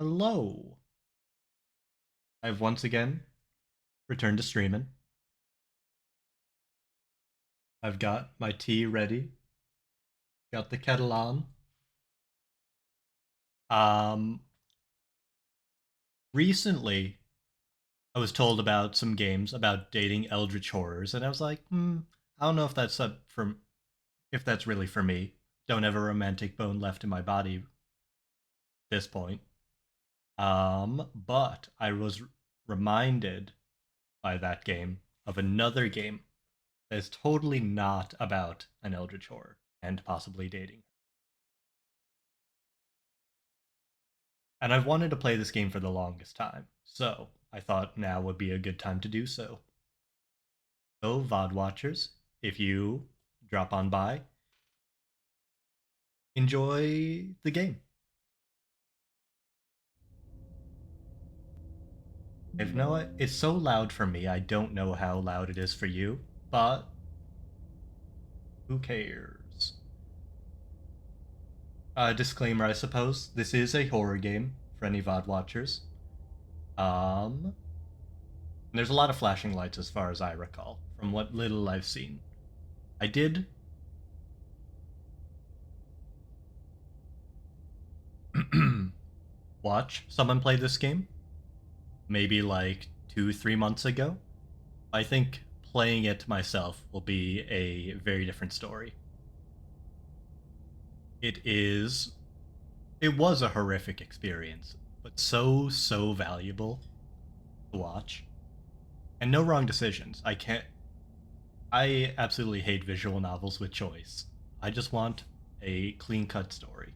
Hello. I've once again returned to streaming. I've got my tea ready, got the kettle on. Um, Recently I was told about some games about dating eldritch horrors, and I was like, I don't know if that's up for if that's really for me. Don't have a romantic bone left in my body at this point. But I was reminded by that game of another game that is totally not about an eldritch horror and possibly dating. And I've wanted to play this game for the longest time, so I thought now would be a good time to do so. So, VOD watchers, if you drop on by, enjoy the game. If no, it's so loud for me, I don't know how loud it is for you, but who cares? Disclaimer, I suppose. This is a horror game for any VOD watchers. Um, there's a lot of flashing lights as far as I recall, from what little I've seen. I did watch someone play this game, maybe like 2, 3 months ago. I think playing it myself will be a very different story. It is. It was a horrific experience, but so valuable to watch. And no wrong decisions. I can't. I absolutely hate visual novels with choice. I just want a clean cut story.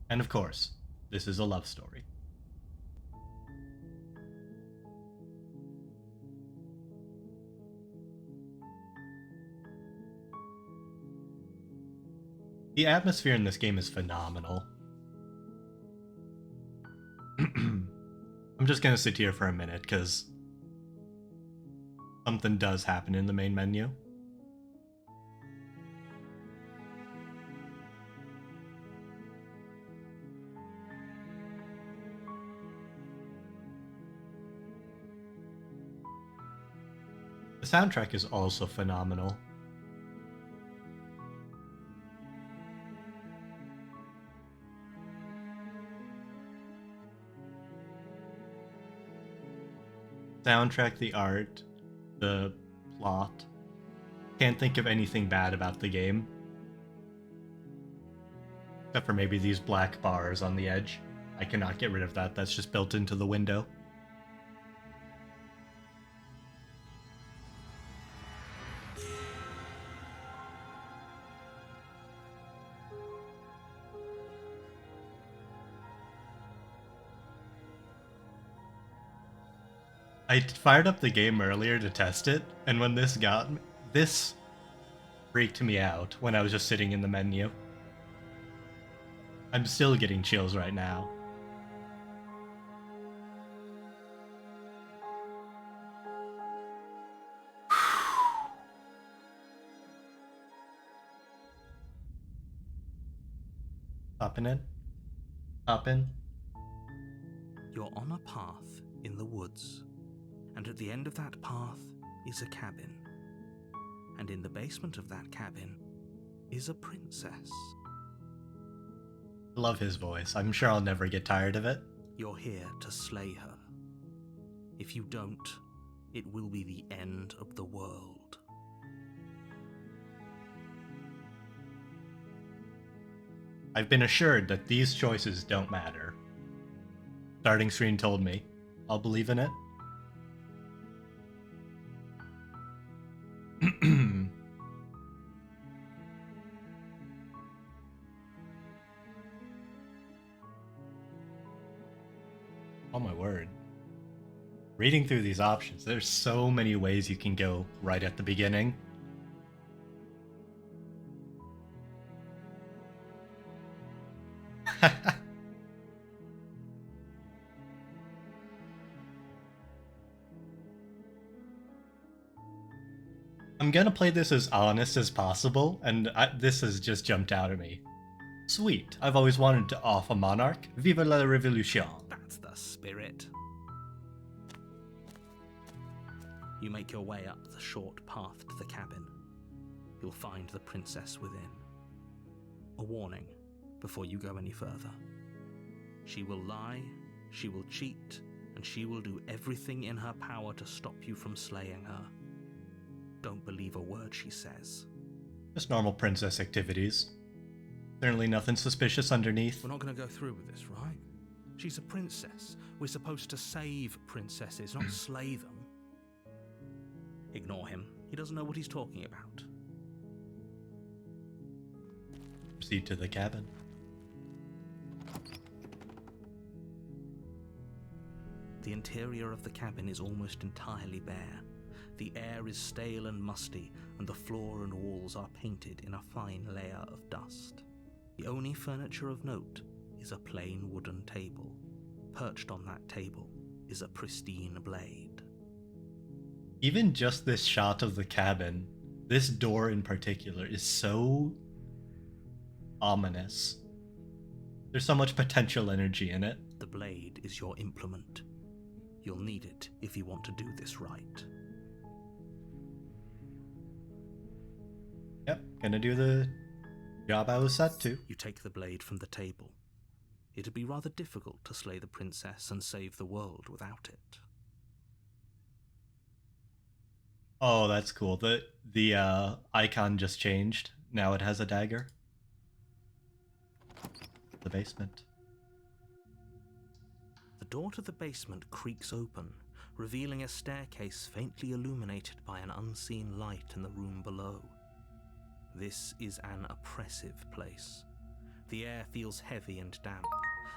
And of course, this is a love story. The atmosphere in this game is phenomenal. I'm just gonna sit here for a minute because something does happen in the main menu. The soundtrack is also phenomenal. Soundtrack, the art, the plot. Can't think of anything bad about the game. Except for maybe these black bars on the edge. I cannot get rid of that, that's just built into the window. I fired up the game earlier to test it, and when this freaked me out when I was just sitting in the menu. I'm still getting chills right now. Popping in. Hop in. You're on a path in the woods, and at the end of that path is a cabin. And in the basement of that cabin is a princess. I love his voice. I'm sure I'll never get tired of it. You're here to slay her. If you don't, it will be the end of the world. I've been assured that these choices don't matter. Starting screen told me. I'll believe in it. Oh my word. Reading through these options, there's so many ways you can go right at the beginning. I'm gonna play this as honest as possible, and this has just jumped out at me. Sweet. I've always wanted to off a monarch. Vive la révolution. That's the spirit. You make your way up the short path to the cabin. You'll find the princess within. A warning before you go any further. She will lie, she will cheat, and she will do everything in her power to stop you from slaying her. Don't believe a word she says. Just normal princess activities. Certainly nothing suspicious underneath. We're not going to go through with this, right? She's a princess. We're supposed to save princesses, not slay them. Ignore him. He doesn't know what he's talking about. Proceed to the cabin. The interior of the cabin is almost entirely bare. The air is stale and musty, and the floor and walls are painted in a fine layer of dust. The only furniture of note is a plain wooden table. Perched on that table is a pristine blade. Even just this shot of the cabin, this door in particular, is so ominous. There's so much potential energy in it. The blade is your implement. You'll need it if you want to do this right. Yep, gonna do the job I was set to. You take the blade from the table. It'd be rather difficult to slay the princess and save the world without it. Oh, that's cool. The icon just changed. Now it has a dagger. The basement. The door to the basement creaks open, revealing a staircase faintly illuminated by an unseen light in the room below. This is an oppressive place. The air feels heavy and damp,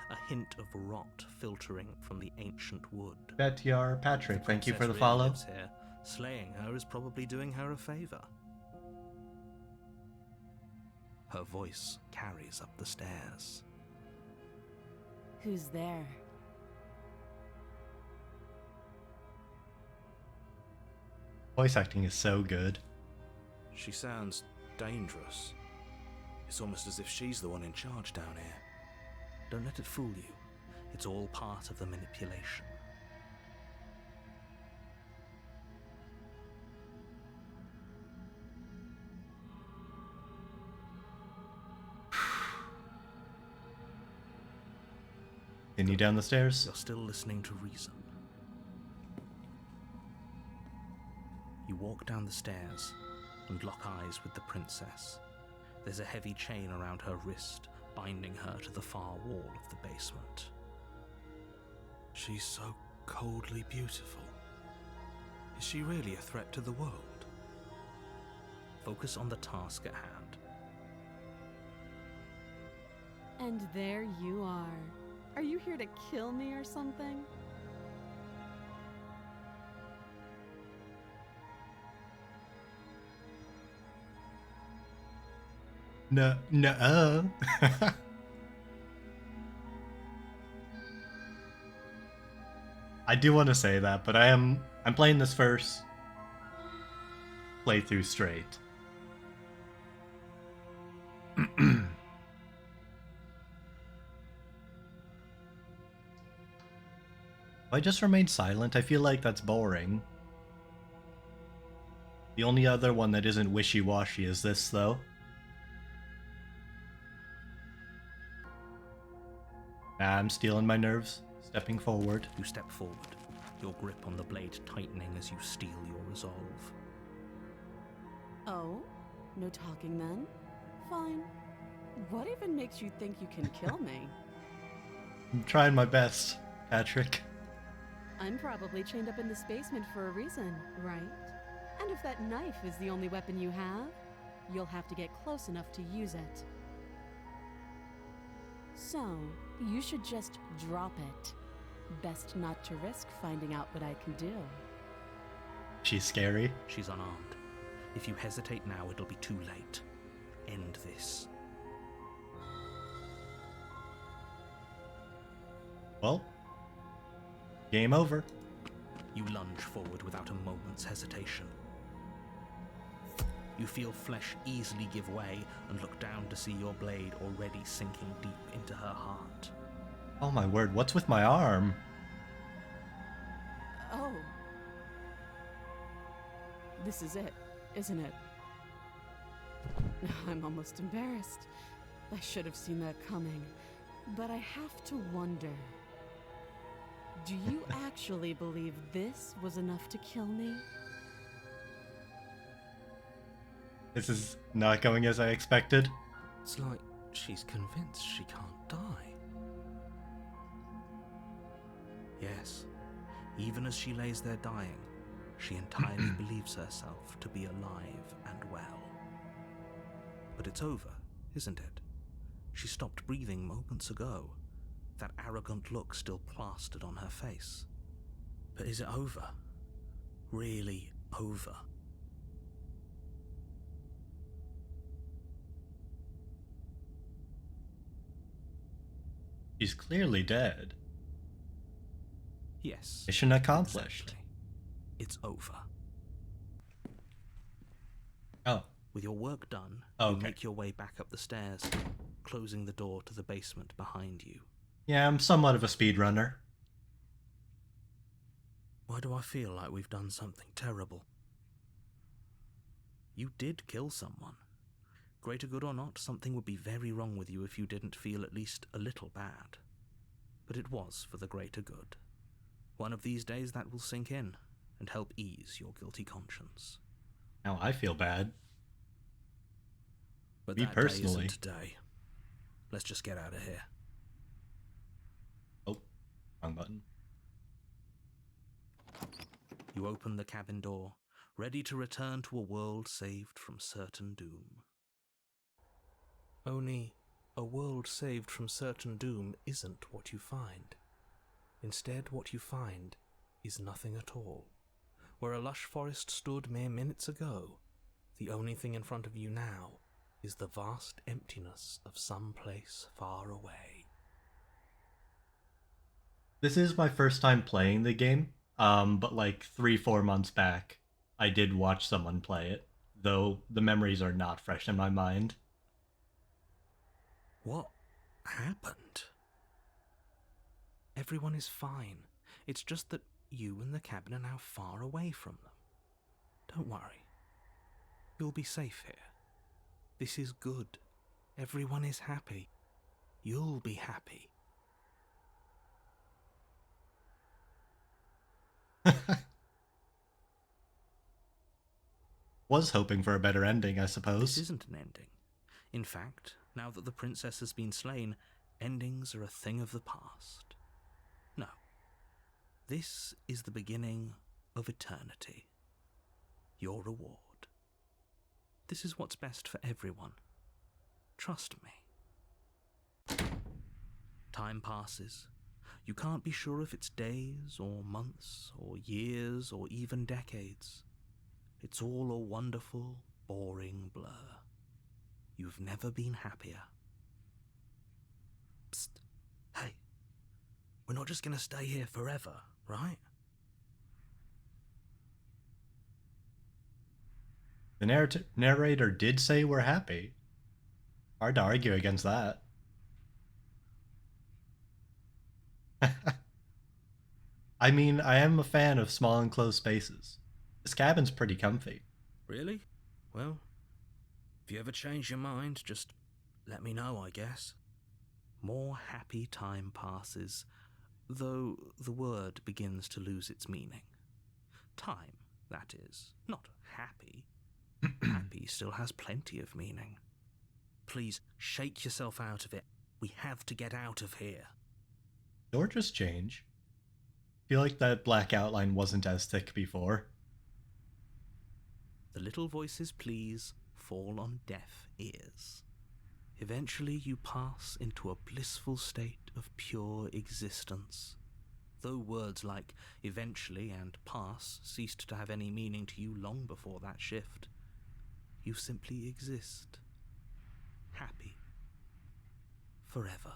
a hint of rot filtering from the ancient wood. Bettyar Patrick, thank you for the Princess follow. really lives here. Slaying her is probably doing her a favor. Her voice carries up the stairs. Who's there? Voice acting is so good. She sounds dangerous. It's almost as if she's the one in charge down here. Don't let it fool you. It's all part of the manipulation. Continue down the stairs. You're still listening to reason. You walk down the stairs and lock eyes with the princess. There's a heavy chain around her wrist, binding her to the far wall of the basement. She's so coldly beautiful. Is she really a threat to the world? Focus on the task at hand. And there you are. Are you here to kill me or something? No. I do want to say that, but I'm playing this first playthrough straight. If I just remain silent, I feel like that's boring. The only other one that isn't wishy-washy is this, though. Nah, I'm stealing my nerves, stepping forward. You step forward, your grip on the blade tightening as you steel your resolve. Oh? No talking then? Fine. What even makes you think you can kill me? I'm trying my best, Patrick. I'm probably chained up in this basement for a reason, right? And if that knife is the only weapon you have, you'll have to get close enough to use it. So, you should just drop it. Best not to risk finding out what I can do. She's scary. She's unarmed. If you hesitate now, it'll be too late. End this. Well, game over. You lunge forward without a moment's hesitation. You feel flesh easily give way and look down to see your blade already sinking deep into her heart. Oh my word, what's with my arm? Oh. This is it, isn't it? I'm almost embarrassed. I should have seen that coming. But I have to wonder. Do you actually believe this was enough to kill me? This is not going as I expected. It's like she's convinced she can't die. Yes, even as she lays there dying, she entirely believes herself to be alive and well. But it's over, isn't it? She stopped breathing moments ago, that arrogant look still plastered on her face. But is it over? Really over? She's clearly dead. Yes. Mission accomplished. Exactly. It's over. Oh. With your work done, Oh, you okay. make your way back up the stairs, closing the door to the basement behind you. Yeah, I'm somewhat of a speedrunner. Why do I feel like we've done something terrible? You did kill someone. Greater good or not, something would be very wrong with you if you didn't feel at least a little bad. But it was for the greater good. One of these days that will sink in and help ease your guilty conscience. Now I feel bad. But Me that personally. day isn't today. Let's just get out of here. Oh, wrong button. You open the cabin door, ready to return to a world saved from certain doom. Only, a world saved from certain doom isn't what you find. Instead, what you find is nothing at all. Where a lush forest stood mere minutes ago, the only thing in front of you now is the vast emptiness of some place far away. This is my first time playing the game, but like 3-4 months back, I did watch someone play it, though the memories are not fresh in my mind. What happened? Everyone is fine. It's just that you and the cabin are now far away from them. Don't worry. You'll be safe here. This is good. Everyone is happy. You'll be happy. Was hoping for a better ending, I This suppose. isn't an ending. In fact, now that the princess has been slain, endings are a thing of the past. No. This is the beginning of eternity. Your reward. This is what's best for everyone. Trust me. Time passes. You can't be sure if it's days or months or years or even decades. It's all a wonderful, boring blur. You've never been happier. Psst. Hey. We're not just gonna stay here forever, right? The narrator did say we're happy. Hard to argue against that. I mean, I am a fan of small enclosed spaces. This cabin's pretty comfy. Really? Well, if you ever change your mind, just let me know, I guess. More happy time passes, though the word begins to lose its meaning. Time, that is, not happy. Happy still has plenty of meaning. Please, shake yourself out of it. We have to get out of here. Or just change. Feel like that black outline wasn't as thick before. The little voices' pleas fall on deaf ears. Eventually you pass into a blissful state of pure existence. Though words like eventually and pass ceased to have any meaning to you long before that shift, you simply exist. Happy. Forever.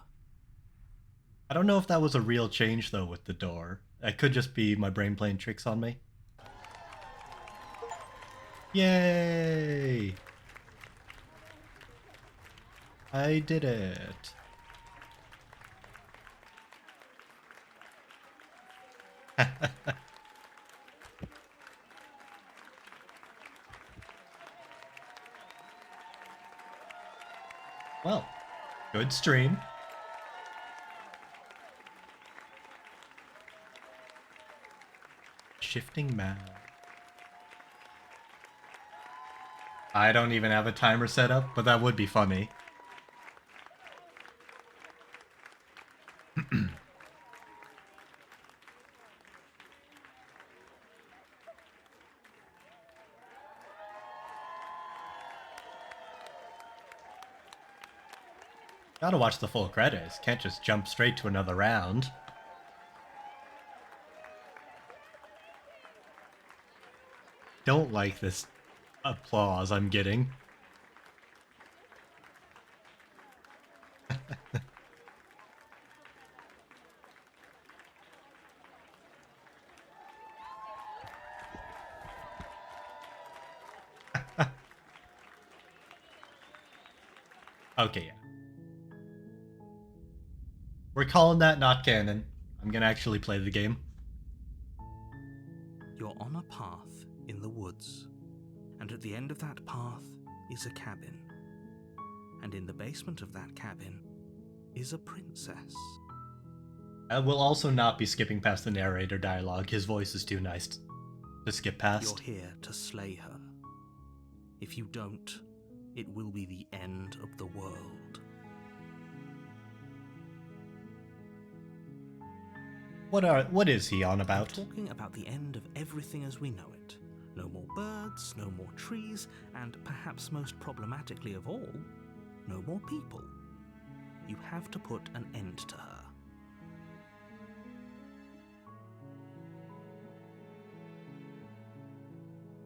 I don't know if that was a real change though with the door. It could just be my brain playing tricks on me. Yay! I did it. Well, good stream. Shifting map. I don't even have a timer set up, but that would be funny. Gotta watch the full credits. Can't just jump straight to another round. Don't like this applause I'm getting. Okay, yeah. We're calling that not canon. I'm gonna actually play the game. You're on a path in the woods, and at the end of that path is a cabin. And in the basement of that cabin is a princess. I will also not be skipping past the narrator dialogue. His voice is too nice to skip past. You're here to slay her. If you don't, it will be the end of the world. What is he on I'm about? talking about the end of everything as we know it. No more birds, no more trees, and perhaps most problematically of all, no more people. You have to put an end to her.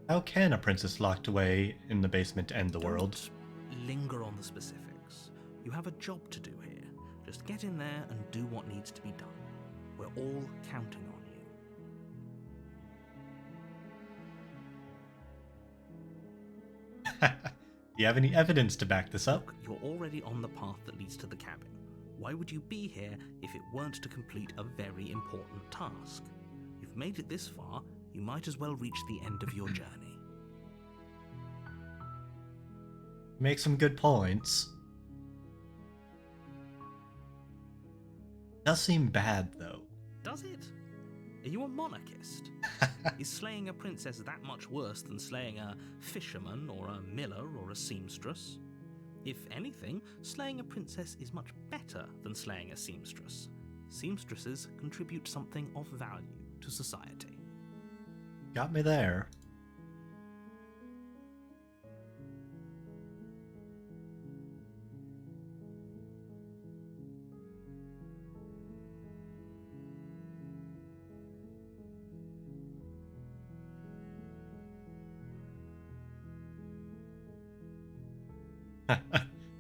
How can a princess locked away in the basement end the world? Don't linger on the specifics. You have a job to do here. Just get in there and do what needs to be done. We're all counting on you. Do you have any evidence to back this up? Look, you're already on the path that leads to the cabin. Why would you be here if it weren't to complete a very important task? You've made it this far, you might as well reach the end of your journey. Make some good points. Does seem bad though. Does it? Are you a monarchist? Is slaying a princess that much worse than slaying a fisherman or a miller or a seamstress? If anything, slaying a princess is much better than slaying a seamstress. Seamstresses contribute something of value to society. Got me there.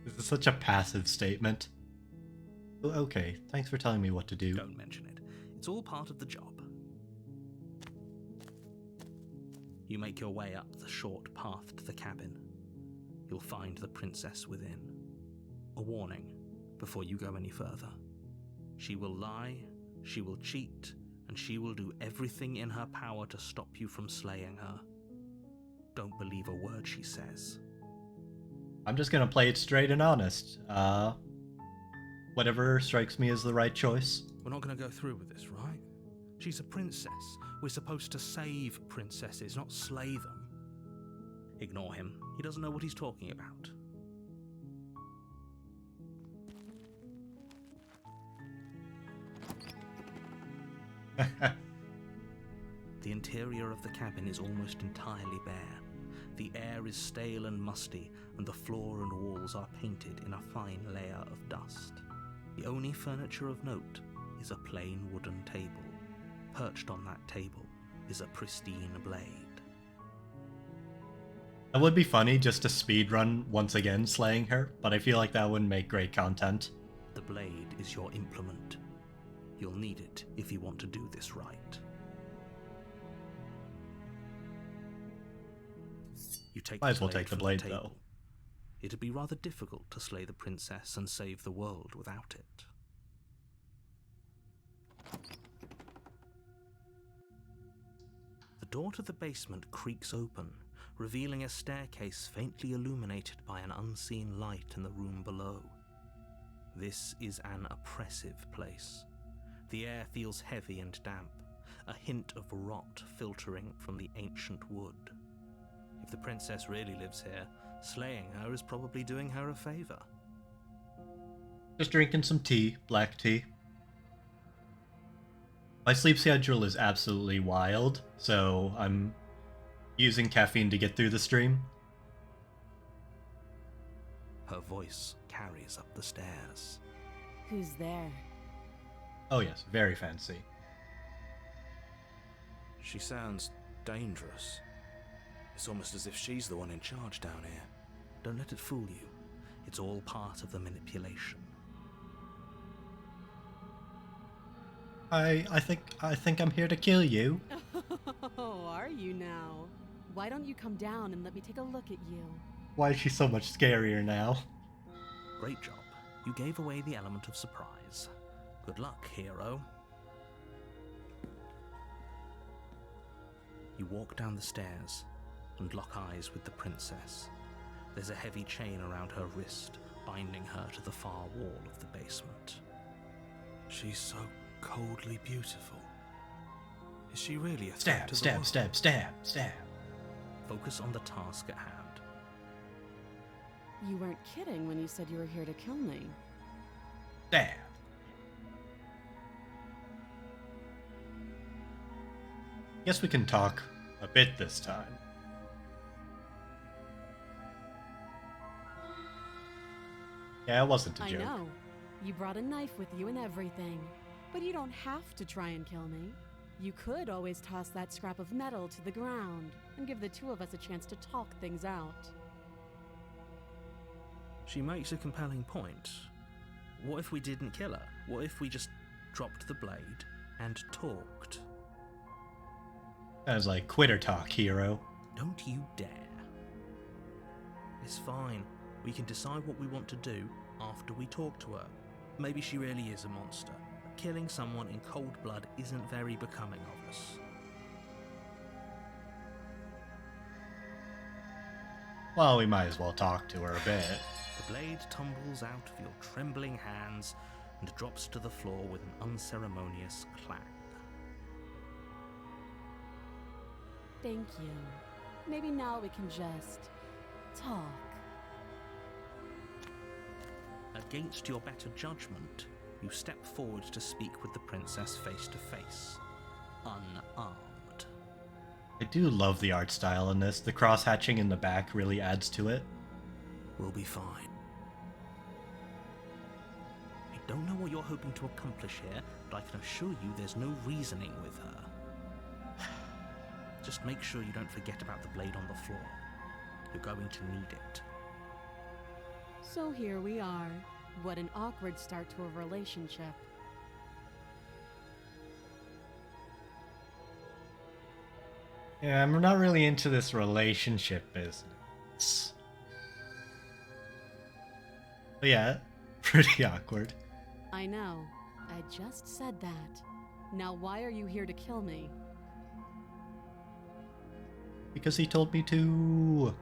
This is such a passive statement. Oh, okay, thanks for telling me what to do. Don't mention it. It's all part of the job. You make your way up the short path to the cabin. You'll find the princess within. A warning before you go any further. She will lie, she will cheat, and she will do everything in her power to stop you from slaying her. Don't believe a word she says. I'm just gonna play it straight and honest. Whatever strikes me as the right choice. We're not going to go through with this, right? She's a princess. We're supposed to save princesses, not slay them. Ignore him. He doesn't know what he's talking about. The interior of the cabin is almost entirely bare. The air is stale and musty, and the floor and walls are painted in a fine layer of dust. The only furniture of note is a plain wooden table. Perched on that table is a pristine blade. That would be funny just to speedrun once again slaying her, but I feel like that wouldn't make great content. The blade is your implement. You'll need it if you want to do this right. You take Might as the well take the from blade, table. though. it'd be rather difficult to slay the princess and save the world without it. The door to the basement creaks open, revealing a staircase faintly illuminated by an unseen light in the room below. This is an oppressive place. The air feels heavy and damp, a hint of rot filtering from the ancient wood. If the princess really lives here, slaying her is probably doing her a favor. Just drinking some tea, black tea. My sleep schedule is absolutely wild, so I'm using caffeine to get through the stream. Her voice carries up the stairs. Who's there? Oh yes, very fancy. She sounds dangerous. It's almost as if she's the one in charge down here. Don't let it fool you. It's all part of the manipulation. I think I'm here to kill you. Oh, are you now? Why don't you come down and let me take a look at you? Why is she so much scarier now? Great job. You gave away the element of surprise. Good luck, hero. You walk down the stairs and lock eyes with the princess. There's a heavy chain around her wrist, binding her to the far wall of the basement. She's so coldly beautiful. Is she really a threat Stab, to the stab, world? stab, stab, stab. Focus on the task at hand. You weren't kidding when you said you were here to kill me. Stab. Guess we can talk a bit this time. Yeah, it wasn't a I joke. know. You brought a knife with you and everything. But you don't have to try and kill me. You could always toss that scrap of metal to the ground and give the two of us a chance to talk things out. She makes a compelling point. What if we didn't kill her? What if we just dropped the blade and talked? Sounds like quitter talk, hero. Don't you dare. It's fine. We can decide what we want to do after we talk to her. Maybe she really is a monster. But killing someone in cold blood isn't very becoming of us. Well, we might as well talk to her a bit. The blade tumbles out of your trembling hands and drops to the floor with an unceremonious clang. Thank you. Maybe now we can just talk. Against your better judgment, you step forward to speak with the princess face to face, unarmed. I do love the art style in this. The cross-hatching in the back really adds to it. We'll be fine. I don't know what you're hoping to accomplish here, but I can assure you there's no reasoning with her. Just make sure you don't forget about the blade on the floor. You're going to need it. So here we are. What an awkward start to a relationship. Yeah, I'm not really into this relationship business. But yeah, pretty awkward. I know. I just said that. Now why are you here to kill me? Because he told me to.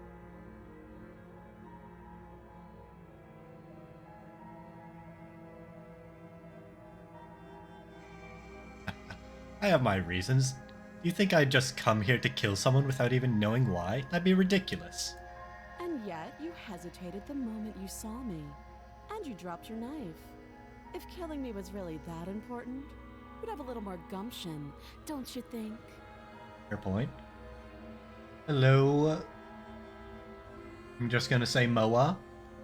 I have my reasons. Do you think I'd just come here to kill someone without even knowing why? That'd be ridiculous. And yet you hesitated the moment you saw me. And you dropped your knife. If killing me was really that important, you'd have a little more gumption, don't you think? Fair point. Hello. I'm just gonna say Moa.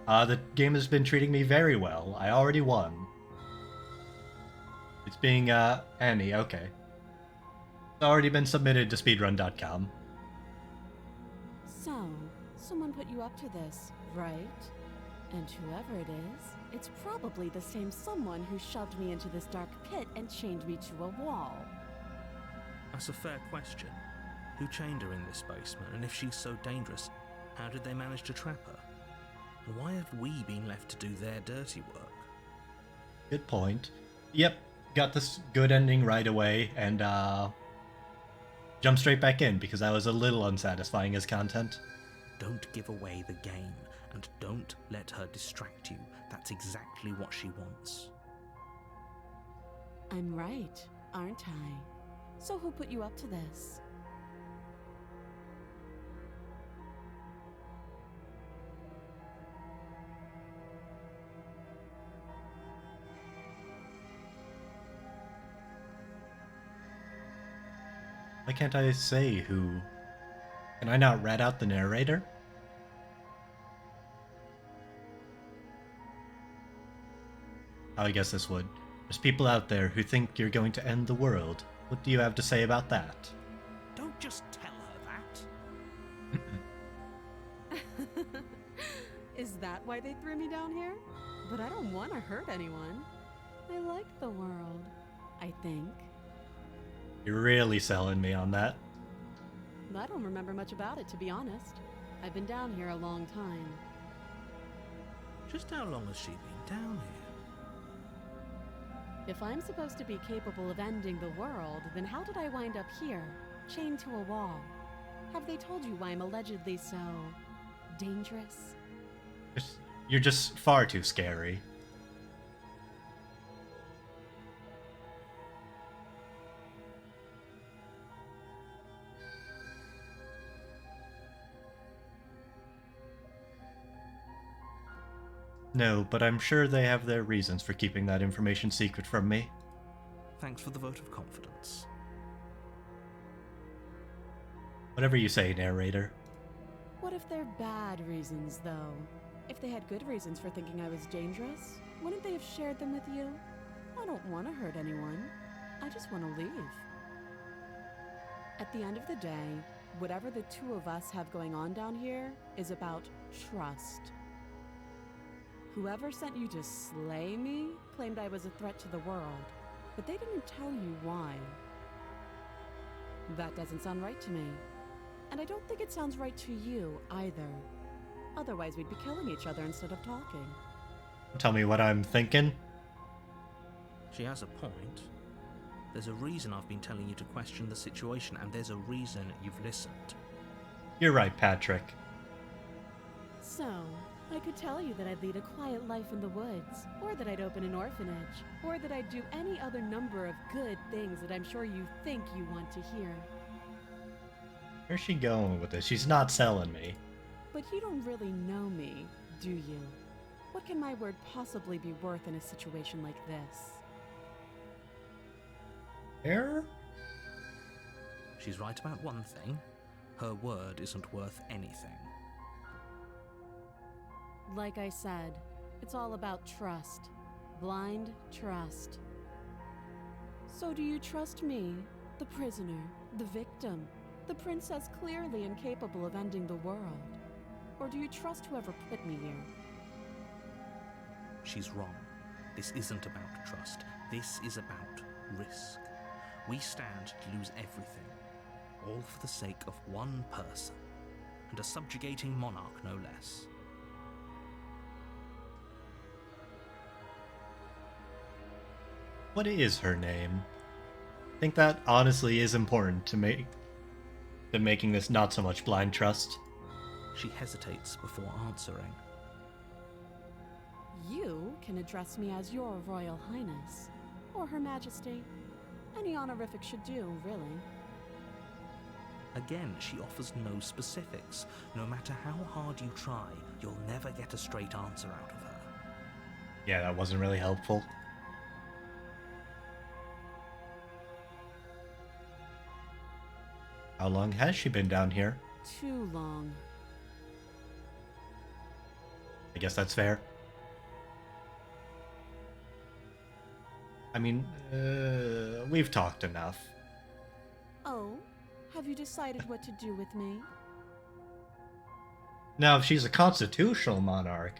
The game has been treating me very well. I already won. It's being, Annie, okay. It's already been submitted to speedrun.com. So, someone put you up to this, right? And whoever it is, it's probably the same someone who shoved me into this dark pit and chained me to a wall. That's a fair question. Who chained her in this basement, and if she's so dangerous, how did they manage to trap her? And why have we been left to do their dirty work? Good point. Yep, got this good ending right away, and jump straight back in because that was a little unsatisfying as content. Don't give away the game, and don't let her distract you. That's exactly what she wants. I'm right, aren't I? So who put you up to this? Why can't I say who? Can I not rat out the narrator? Oh, I guess this would. There's people out there who think you're going to end the world. What do you have to say about that? Don't just tell her that. Is that why they threw me down here? But I don't want to hurt anyone. I like the world, I think. You're really selling me on that. I don't remember much about it, to be honest. I've been down here a long time. Just how long has she been down here? If I'm supposed to be capable of ending the world, then how did I wind up here, chained to a wall? Have they told you why I'm allegedly so dangerous? You're just far too scary. No, but I'm sure they have their reasons for keeping that information secret from me. Thanks for the vote of confidence. Whatever you say, narrator. What if they're bad reasons, though? If they had good reasons for thinking I was dangerous, wouldn't they have shared them with you? I don't want to hurt anyone. I just want to leave. At the end of the day, whatever the two of us have going on down here is about trust. Whoever sent you to slay me claimed I was a threat to the world, but they didn't tell you why. That doesn't sound right to me. And I don't think it sounds right to you, either. Otherwise, we'd be killing each other instead of talking. Tell me what I'm thinking. She has a point. There's a reason I've been telling you to question the situation, and there's a reason you've listened. You're right, Patrick. So, I could tell you that I'd lead a quiet life in the woods, or that I'd open an orphanage, or that I'd do any other number of good things that I'm sure you think you want to hear. Where's she going with this? She's not selling me. But you don't really know me, do you? What can my word possibly be worth in a situation like this? Error? She's right about one thing. Her word isn't worth anything. Like I said, it's all about trust. Blind trust. So do you trust me, the prisoner, the victim, the princess clearly incapable of ending the world? Or do you trust whoever put me here? She's wrong. This isn't about trust. This is about risk. We stand to lose everything, all for the sake of one person, and a subjugating monarch no less. What is her name? I think that honestly is important to making this not so much blind trust. She hesitates before answering. You can address me as your Royal Highness, or Her Majesty. Any honorific should do, really. Again, she offers no specifics. No matter how hard you try, you'll never get a straight answer out of her. Yeah, that wasn't really helpful. How long has she been down here? Too long. I guess that's fair. I mean, we've talked enough. Oh? Have you decided what to do with me? Now, if she's a constitutional monarch,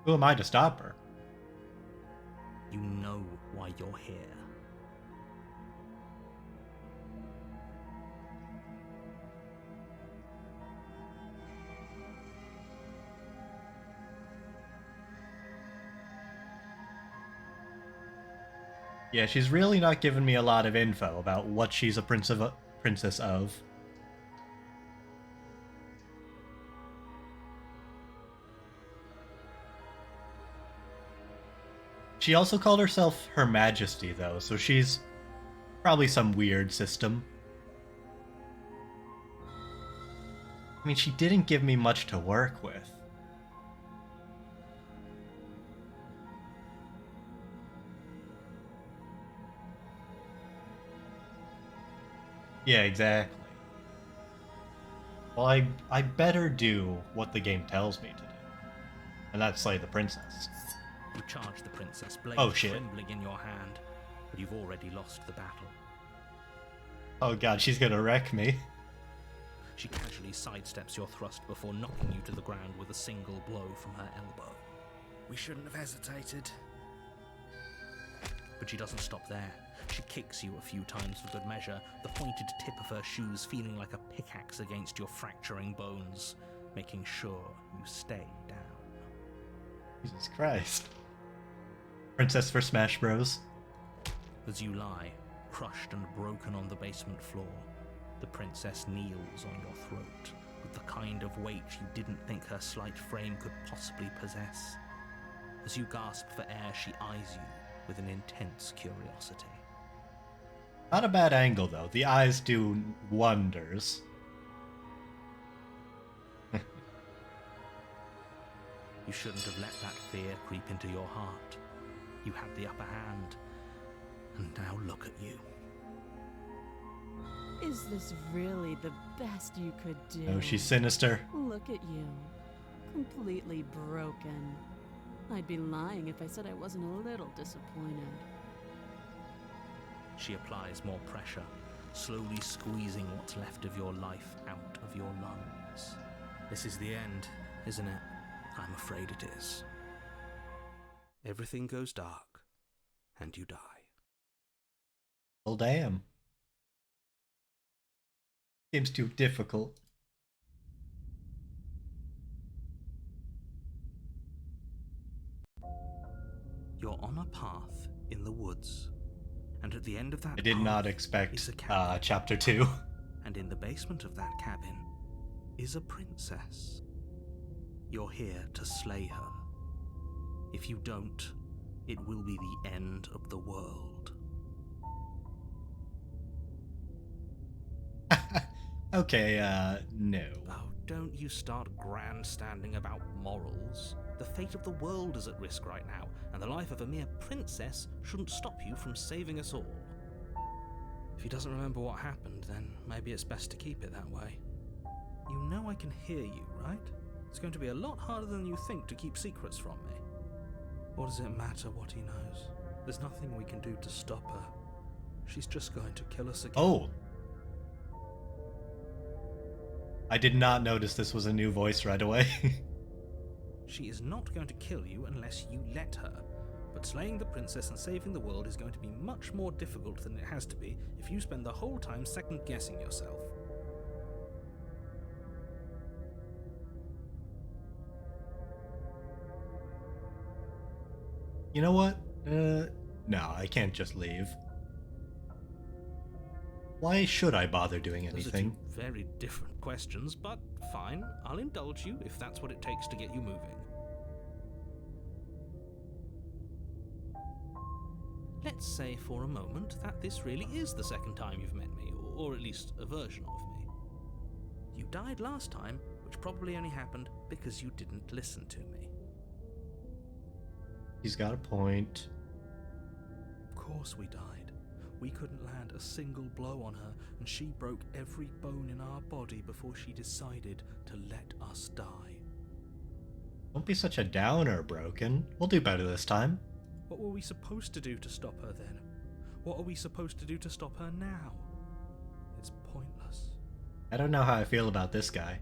who am I to stop her? You know why you're here. Yeah, she's really not giving me a lot of info about what she's a princess of. She also called herself Her Majesty, though, so she's probably some weird system. I mean, she didn't give me much to work with. Yeah, exactly. Well, I better do what the game tells me to do. And that's slay the princess. You charge the princess, blade Oh, shit. trembling in your hand, but you've already lost the battle. Oh god, she's gonna wreck me. She casually sidesteps your thrust before knocking you to the ground with a single blow from her elbow. We shouldn't have hesitated. But she doesn't stop there. She kicks you a few times for good measure, the pointed tip of her shoes feeling like a pickaxe against your fracturing bones, making sure you stay down. Jesus Christ. Princess for Smash Bros. As you lie, crushed and broken on the basement floor, the princess kneels on your throat with the kind of weight you didn't think her slight frame could possibly possess. As you gasp for air, she eyes you with an intense curiosity. Not a bad angle, though. The eyes do wonders. You shouldn't have let that fear creep into your heart. You had the upper hand, and now look at you. Is this really the best you could do? Oh, she's sinister. Look at you. Completely broken. I'd be lying if I said I wasn't a little disappointed. She applies more pressure, slowly squeezing what's left of your life out of your lungs. This is the end, isn't it? I'm afraid it is. Everything goes dark, and you die. Well, damn. Seems too difficult. You're on a path in the woods, and at the end of that I did not path expect is a cabin. chapter 2. And in the basement of that cabin is a princess. You're here to slay her. If you don't, it will be the end of the world. Okay, no. Oh, don't you start grandstanding about morals. The fate of the world is at risk right now, and the life of a mere princess shouldn't stop you from saving us all. If he doesn't remember what happened, then maybe it's best to keep it that way. You know I can hear you, right? It's going to be a lot harder than you think to keep secrets from me. What does it matter what he knows? There's nothing we can do to stop her. She's just going to kill us again. Oh! I did not notice this was a new voice right away. She is not going to kill you unless you let her. But slaying the princess and saving the world is going to be much more difficult than it has to be if you spend the whole time second-guessing yourself. You know what? No, I can't just leave. Why should I bother doing anything? Those are two very different questions, but fine, I'll indulge you if that's what it takes to get you moving. Let's say for a moment that this really is the second time you've met me, or at least a version of me. You died last time, which probably only happened because you didn't listen to me. He's got a point. Of course we died. We couldn't land a single blow on her, and she broke every bone in our body before she decided to let us die. Don't be such a downer, Broken. We'll do better this time. What were we supposed to do to stop her then? What are we supposed to do to stop her now? It's pointless. I don't know how I feel about this guy.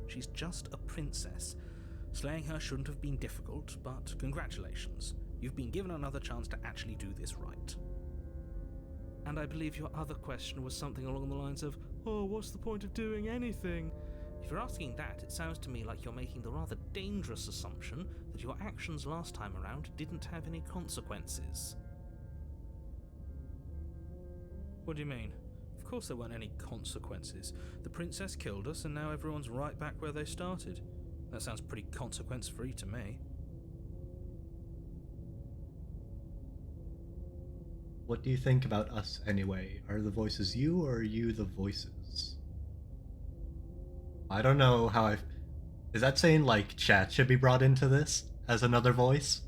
She's just a princess. Slaying her shouldn't have been difficult, but congratulations. You've been given another chance to actually do this right. And I believe your other question was something along the lines of, oh, what's the point of doing anything? If you're asking that, it sounds to me like you're making the rather dangerous assumption that your actions last time around didn't have any consequences. What do you mean? Of course there weren't any consequences. The princess killed us and now everyone's right back where they started. That sounds pretty consequence-free to me. What do you think about us anyway? Are the voices you or are you the voices? I don't know how I... Is that saying like chat should be brought into this as another voice?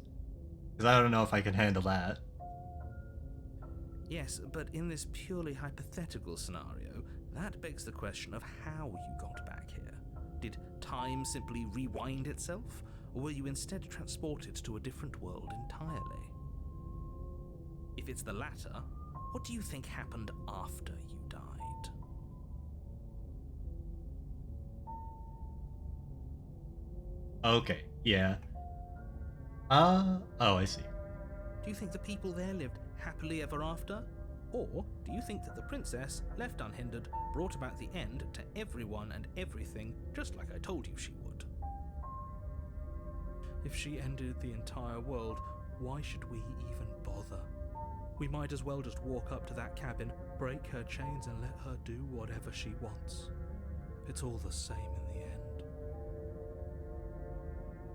Because I don't know if I can handle that. Yes, but in this purely hypothetical scenario, that begs the question of how you got back here. Did time simply rewind itself, or were you instead transported to a different world entirely? If it's the latter, what do you think happened after you died? Okay, yeah. Oh, I see. Do you think the people there lived happily ever after? Or do you think that the princess, left unhindered, brought about the end to everyone and everything, just like I told you she would? If she ended the entire world, why should we even bother? We might as well just walk up to that cabin, break her chains and let her do whatever she wants. It's all the same in the end.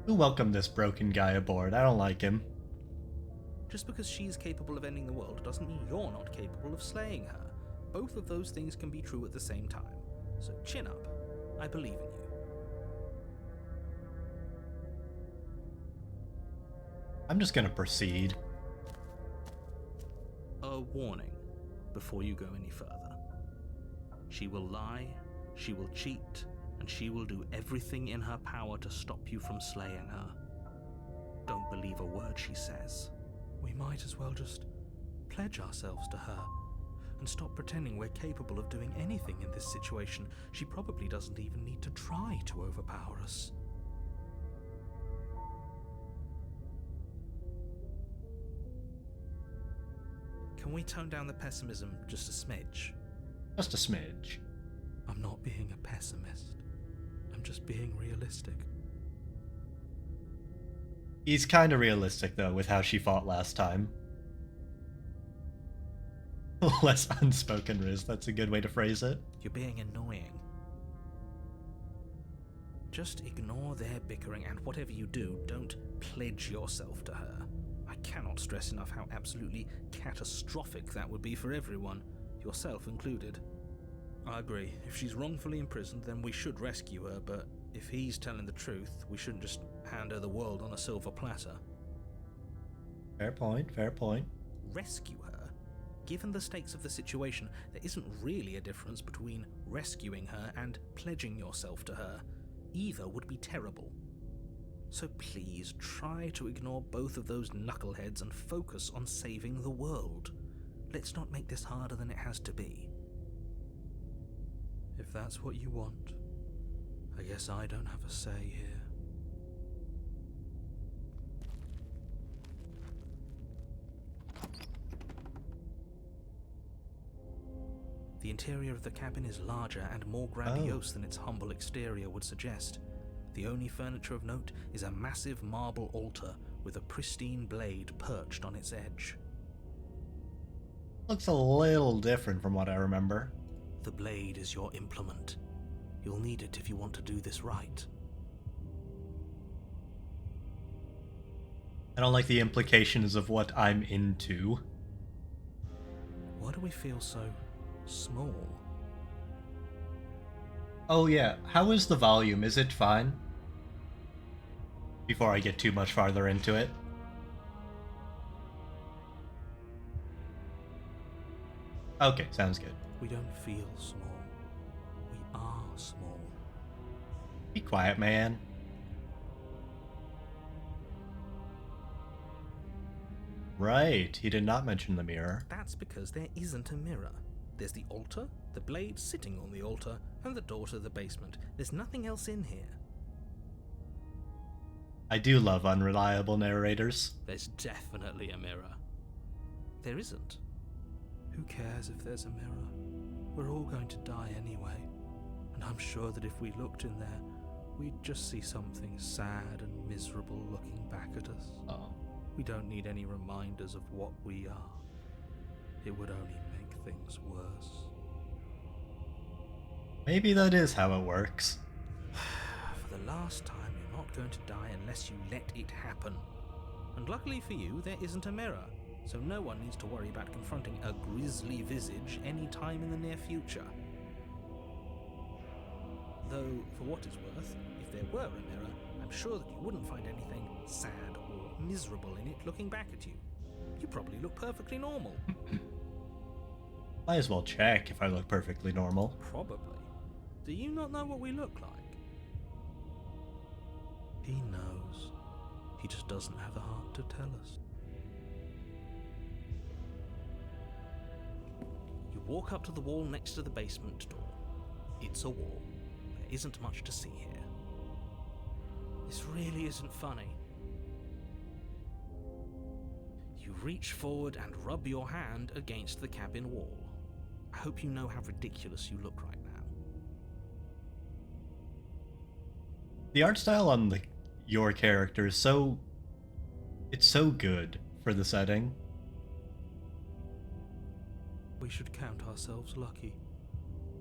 Who welcomed this broken guy aboard? I don't like him. Just because she's capable of ending the world doesn't mean you're not capable of slaying her. Both of those things can be true at the same time. So chin up. I believe in you. I'm just gonna proceed. A warning before you go any further. She will lie, she will cheat, and she will do everything in her power to stop you from slaying her. Don't believe a word she says. We might as well just pledge ourselves to her and stop pretending we're capable of doing anything in this situation. She probably doesn't even need to try to overpower us. Can we tone down the pessimism just a smidge? Just a smidge. I'm not being a pessimist. I'm just being realistic. He's kind of realistic, though, with how she fought last time. Less unspoken, Riz. That's a good way to phrase it. You're being annoying. Just ignore their bickering, and whatever you do, don't pledge yourself to her. I cannot stress enough how absolutely catastrophic that would be for everyone, yourself included. I agree. If she's wrongfully imprisoned, then we should rescue her, but if he's telling the truth, we shouldn't just hand her the world on a silver platter. Fair point, fair point. Rescue her? Given the stakes of the situation, there isn't really a difference between rescuing her and pledging yourself to her. Either would be terrible. So please try to ignore both of those knuckleheads and focus on saving the world. Let's not make this harder than it has to be. If that's what you want, I guess I don't have a say here. The interior of the cabin is larger and more grandiose than its humble exterior would suggest. The only furniture of note is a massive marble altar with a pristine blade perched on its edge. Looks a little different from what I remember. The blade is your implement. You'll need it if you want to do this right. I don't like the implications of what I'm into. Why do we feel so small? Oh yeah, how is the volume? Is it fine? Before I get too much farther into it. Okay, sounds good. We don't feel small. We are small. Be quiet, man. Right, he did not mention the mirror. That's because there isn't a mirror. There's the altar, the blade sitting on the altar, and the door to the basement. There's nothing else in here. I do love unreliable narrators. There's definitely a mirror. There isn't. Who cares if there's a mirror? We're all going to die anyway. And I'm sure that if we looked in there, we'd just see something sad and miserable looking back at us. Oh. We don't need any reminders of what we are. It would only make things worse. Maybe that is how it works. For the last time, you're not going to die unless you let it happen. And luckily for you, there isn't a mirror, so no one needs to worry about confronting a grisly visage any time in the near future. Though, for what it's worth, if there were a mirror, I'm sure that you wouldn't find anything sad or miserable in it looking back at you. You probably look perfectly normal. Might as well check if I look perfectly normal. Probably. Do you not know what we look like? He knows. He just doesn't have the heart to tell us. You walk up to the wall next to the basement door. It's a wall. There isn't much to see here. This really isn't funny. You reach forward and rub your hand against the cabin wall. I hope you know how ridiculous you look right now. The art style on your character is it's so good for the setting. We should count ourselves lucky.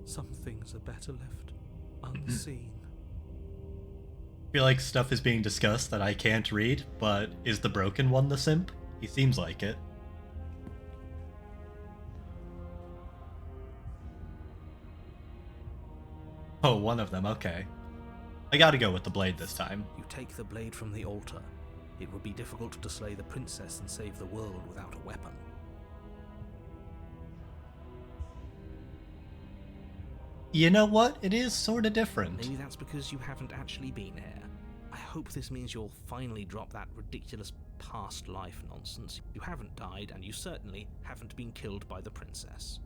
Some things are better left unseen. I feel like stuff is being discussed that I can't read, but is the broken one the simp? He seems like it. Oh, one of them, okay. I gotta go with the blade this time. You take the blade from the altar. It would be difficult to slay the princess and save the world without a weapon. You know what? It is sorta different. Maybe that's because you haven't actually been here. I hope this means you'll finally drop that ridiculous past life nonsense. You haven't died, and you certainly haven't been killed by the princess.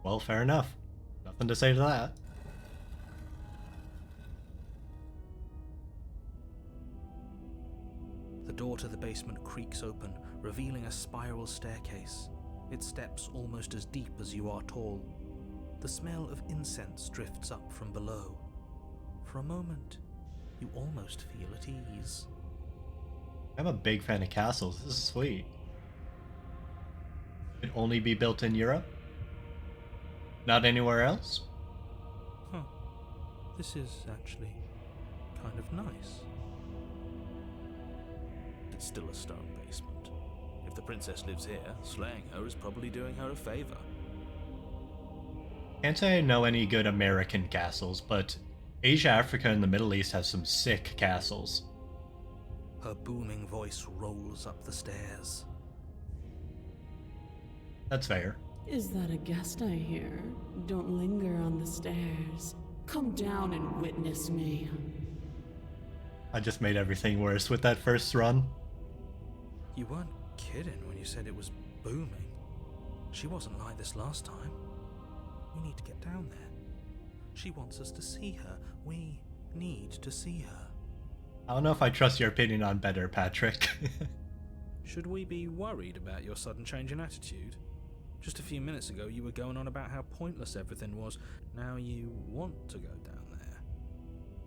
Well, fair enough. Nothing to say to that. The door to the basement creaks open, revealing a spiral staircase. Its steps almost as deep as you are tall. The smell of incense drifts up from below. For a moment, you almost feel at ease. I'm a big fan of castles. This is sweet. Could only be built in Europe? Not anywhere else? Huh. This is actually kind of nice. It's still a stone basement. If the princess lives here, slaying her is probably doing her a favor. Can't say I know any good American castles, but Asia, Africa, and the Middle East have some sick castles. Her booming voice rolls up the stairs. That's fair. Is that a guest I hear? Don't linger on the stairs. Come down and witness me. I just made everything worse with that first run. You weren't kidding when you said it was booming. She wasn't like this last time. We need to get down there. She wants us to see her. We need to see her. I don't know if I trust your opinion on better, Patrick. Should we be worried about your sudden change in attitude? Just a few minutes ago you were going on about how pointless everything was. Now you want to go down there.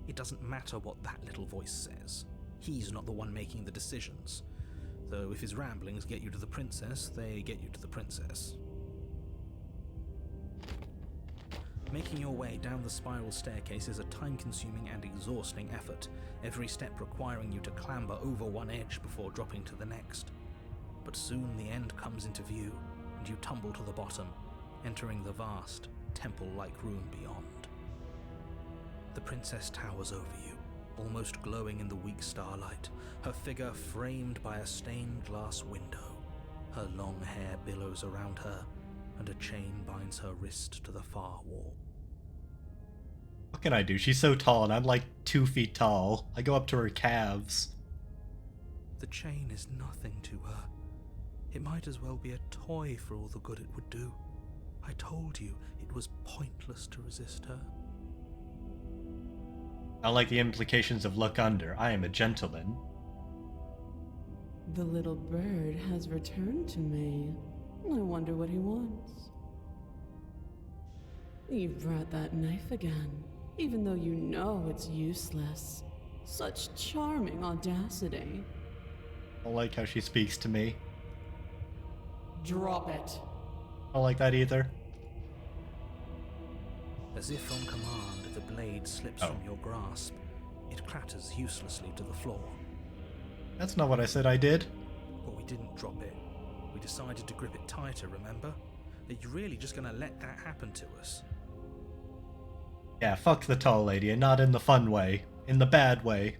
It doesn't matter what that little voice says. He's not the one making the decisions. Though if his ramblings get you to the princess, they get you to the princess. Making your way down the spiral staircase is a time-consuming and exhausting effort, every step requiring you to clamber over one edge before dropping to the next. But soon the end comes into view, and you tumble to the bottom, entering the vast, temple-like room beyond. The princess towers over you, almost glowing in the weak starlight, her figure framed by a stained glass window. Her long hair billows around her, and a chain binds her wrist to the far wall. What can I do? She's so tall, and I'm like 2 feet tall. I go up to her calves. The chain is nothing to her. It might as well be a toy for all the good it would do. I told you it was pointless to resist her. I like the implications of look under. I am a gentleman. The little bird has returned to me. I wonder what he wants. You've brought that knife again, even though you know it's useless. Such charming audacity. I like how she speaks to me. Drop it. I don't like that either. As if on command, the blade slips from your grasp. It clatters uselessly to the floor. That's not what I said I did. But we didn't drop it. We decided to grip it tighter, remember? Are you really just going to let that happen to us? Yeah, fuck the tall lady, and not in the fun way. In the bad way.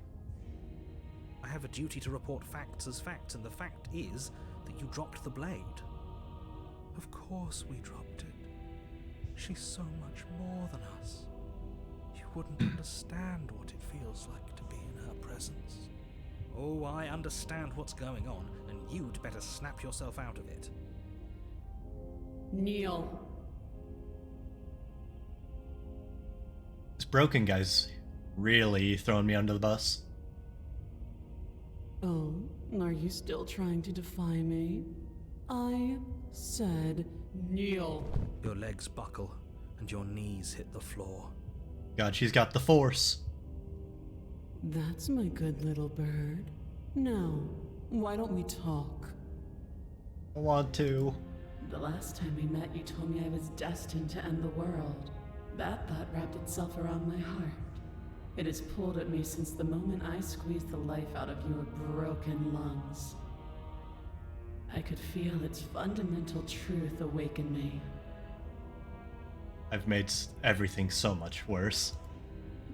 I have a duty to report facts as facts, and the fact is that you dropped the blade. Of course we dropped it. She's so much more than us. You wouldn't understand what it feels like to be in her presence. Oh, I understand what's going on, and you'd better snap yourself out of it. Kneel. This broken guy's really throwing me under the bus. Oh, are you still trying to defy me? I said kneel. Your legs buckle, and your knees hit the floor. God, she's got the force. That's my good little bird. Now, why don't we talk? I want to. The last time we met, you told me I was destined to end the world. That thought wrapped itself around my heart. It has pulled at me since the moment I squeezed the life out of your broken lungs. I could feel its fundamental truth awaken me. I've made everything so much worse.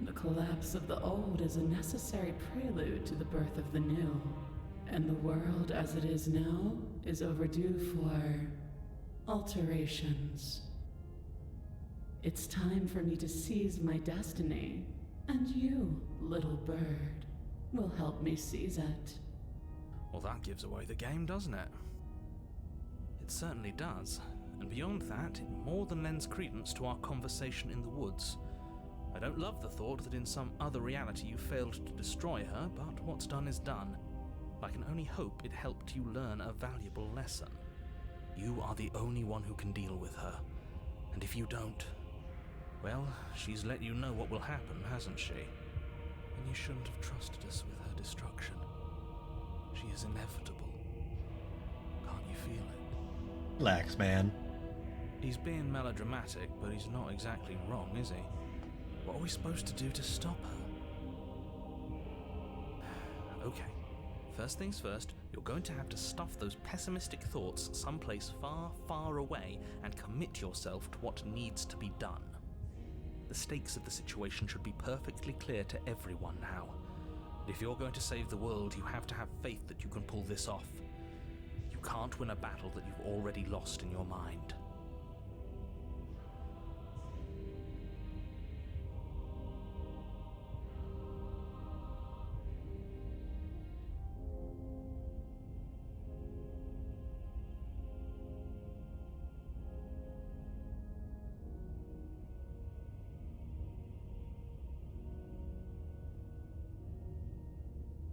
The collapse of the old is a necessary prelude to the birth of the new. And the world as it is now is overdue for alterations. It's time for me to seize my destiny, and you, little bird, will help me seize it. Well, that gives away the game, doesn't it? It certainly does. And beyond that, it more than lends credence to our conversation in the woods. I don't love the thought that in some other reality you failed to destroy her, but what's done is done. I can only hope it helped you learn a valuable lesson. You are the only one who can deal with her. And if you don't, well, she's let you know what will happen, hasn't she? And you shouldn't have trusted us with her destruction. She is inevitable. Can't you feel it? Relax, man. He's being melodramatic, but he's not exactly wrong, is he? What are we supposed to do to stop her? Okay. First things first, you're going to have to stuff those pessimistic thoughts someplace far, far away and commit yourself to what needs to be done. The stakes of the situation should be perfectly clear to everyone now. And if you're going to save the world, you have to have faith that you can pull this off. You can't win a battle that you've already lost in your mind.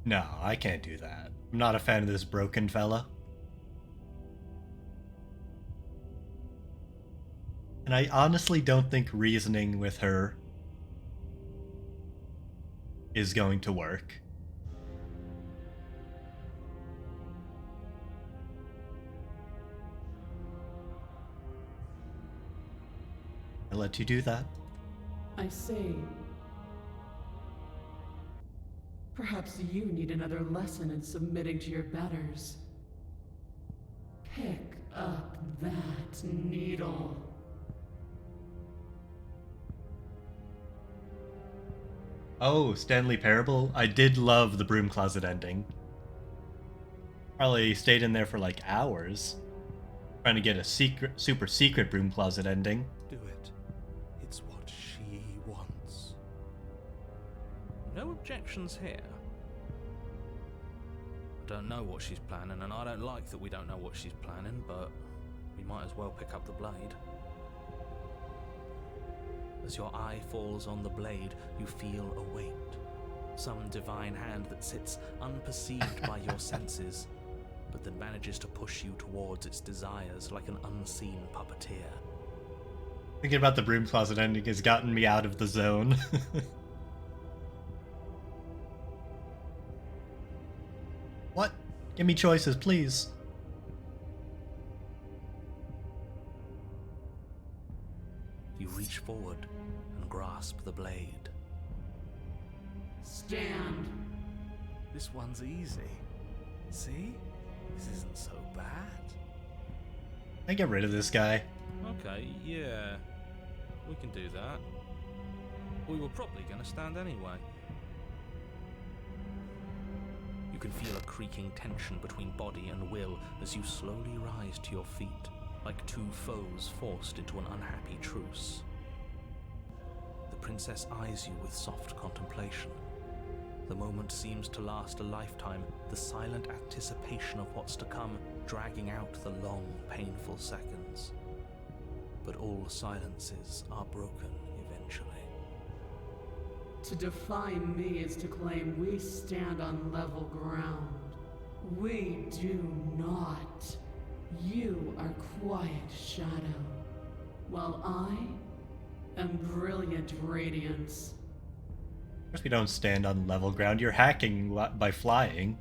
No, I can't do that. I'm not a fan of this broken fella. And I honestly don't think reasoning with her is going to work. I let you do that. I see. Perhaps you need another lesson in submitting to your betters. Pick up that needle. Oh, Stanley Parable? I did love the broom closet ending. Probably stayed in there for like hours. Trying to get a super secret broom closet ending. Do it. It's what she wants. No objections here. I don't know what she's planning, and I don't like that we don't know what she's planning, but we might as well pick up the blade. As your eye falls on the blade, you feel a weight. Some divine hand that sits unperceived by your senses, but that manages to push you towards its desires like an unseen puppeteer. Thinking about the broom closet ending has gotten me out of the zone. What? Give me choices, please. forward and grasp the blade. Stand. This one's easy. See? This isn't so bad. I get rid of this guy. Okay, yeah. We can do that. We were probably going to stand anyway. You can feel a creaking tension between body and will as you slowly rise to your feet, like two foes forced into an unhappy truce. The princess eyes you with soft contemplation. The moment seems to last a lifetime, the silent anticipation of what's to come dragging out the long, painful seconds. But all silences are broken eventually. To defy me is to claim we stand on level ground. We do not. You are quiet shadow, while I am brilliant radiance. Of course we don't stand on level ground. You're hacking by flying.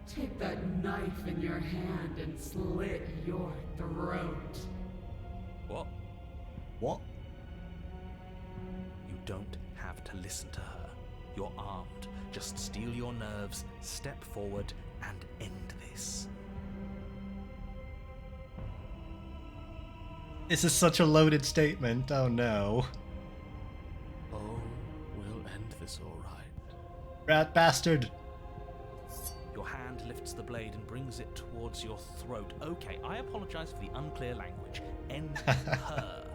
Take that knife in your hand and slit your throat. What? What? You don't have to listen to her. You're armed. Just steel your nerves, step forward, and end this. This is such a loaded statement. Oh no. Oh, we'll end this all right. Rat bastard. Your hand lifts the blade and brings it towards your throat. Okay, I apologize for the unclear language. End her.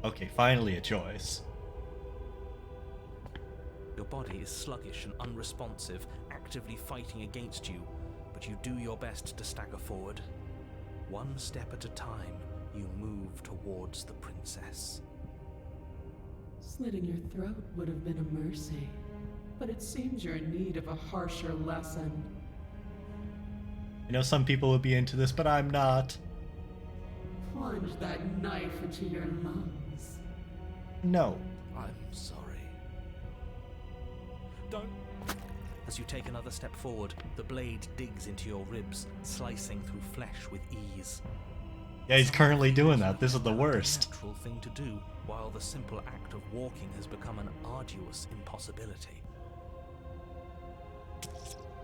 Okay, finally a choice. Your body is sluggish and unresponsive, actively fighting against you, but you do your best to stagger forward. One step at a time, you move towards the princess. Slitting your throat would have been a mercy, but it seems you're in need of a harsher lesson. I know some people would be into this, but I'm not. Plunge that knife into your lungs. No. I'm sorry. Don't. As you take another step forward, the blade digs into your ribs, slicing through flesh with ease. Yeah, he's currently doing that. This is the worst. Natural thing to do, while the simple act of walking has become an arduous impossibility.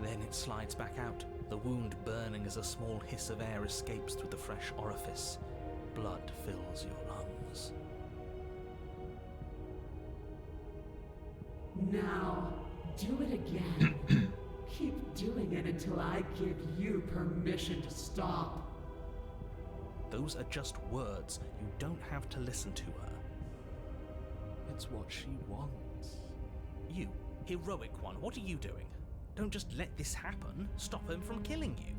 Then it slides back out, the wound burning as a small hiss of air escapes through the fresh orifice. Blood fills your lungs. Now, do it again. Keep doing it until I give you permission to stop. Those are just words. You don't have to listen to her. It's what she wants. You, heroic one, what are you doing? Don't just let this happen. Stop him from killing you.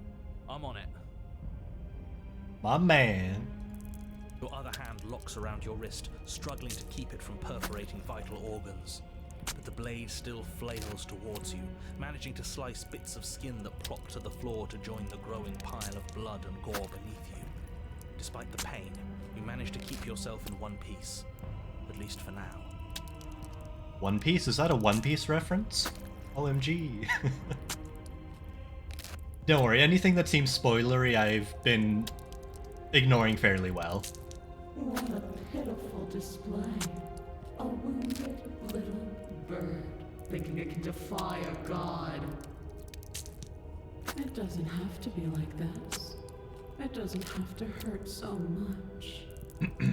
I'm on it. My man. Your other hand locks around your wrist, struggling to keep it from perforating vital organs. But the blade still flails towards you, managing to slice bits of skin that plop to the floor to join the growing pile of blood and gore beneath you. Despite the pain, you manage to keep yourself in one piece. At least for now. One Piece? Is that a One Piece reference? OMG. Don't worry, anything that seems spoilery I've been ignoring fairly well. What a pitiful display. A wounded little bird thinking it can defy a god. It doesn't have to be like this. It doesn't have to hurt so much.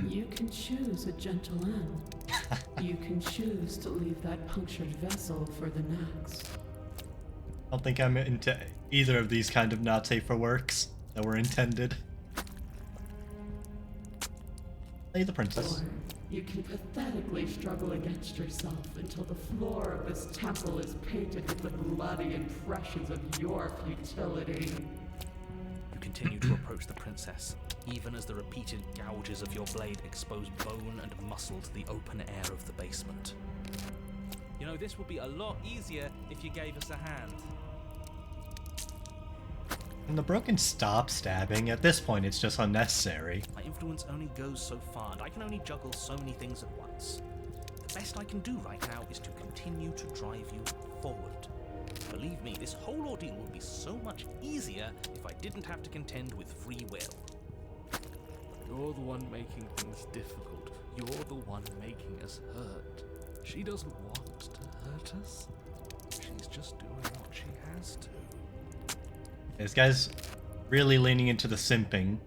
You can choose a gentle end. You can choose to leave that punctured vessel for the next. I don't think I'm into either of these kind of not safe for works that were intended. Play the princess. Or you can pathetically struggle against yourself until the floor of this temple is painted with the bloody impressions of your futility. You continue to approach the princess, even as the repeated gouges of your blade expose bone and muscle to the open air of the basement. You know, this would be a lot easier if you gave us a hand. Can the broken stop stabbing? At this point, it's just unnecessary. My influence only goes so far, and I can only juggle so many things at once. The best I can do right now is to continue to drive you forward. Believe me, this whole ordeal would be so much easier if I didn't have to contend with free will. You're the one making things difficult. You're the one making us hurt. She doesn't want to hurt us. She's just doing what she has to. This guy's really leaning into the simping.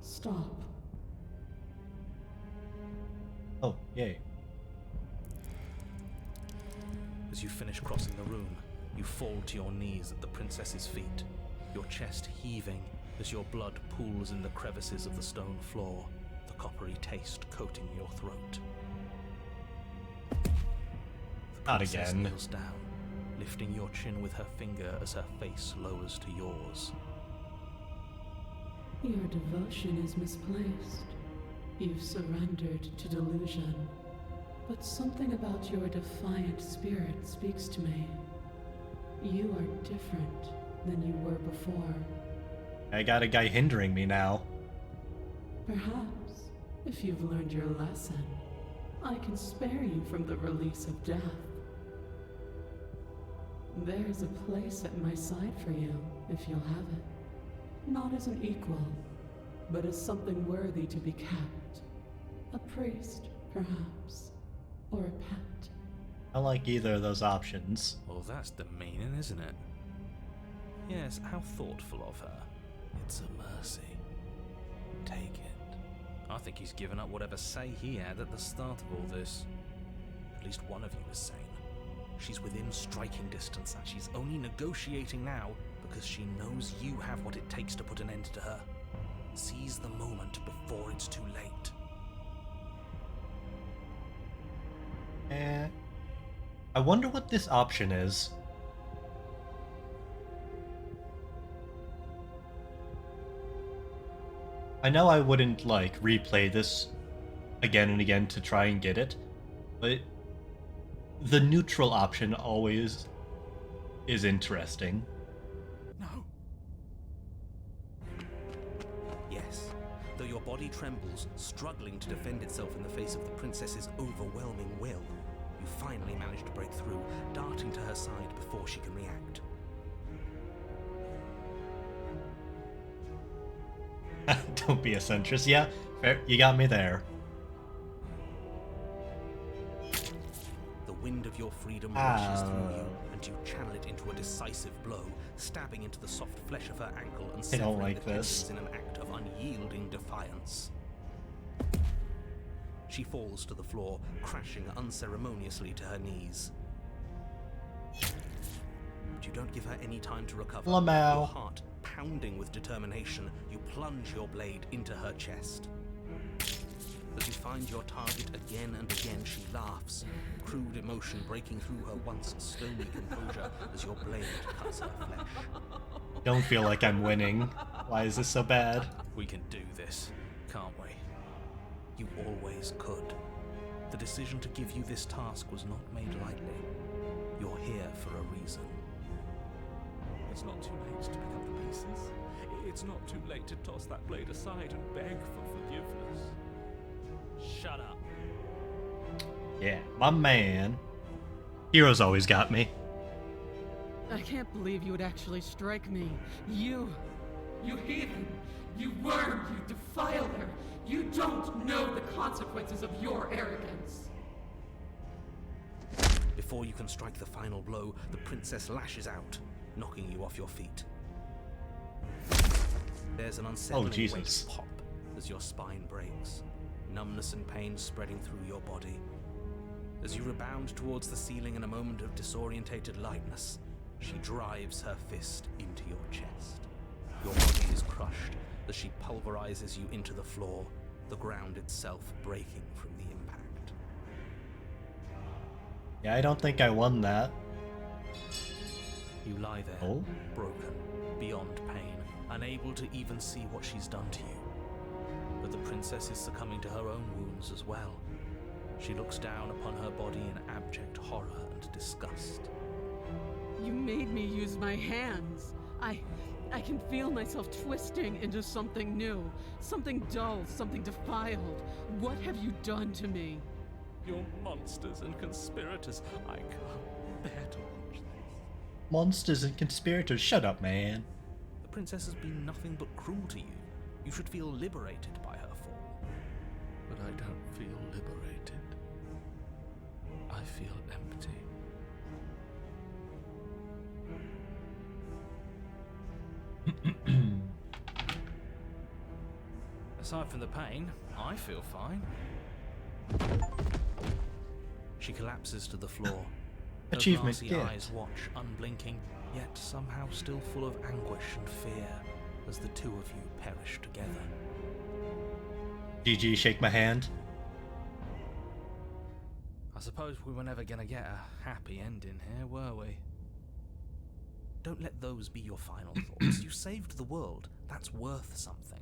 Stop. Oh, yay. As you finish crossing the room, you fall to your knees at the princess's feet, your chest heaving as your blood pools in the crevices of the stone floor, the coppery taste coating your throat. The Not princess again. kneels down, lifting your chin with her finger as her face lowers to yours. Your devotion is misplaced. You've surrendered to delusion. But something about your defiant spirit speaks to me. You are different than you were before. I got a guy hindering me now. Perhaps, if you've learned your lesson, I can spare you from the release of death. There's a place at my side for you, if you'll have it. Not as an equal, but as something worthy to be kept. A priest, perhaps, or a pet. I like either of those options. Well, that's demeaning, isn't it? Yes, how thoughtful of her. It's a mercy. Take it. I think he's given up whatever say he had at the start of all this. At least one of you is sane. She's within striking distance, and she's only negotiating now because she knows you have what it takes to put an end to her. Seize the moment before it's too late. I wonder what this option is. I know I wouldn't, like, replay this again and again to try and get it, but the neutral option always is interesting. No. Yes, though your body trembles, struggling to defend itself in the face of the princess's overwhelming will, you finally manage to break through, darting to her side before she can react. Don't be a centrist. Yeah, fair. You got me there. The wind of your freedom rushes through you, and you channel it into a decisive blow, stabbing into the soft flesh of her ankle and I don't severing like the this. tendons in an act of unyielding defiance. She falls to the floor, crashing unceremoniously to her knees. But you don't give her any time to recover. Lamau. Your heart pounding with determination, you plunge your blade into her chest. As you find your target again and again, she laughs, crude emotion breaking through her once stony composure as your blade cuts her flesh. Don't feel like I'm winning. Why is this so bad? We can do this, can't we? You always could. The decision to give you this task was not made lightly. You're here for a reason. It's not too late to pick up the pieces. It's not too late to toss that blade aside and beg for forgiveness. Shut up. Yeah, my man. Heroes always got me. I can't believe you would actually strike me. You heathen! You worm! You defiler! You don't know the consequences of your arrogance! Before you can strike the final blow, the princess lashes out, knocking you off your feet. There's an unsettling Jesus. wake pop as your spine breaks, numbness and pain spreading through your body. As you rebound towards the ceiling in a moment of disorientated lightness, she drives her fist into your chest. Your body is crushed as she pulverizes you into the floor, the ground itself breaking from the impact. Yeah, I don't think I won that. You lie there, Oh? broken, beyond pain, unable to even see what she's done to you. But the princess is succumbing to her own wounds as well. She looks down upon her body in abject horror and disgust. You made me use my hands. I can feel myself twisting into something new, something dull, something defiled. What have you done to me? You're monsters and conspirators. I can't bear to watch this. Monsters and conspirators, shut up, man. The princess has been nothing but cruel to you. You should feel liberated by her fall. But I don't feel liberated. I feel empty. Aside from the pain, I feel fine. She collapses to the floor. Her Achievement glassy get. eyes watch, unblinking, yet somehow still full of anguish and fear as the two of you perish together. GG, shake my hand. I suppose we were never gonna get a happy ending here, were we? Don't let those be your final thoughts. You saved the world. That's worth something.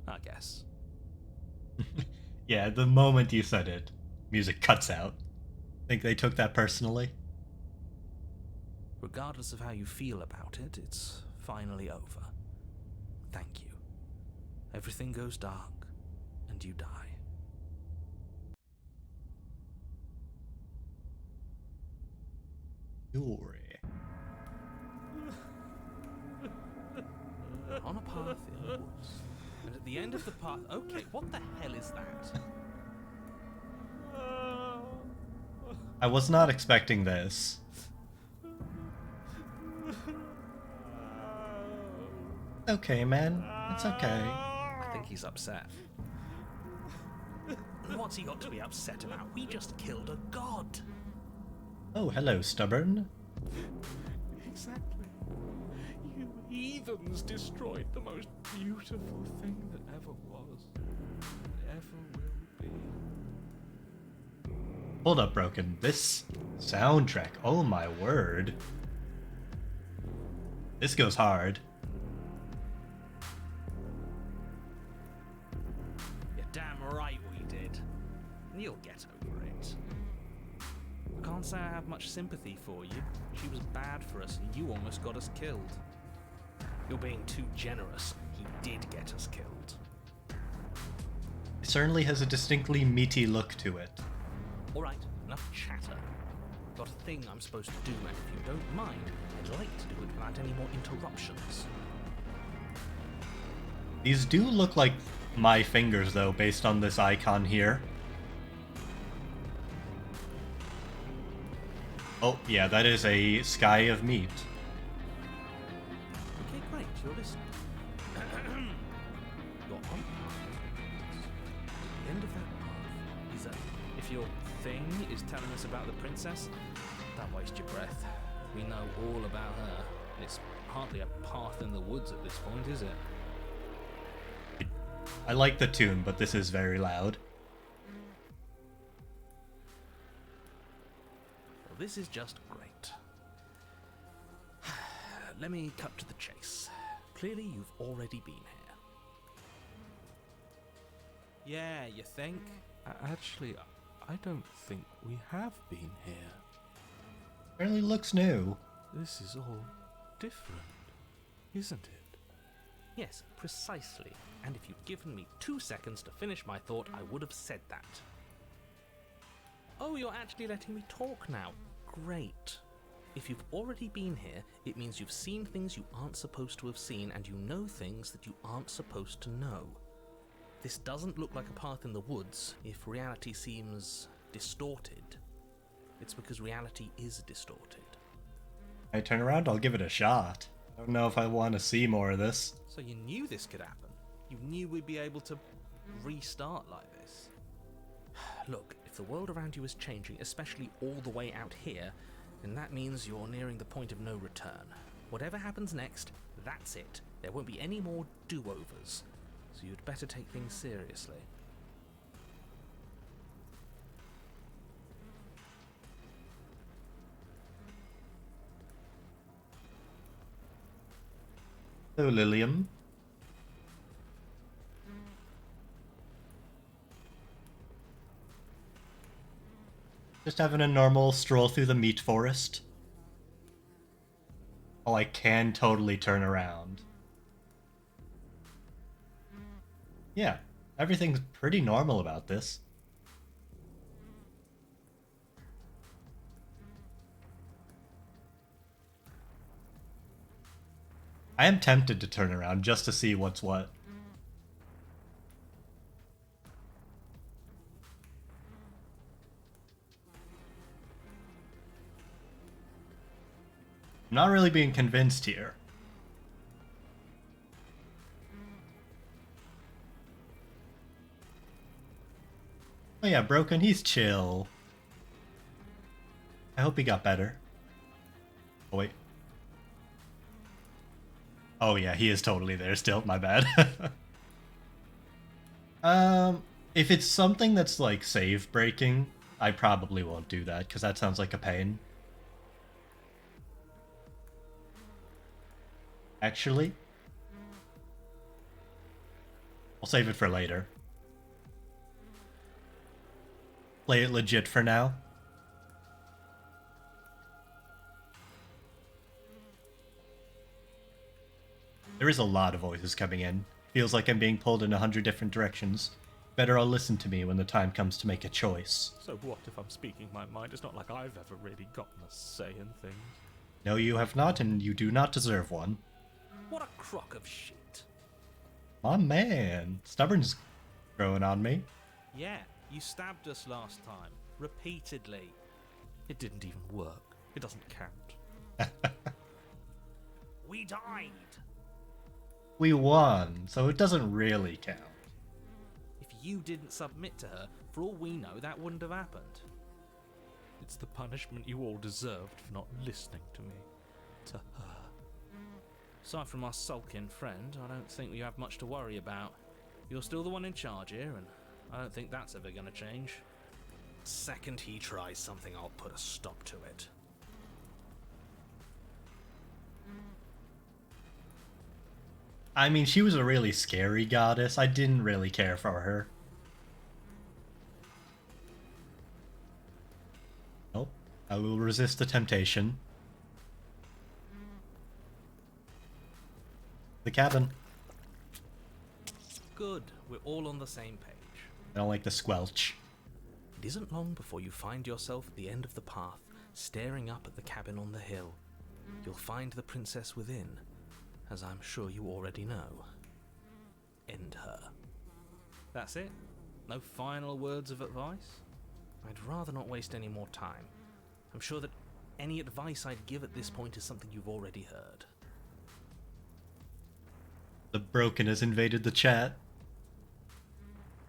I guess. Yeah, the moment you said it, music cuts out. Think they took that personally? Regardless of how you feel about it, it's finally over. Thank you. Everything goes dark, and you die. Glory. On a path in the woods, and at the end of the path... Okay, what the hell is that? I was not expecting this. Okay, man. It's okay. I think he's upset. What's he got to be upset about? We just killed a god. Oh, hello, stubborn. Exactly. You heathens destroyed the most beautiful thing that ever was, and ever will be. Hold up, Broken. This soundtrack, oh my word. This goes hard. You're damn right we did. And you'll get over it. I can't say I have much sympathy for you. She was bad for us and you almost got us killed. You're being too generous. He did get us killed. It certainly has a distinctly meaty look to it. Alright, enough chatter. Got a thing I'm supposed to do, and if you don't mind, I'd like to do it without any more interruptions. These do look like my fingers, though, based on this icon here. Oh, yeah, that is a sky of meat. Okay, great, you're listening. You're on path. At the end of that path is a... If your thing is telling us about the princess, don't waste your breath. We know all about her. It's hardly a path in the woods at this point, is it? I like the tune, but this is very loud. Well, this is just great. Let me cut to the chase. Clearly, you've already been here. Yeah, you think? Actually, I don't think we have been here. Really looks new. This is all different, isn't it? Yes, precisely. And if you'd given me 2 seconds to finish my thought, I would have said that. Oh, you're actually letting me talk now. Great. If you've already been here, it means you've seen things you aren't supposed to have seen, and you know things that you aren't supposed to know. This doesn't look like a path in the woods if reality seems distorted. It's because reality is distorted. I turn around, I'll give it a shot. I don't know if I want to see more of this. So you knew this could happen? You knew we'd be able to restart like this? Look, if the world around you is changing, especially all the way out here, then that means you're nearing the point of no return. Whatever happens next, that's it. There won't be any more do-overs. So you'd better take things seriously. Hello, Lilium. Just having a normal stroll through the meat forest. Oh, I can totally turn around. Yeah, everything's pretty normal about this. I am tempted to turn around just to see what's what. I'm not really being convinced here. Oh yeah, Broken, he's chill. I hope he got better. Oh wait. Oh yeah, he is totally there still, my bad. If it's something that's like save breaking, I probably won't do that, because that sounds like a pain. Actually, I'll save it for later. Play it legit for now. There is a lot of voices coming in. Feels like I'm being pulled in 100 different directions. Better all listen to me when the time comes to make a choice. So what if I'm speaking my mind? It's not like I've ever really gotten a say in things. No, you have not, and you do not deserve one. What a crock of shit. My man, stubborn's growing on me. Yeah, you stabbed us last time. Repeatedly. It didn't even work. It doesn't count. We died. We won, so it doesn't really count. If you didn't submit to her, for all we know, that wouldn't have happened. It's the punishment you all deserved for not listening to me. To her. Aside from our sulking friend, I don't think we have much to worry about. You're still the one in charge here, and I don't think that's ever gonna change. Second he tries something, I'll put a stop to it. I mean, she was a really scary goddess. I didn't really care for her. Nope. I will resist the temptation. The cabin. Good, we're all on the same page. I don't like the squelch. It isn't long before you find yourself at the end of the path, staring up at the cabin on the hill. You'll find the princess within, as I'm sure you already know. End her. That's it? No final words of advice? I'd rather not waste any more time. I'm sure that any advice I'd give at this point is something you've already heard. The Broken has invaded the chat.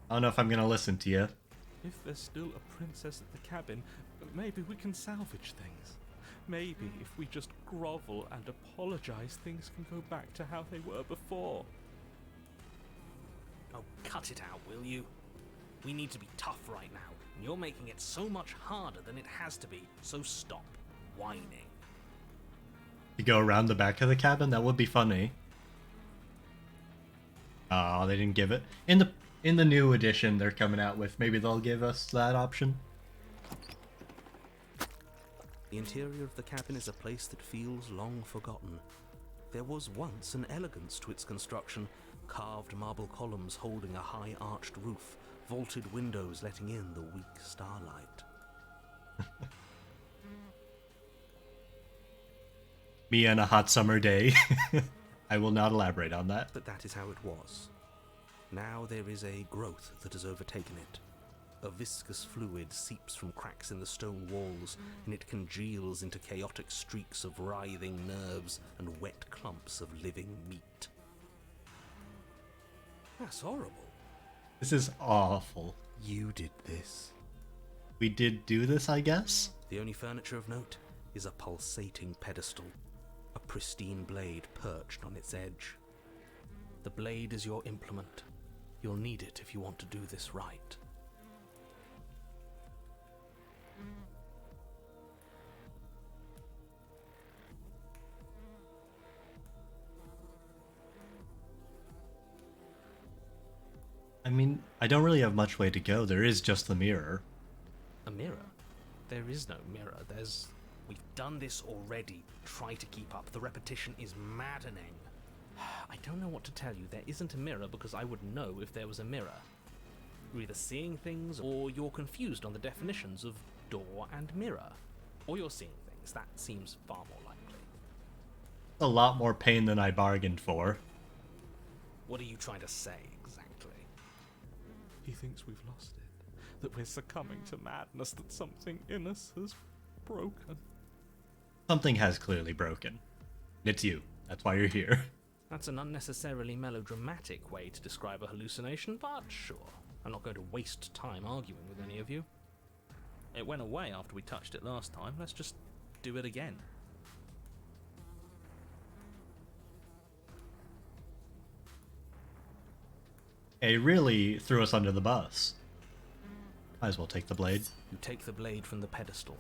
I don't know if I'm gonna listen to you. If there's still a princess at the cabin, maybe we can salvage things. Maybe if we just grovel and apologize, things can go back to how they were before. Oh, cut it out, will you? We need to be tough right now, and you're making it so much harder than it has to be, so stop whining. You go around the back of the cabin? That would be funny. Oh, they didn't give it. In the new edition they're coming out with, maybe they'll give us that option. The interior of the cabin is a place that feels long forgotten. There was once an elegance to its construction, carved marble columns holding a high arched roof, vaulted windows letting in the weak starlight. Me on a hot summer day. I will not elaborate on that. But that is how it was. Now there is a growth that has overtaken it. A viscous fluid seeps from cracks in the stone walls, and it congeals into chaotic streaks of writhing nerves and wet clumps of living meat. That's horrible. This is awful. You did this. We did do this, I guess? The only furniture of note is a pulsating pedestal, a pristine blade perched on its edge. The blade is your implement. You'll need it if you want to do this right. I mean, I don't really have much way to go. There is just the mirror. A mirror? There is no mirror. We've done this already. Try to keep up. The repetition is maddening. I don't know what to tell you. There isn't a mirror because I would know if there was a mirror. You're either seeing things or you're confused on the definitions of door and mirror. Or you're seeing things. That seems far more likely. A lot more pain than I bargained for. What are you trying to say, exactly? He thinks we've lost it, that we're succumbing to madness, that something in us has broken. Something has clearly broken. It's you. That's why you're here. That's an unnecessarily melodramatic way to describe a hallucination, but sure. I'm not going to waste time arguing with any of you. It went away after we touched it last time. Let's just do it again. It really threw us under the bus. Might as well take the blade. You take the blade from the pedestal.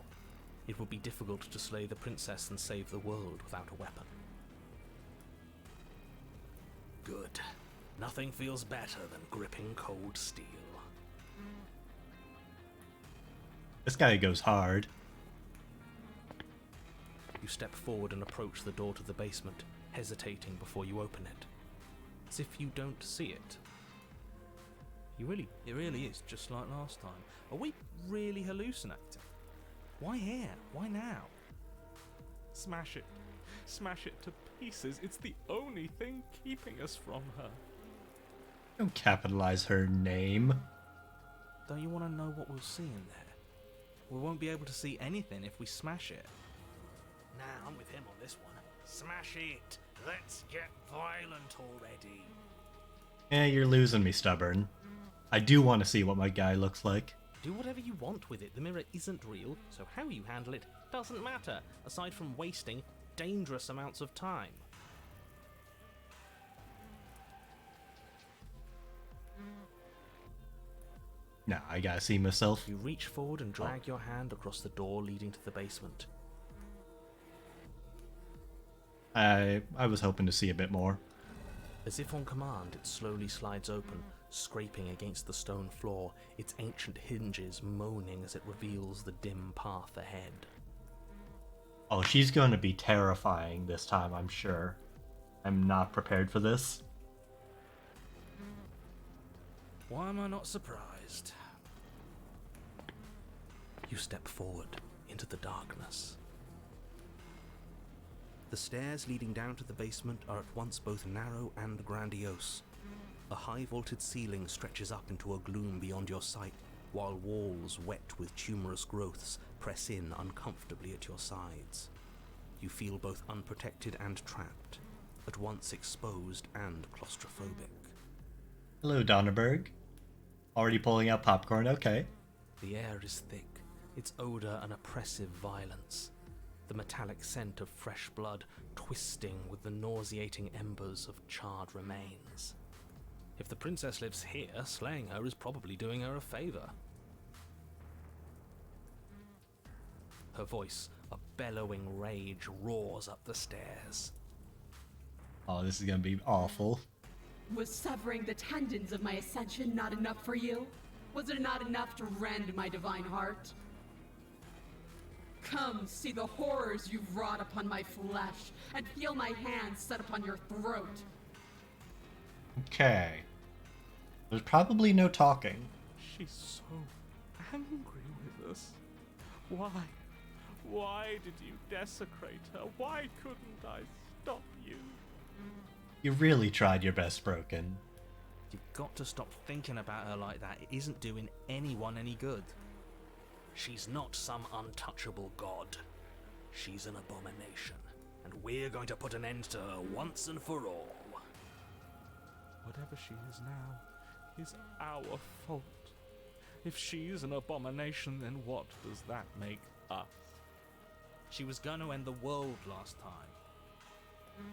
It would be difficult to slay the princess and save the world without a weapon. Good. Nothing feels better than gripping cold steel. This guy goes hard. You step forward and approach the door to the basement, hesitating before you open it. As if you don't see it. It really is just like last time. Are we really hallucinating? Why here? Why now? Smash it. Smash it to pieces. It's the only thing keeping us from her. Don't capitalize her name. Don't you want to know what we'll see in there? We won't be able to see anything if we smash it. Nah, I'm with him on this one. Smash it. Let's get violent already. Eh, you're losing me, Stubborn. I do want to see what my guy looks like. Do whatever you want with it. The mirror isn't real, so how you handle it doesn't matter, aside from wasting dangerous amounts of time. Nah, I gotta see myself. You reach forward and drag your hand across the door leading to the basement. I was hoping to see a bit more. As if on command, it slowly slides open, scraping against the stone floor, its ancient hinges moaning as it reveals the dim path ahead. Oh, she's going to be terrifying this time, I'm sure. I'm not prepared for this. Why am I not surprised? You step forward into the darkness. The stairs leading down to the basement are at once both narrow and grandiose. A high-vaulted ceiling stretches up into a gloom beyond your sight, while walls wet with tumorous growths press in uncomfortably at your sides. You feel both unprotected and trapped, at once exposed and claustrophobic. Hello, Donnerberg. Already pulling out popcorn, okay. The air is thick, its odor an oppressive violence. The metallic scent of fresh blood twisting with the nauseating embers of charred remains. If the princess lives here, slaying her is probably doing her a favor. Her voice, a bellowing rage, roars up the stairs. Oh, this is gonna be awful. Was severing the tendons of my ascension not enough for you? Was it not enough to rend my divine heart? Come, see the horrors you've wrought upon my flesh, and feel my hands set upon your throat. Okay. There's probably no talking. She's so angry with us. Why? Why did you desecrate her? Why couldn't I stop you? You really tried your best, Broken. You've got to stop thinking about her like that. It isn't doing anyone any good. She's not some untouchable god. She's an abomination, and we're going to put an end to her once and for all. Whatever she is now is our fault. If she's an abomination, then what does that make us? She was going to end the world last time.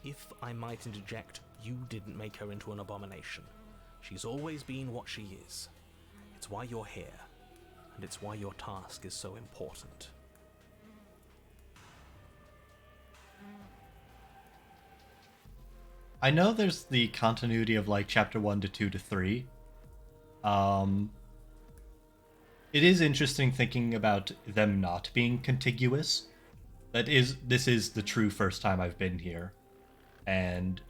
If I might interject, you didn't make her into an abomination. She's always been what she is. It's why you're here, and it's why your task is so important. I know there's the continuity of like chapter 1 to 2 to 3. It is interesting thinking about them not being contiguous. This is the true first time I've been here. And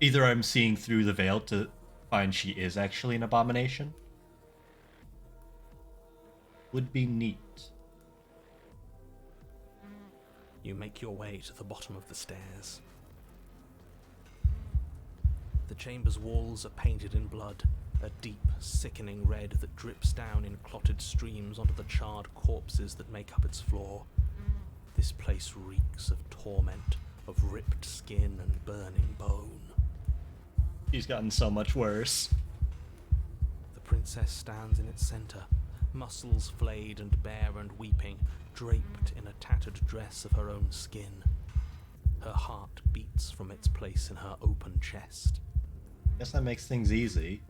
either I'm seeing through the veil to find she is actually an abomination. Would be neat. You make your way to the bottom of the stairs. The chamber's walls are painted in blood, a deep, sickening red that drips down in clotted streams onto the charred corpses that make up its floor. This place reeks of torment, of ripped skin and burning bone. He's gotten so much worse. The princess stands in its center, muscles flayed and bare and weeping, draped in a tattered dress of her own skin. Her heart beats from its place in her open chest. Guess that makes things easy.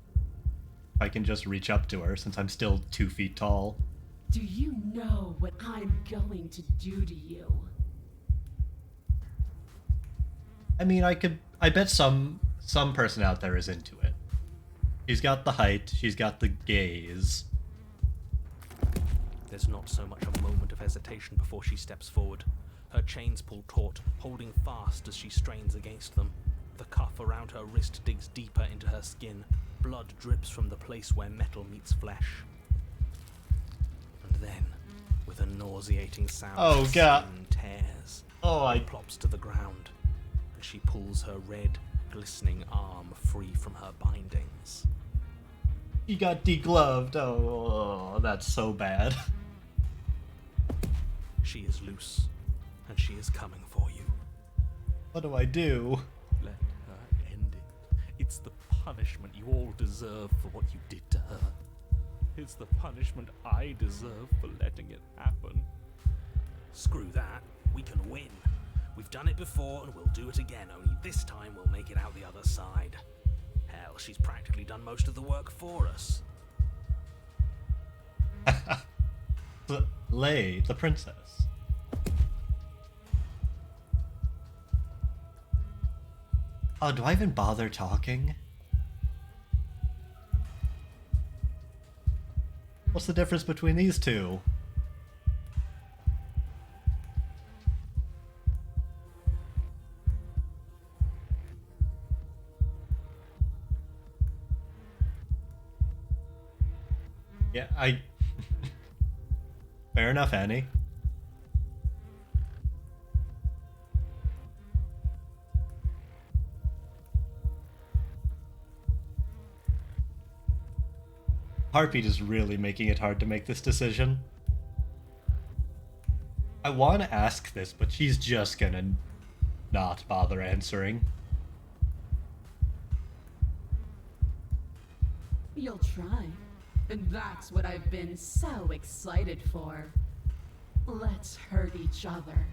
I can just reach up to her since I'm still 2 feet tall. Do you know what I'm going to do to you? I mean, I bet some person out there is into it. She's got the height, she's got the gaze. There's not so much a moment of hesitation before she steps forward. Her chains pull taut, holding fast as she strains against them. The cuff around her wrist digs deeper into her skin. Blood drips from the place where metal meets flesh. And then, with a nauseating sound, Oh, the God. skin tears. Oh, It plops to the ground, and she pulls her red, glistening arm free from her bindings. He got degloved. Oh, that's so bad. She is loose, and she is coming for you. What do I do? Let her end it. It's the punishment you all deserve for what you did to her. It's the punishment I deserve for letting it happen. Screw that. We can win. We've done it before and we'll do it again, only this time we'll make it out the other side. Hell, she's practically done most of the work for us. Lay, the princess. Oh, do I even bother talking? What's the difference between these two? Yeah, Fair enough, Annie. Heartbeat is really making it hard to make this decision. I want to ask this, but she's just gonna not bother answering. You'll try. And that's what I've been so excited for. Let's hurt each other.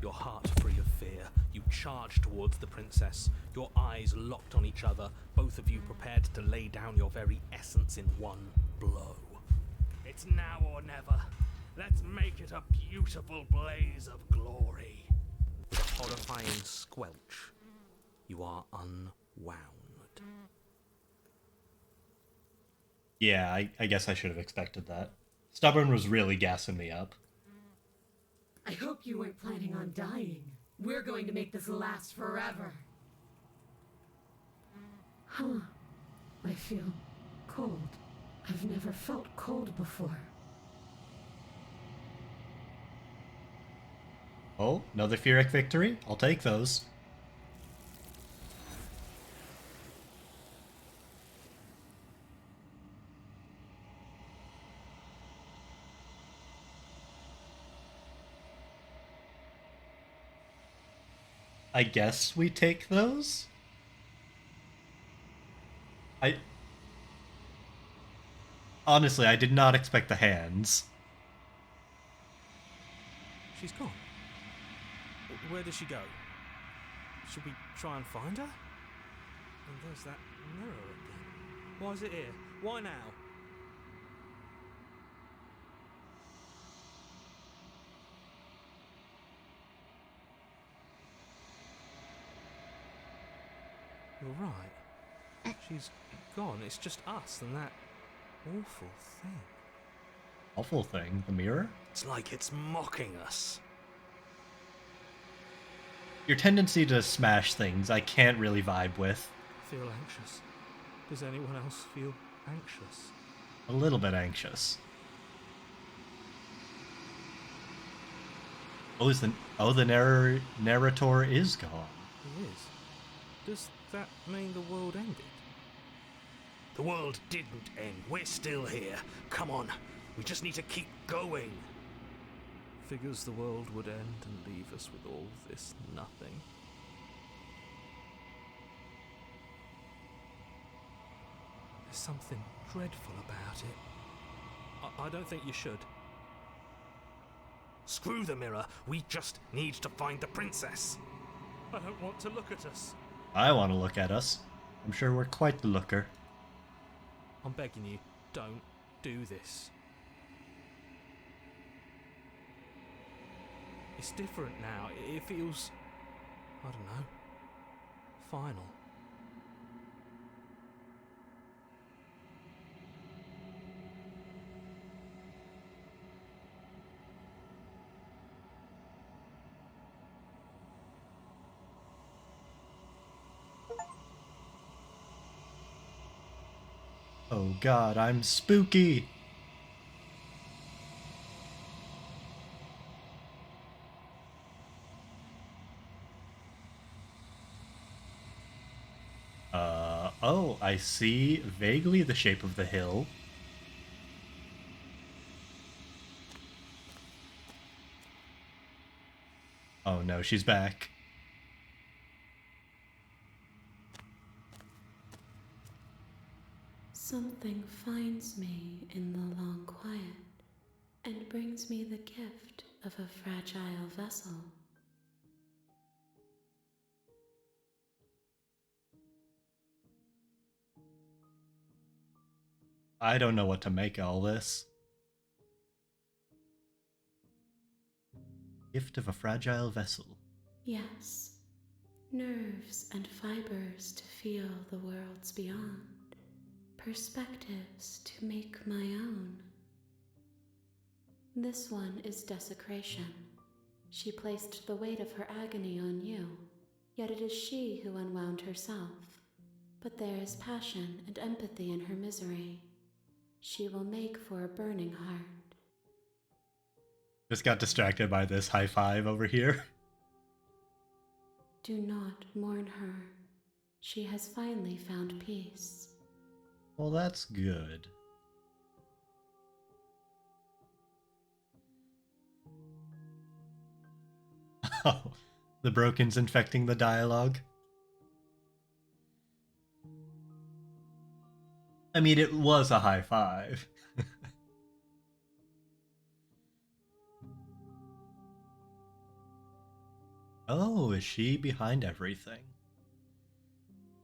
Your heart free of fear, you charge towards the princess, your eyes locked on each other, both of you prepared to lay down your very essence in one blow. It's now or never. Let's make it a beautiful blaze of glory. With a horrifying squelch, you are unwound. Yeah, I guess I should have expected that. Stubborn was really gassing me up. I hope you weren't planning on dying. We're going to make this last forever. Huh. I feel cold. I've never felt cold before. Oh, another Pyrrhic victory? I'll take those. I guess we take those? Honestly, I did not expect the hands. She's gone. Where did she go? Should we try and find her? And there's that mirror again. Why is it here? Why now? You're right. She's gone. It's just us and that awful thing. Awful thing, the mirror? It's like it's mocking us. Your tendency to smash things I can't really vibe with. I feel anxious. Does anyone else feel anxious? A little bit anxious. The narrator is gone. He is. Does that mean the world ended? The world didn't end. We're still here. Come on. We just need to keep going. Figures the world would end and leave us with all this nothing. There's something dreadful about it. I don't think you should. Screw the mirror. We just need to find the princess. I don't want to look at us. I want to look at us. I'm sure we're quite the looker. I'm begging you, don't do this. It's different now. It feels, I don't know, final. Oh god, I'm spooky! Oh, I see vaguely the shape of the hill. Oh no, she's back. Something finds me in the long quiet and brings me the gift of a fragile vessel. I don't know what to make of all this. Gift of a fragile vessel. Yes, nerves and fibers to feel the worlds beyond, perspectives to make my own. This one is desecration. She placed the weight of her agony on you, yet it is she who unwound herself. But there is passion and empathy in her misery. She will make for a burning heart. Just got distracted by this high five over here. Do not mourn her. She has finally found peace. Well, that's good. Oh, the broken's infecting the dialogue. I mean, it was a high five. Oh, is she behind everything?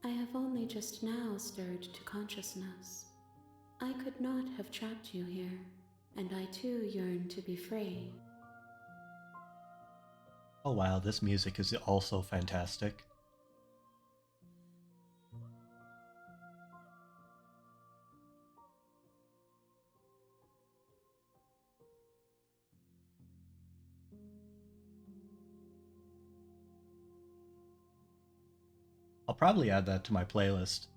I have only just now stirred to consciousness. I could not have trapped you here, and I too yearn to be free. Oh wow, this music is also fantastic. I'll probably add that to my playlist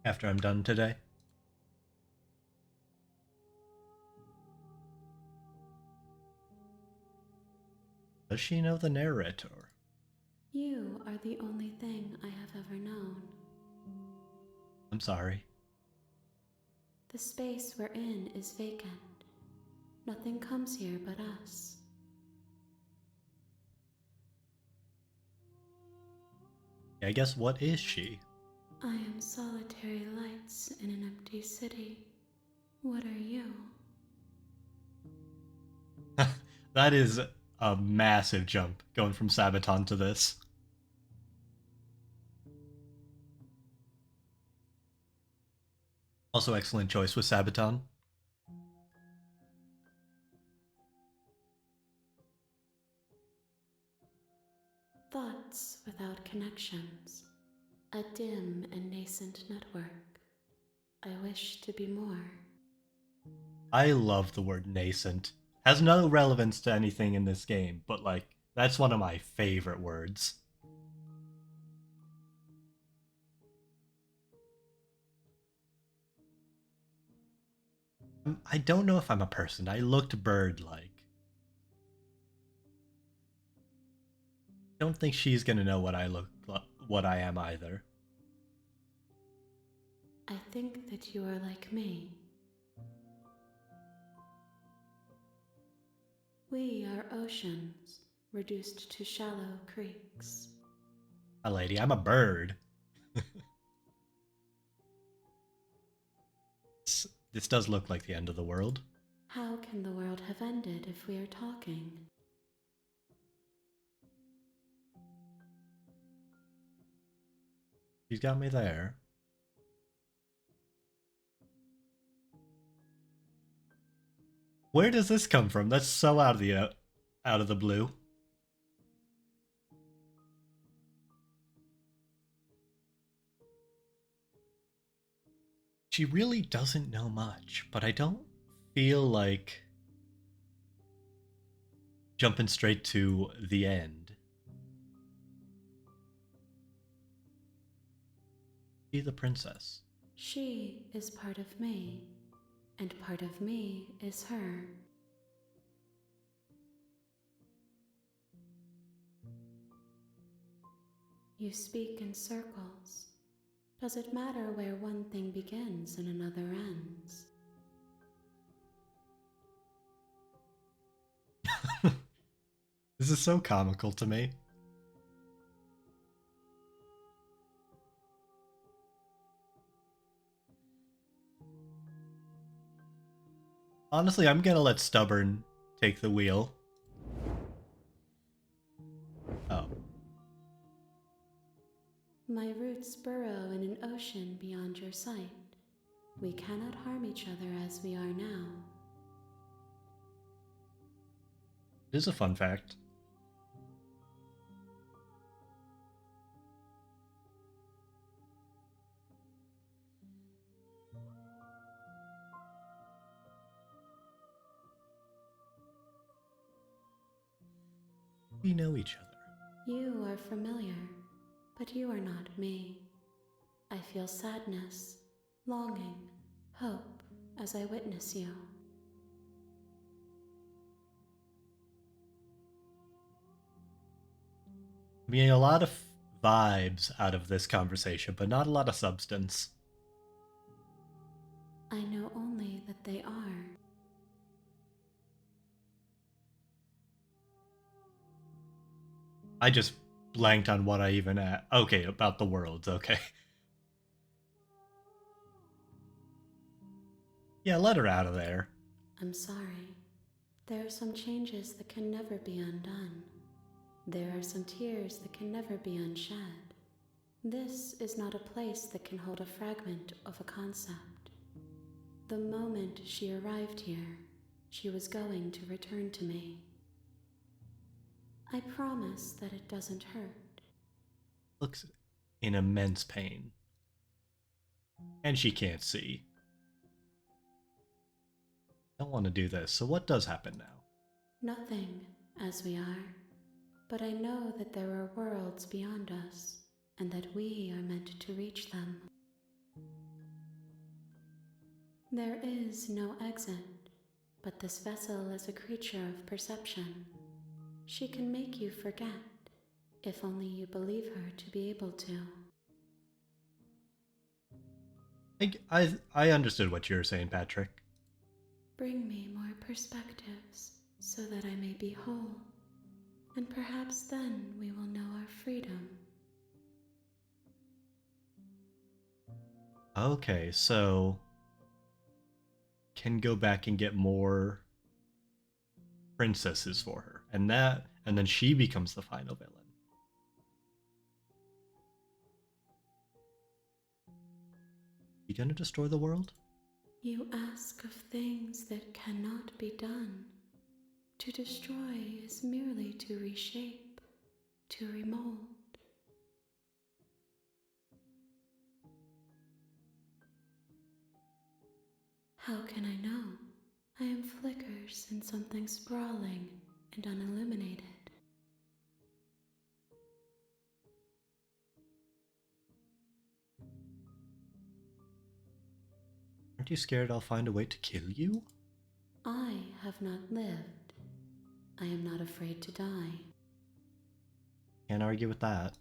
after I'm done today. Does she know the narrator? You are the only thing I have ever known. I'm sorry. The space we're in is vacant. Nothing comes here but us. I guess what is she? I am solitary lights in an empty city. What are you? That is a massive jump going from Sabaton to this. Also excellent choice with Sabaton. Thoughts without connections. A dim and nascent network. I wish to be more. I love the word nascent. Has no relevance to anything in this game, but like, that's one of my favorite words. I don't know if I'm a person. I looked bird-like. Don't think she's gonna know what what I am either. I think that you are like me. We are oceans, reduced to shallow creeks. A lady, I'm a bird. This does look like the end of the world. How can the world have ended if we are talking? She's got me there. Where does this come from? That's so out of the blue. She really doesn't know much, but I don't feel like jumping straight to the end. Be the princess. She is part of me, and part of me is her. You speak in circles. Does it matter where one thing begins and another ends? This is so comical to me. Honestly, I'm gonna let Stubborn take the wheel. Oh. My roots burrow in an ocean beyond your sight. We cannot harm each other as we are now. It is a fun fact. We know each other. You are familiar, but you are not me. I feel sadness, longing, hope as I witness you. I'm getting a lot of vibes out of this conversation, but not a lot of substance. I know only that they are. I just blanked on what I even at. Okay, about the worlds, okay. Yeah, let her out of there. I'm sorry. There are some changes that can never be undone. There are some tears that can never be unshed. This is not a place that can hold a fragment of a concept. The moment she arrived here, she was going to return to me. I promise that it doesn't hurt. Looks in immense pain. And she can't see. Don't want to do this, so what does happen now? Nothing, as we are. But I know that there are worlds beyond us, and that we are meant to reach them. There is no exit, but this vessel is a creature of perception. She can make you forget, if only you believe her to be able to. I understood what you were saying, Patrick. Bring me more perspectives, so that I may be whole, and perhaps then we will know our freedom. Okay, so can go back and get more princesses for her, and then she becomes the final villain. You gonna destroy the world? You ask of things that cannot be done. To destroy is merely to reshape, to remold. How can I know? I am flickers in something sprawling and unilluminated. Aren't you scared I'll find a way to kill you? I have not lived. I am not afraid to die. Can't argue with that.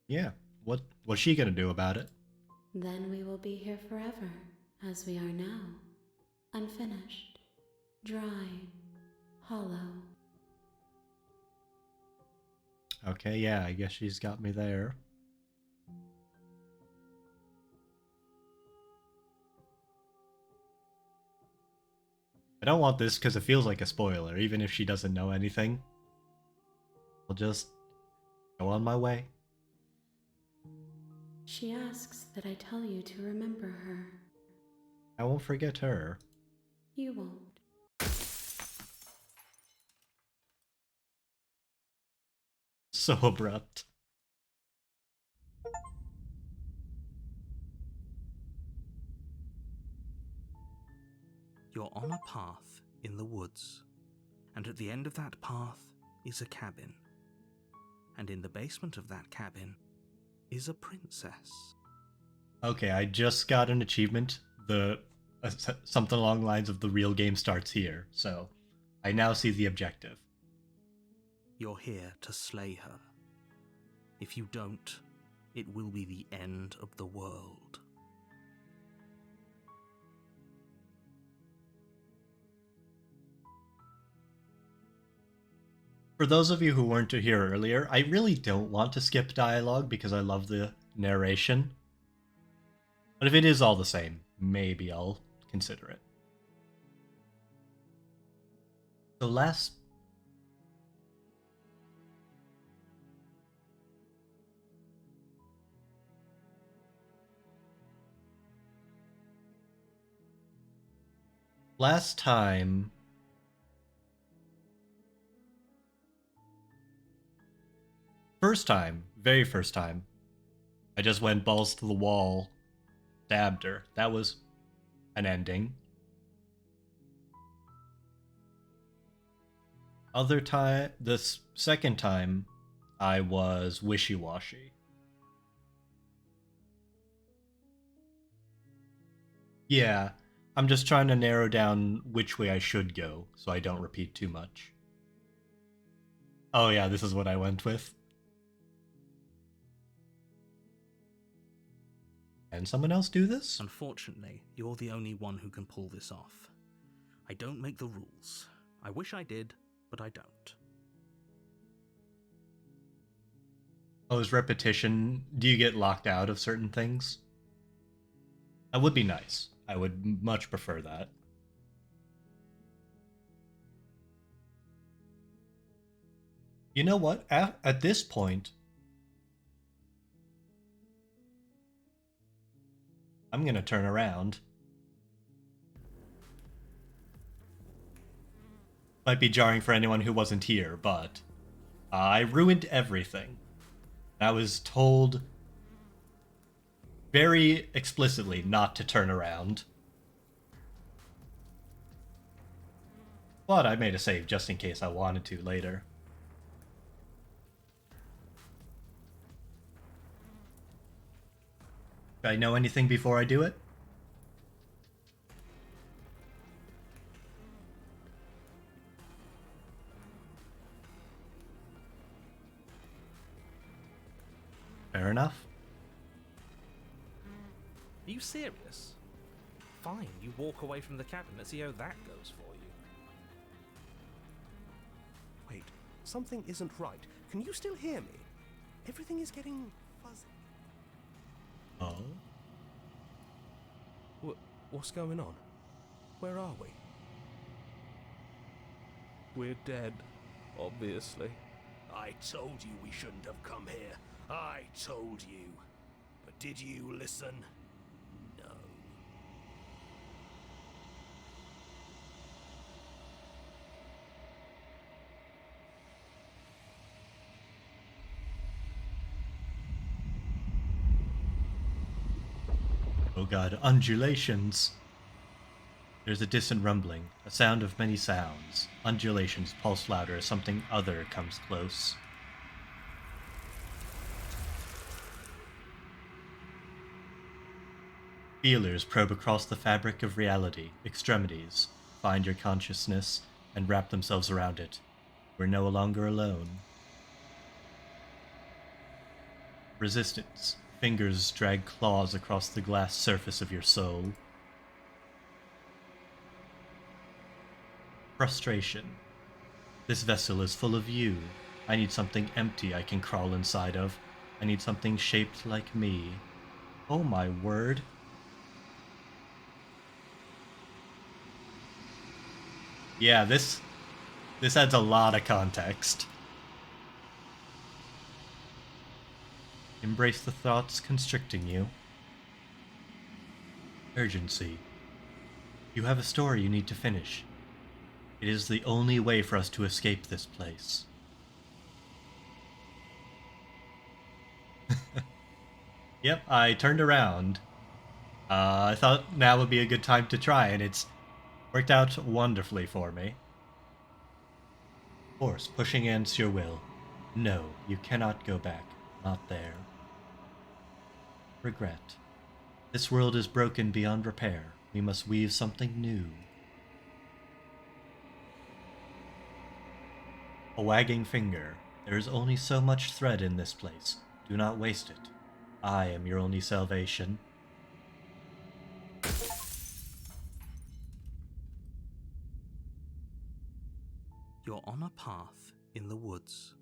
Yeah, what's she gonna do about it? Then we will be here forever, as we are now. Unfinished, dry, hollow. Okay, yeah, I guess she's got me there. I don't want this because it feels like a spoiler, even if she doesn't know anything. I'll just go on my way. She asks that I tell you to remember her. I won't forget her. You won't. So abrupt. You're on a path in the woods, and at the end of that path is a cabin. And in the basement of that cabin is a princess. Okay, I just got an achievement. Something along the lines of the real game starts here, so I now see the objective. You're here to slay her. If you don't, it will be the end of the world. For those of you who weren't here earlier, I really don't want to skip dialogue because I love the narration. But if it is all the same, maybe I'll consider it. So last time very first time, I just went balls to the wall, stabbed her. That was an ending. This second time, I was wishy-washy. Yeah, I'm just trying to narrow down which way I should go, so I don't repeat too much. Oh yeah, this is what I went with. Can someone else do this? Unfortunately, you're the only one who can pull this off. I don't make the rules. I wish I did, but I don't. Oh, is repetition... Do you get locked out of certain things? That would be nice. I would much prefer that. You know what? At this point, I'm gonna turn around. Might be jarring for anyone who wasn't here, but I ruined everything. I was told very explicitly not to turn around. But I made a save just in case I wanted to later. Do I know anything before I do it? Fair enough. Are you serious? Fine, you walk away from the cabin and see how that goes for you. Wait, something isn't right. Can you still hear me? Everything is getting fuzzy. Oh? What's going on? Where are we? We're dead, obviously. I told you we shouldn't have come here. I told you. But did you listen? No. Oh god, undulations. There's a distant rumbling, a sound of many sounds. Undulations pulse louder as something other comes close. Feelers probe across the fabric of reality. Extremities find your consciousness and wrap themselves around it. We're no longer alone. Resistance. Fingers drag claws across the glass surface of your soul. Frustration. This vessel is full of you. I need something empty I can crawl inside of. I need something shaped like me. Oh my word. Yeah, this adds a lot of context. Embrace the thoughts constricting you. Urgency. You have a story you need to finish. It is the only way for us to escape this place. Yep, I turned around. I thought now would be a good time to try, and it's worked out wonderfully for me. Force pushing against your will. No, you cannot go back. Not there. Regret. This world is broken beyond repair. We must weave something new. A wagging finger. There is only so much thread in this place. Do not waste it. I am your only salvation. You're on a path in the woods,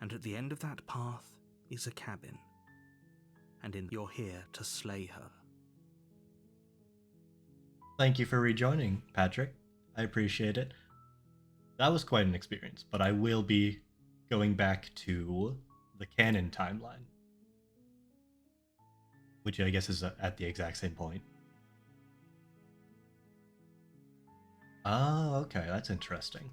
and at the end of that path is a cabin, and you're here to slay her. Thank you for rejoining, Patrick. I appreciate it. That was quite an experience, but I will be going back to the canon timeline, which I guess is at the exact same point. Oh, okay, that's interesting.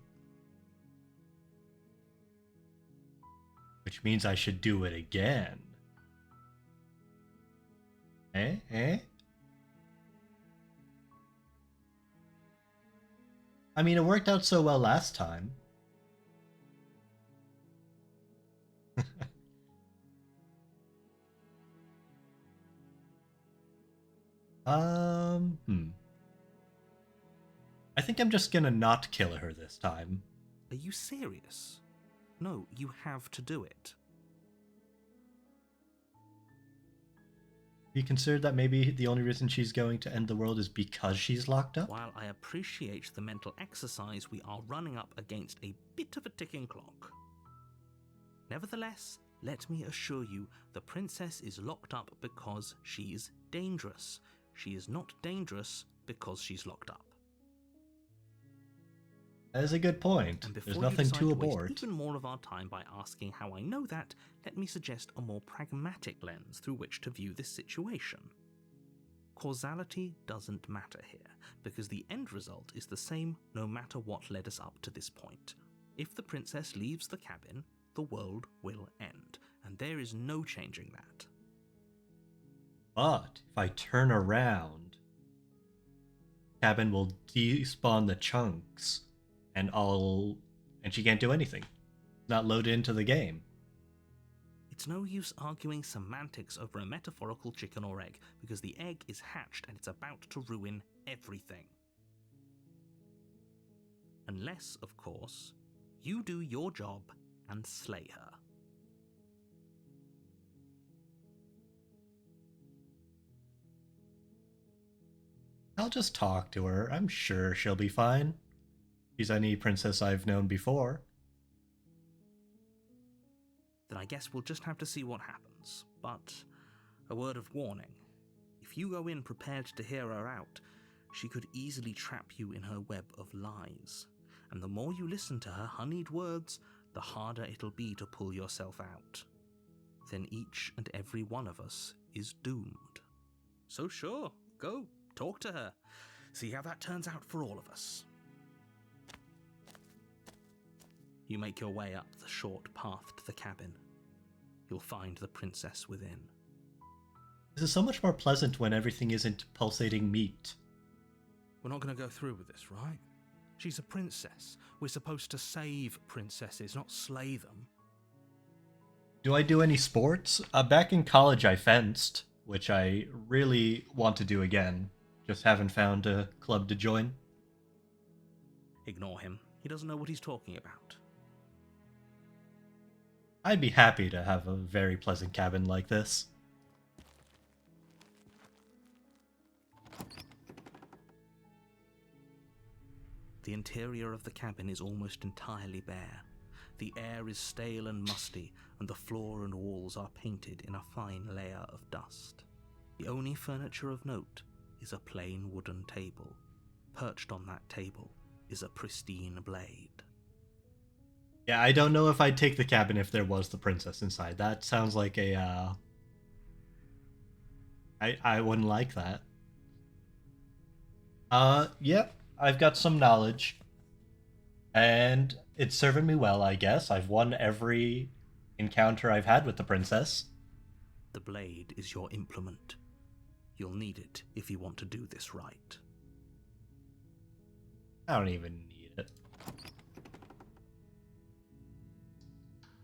Which means I should do it again. Eh? I mean, it worked out so well last time. I think I'm just gonna not kill her this time. Are you serious? No, you have to do it. You consider that maybe the only reason she's going to end the world is because she's locked up? While I appreciate the mental exercise, we are running up against a bit of a ticking clock. Nevertheless, let me assure you, the princess is locked up because she's dangerous. She is not dangerous because she's locked up. That is a good point. And There's before nothing you decide to to waste abort. even more of our time by asking how I know that, let me suggest a more pragmatic lens through which to view this situation. Causality doesn't matter here, because the end result is the same no matter what led us up to this point. If the princess leaves the cabin, the world will end, and there is no changing that. But if I turn around, cabin will despawn the chunks, and she can't do anything. Not loaded into the game. It's no use arguing semantics over a metaphorical chicken or egg, because the egg is hatched and it's about to ruin everything. Unless, of course, you do your job and slay her. I'll just talk to her. I'm sure she'll be fine. She's any princess I've known before. Then I guess we'll just have to see what happens. But a word of warning. If you go in prepared to hear her out, she could easily trap you in her web of lies. And the more you listen to her honeyed words, the harder it'll be to pull yourself out. Then each and every one of us is doomed. So sure, go, talk to her. See how that turns out for all of us. You make your way up the short path to the cabin. You'll find the princess within. This is so much more pleasant when everything isn't pulsating meat. We're not going to go through with this, right? She's a princess. We're supposed to save princesses, not slay them. Do I do any sports? Back in college I fenced. which I really want to do again. Just haven't found a club to join. Ignore him. He doesn't know what he's talking about. I'd be happy to have a very pleasant cabin like this. The interior of the cabin is almost entirely bare. The air is stale and musty, and the floor and walls are painted in a fine layer of dust. The only furniture of note is a plain wooden table. Perched on that table is a pristine blade. Yeah, I don't know if I'd take the cabin if there was the princess inside. That sounds like a, I wouldn't like that. Yep, I've got some knowledge. And it's serving me well, I guess. I've won every encounter I've had with the princess. The blade is your implement. You'll need it if you want to do this right. I don't even need it.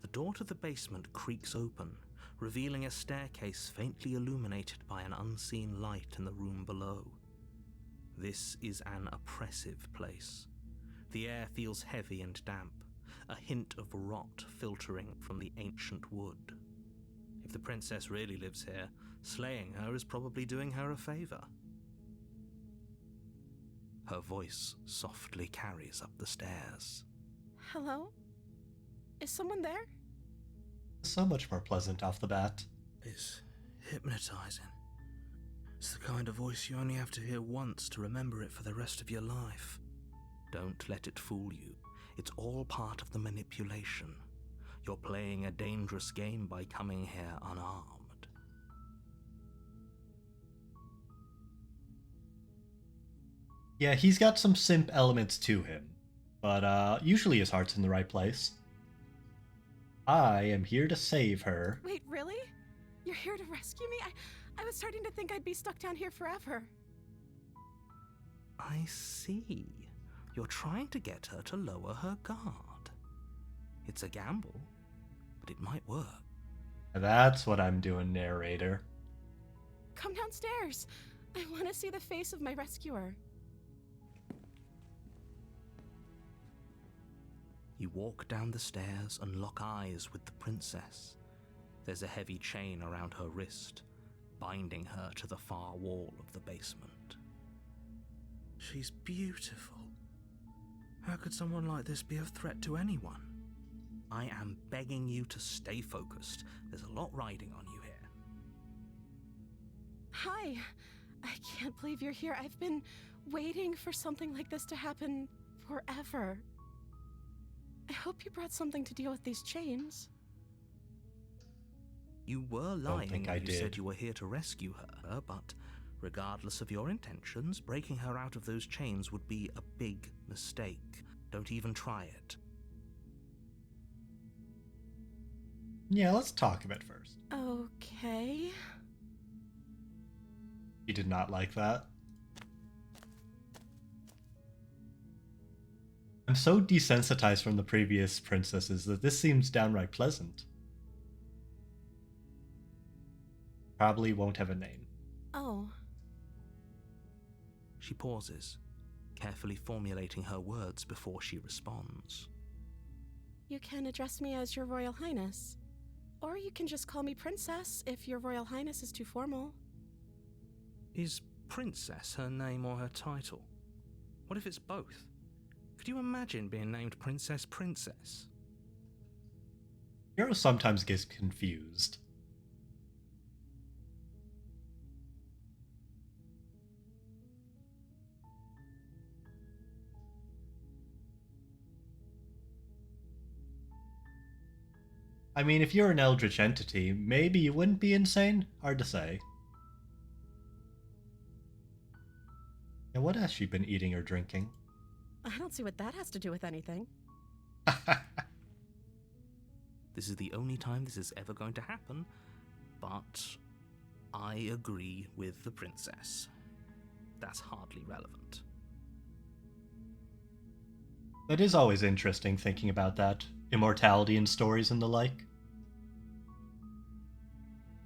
The door to the basement creaks open, revealing a staircase faintly illuminated by an unseen light in the room below. This is an oppressive place. The air feels heavy and damp, a hint of rot filtering from the ancient wood. If the princess really lives here, slaying her is probably doing her a favor. Her voice softly carries up the stairs. Hello? Is someone there? So much more pleasant off the bat. It's hypnotizing. It's the kind of voice you only have to hear once to remember it for the rest of your life. Don't let it fool you. It's all part of the manipulation. You're playing a dangerous game by coming here unarmed. Yeah, he's got some simp elements to him, but usually his heart's in the right place. I am here to save her. Wait, really? You're here to rescue me? I was starting to think I'd be stuck down here forever. I see. You're trying to get her to lower her guard. It's a gamble, but it might work. That's what I'm doing, narrator. Come downstairs. I want to see the face of my rescuer. You walk down the stairs and lock eyes with the princess. There's a heavy chain around her wrist, binding her to the far wall of the basement. She's beautiful. How could someone like this be a threat to anyone? I am begging you to stay focused. There's a lot riding on you here. Hi. I can't believe you're here. I've been waiting for something like this to happen forever. I hope you brought something to deal with these chains. You were lying think I when you did. said you were here to rescue her, but regardless of your intentions, breaking her out of those chains would be a big mistake. Don't even try it. Yeah, let's talk about it first. Okay. He did not like that. I'm so desensitized from the previous princesses that this seems downright pleasant. Probably won't have a name. Oh. She pauses, carefully formulating her words before she responds. You can address me as Your Royal Highness. Or you can just call me Princess if Your Royal Highness is too formal. Is Princess her name or her title? What if it's both? Could you imagine being named Princess Princess? Hero sometimes gets confused. I mean, if you're an eldritch entity, maybe you wouldn't be insane? Hard to say. Yeah, what has she been eating or drinking? I don't see what that has to do with anything. This is the only time this is ever going to happen, but I agree with the princess. That's hardly relevant. It is always interesting thinking about that. Immortality in stories and the like.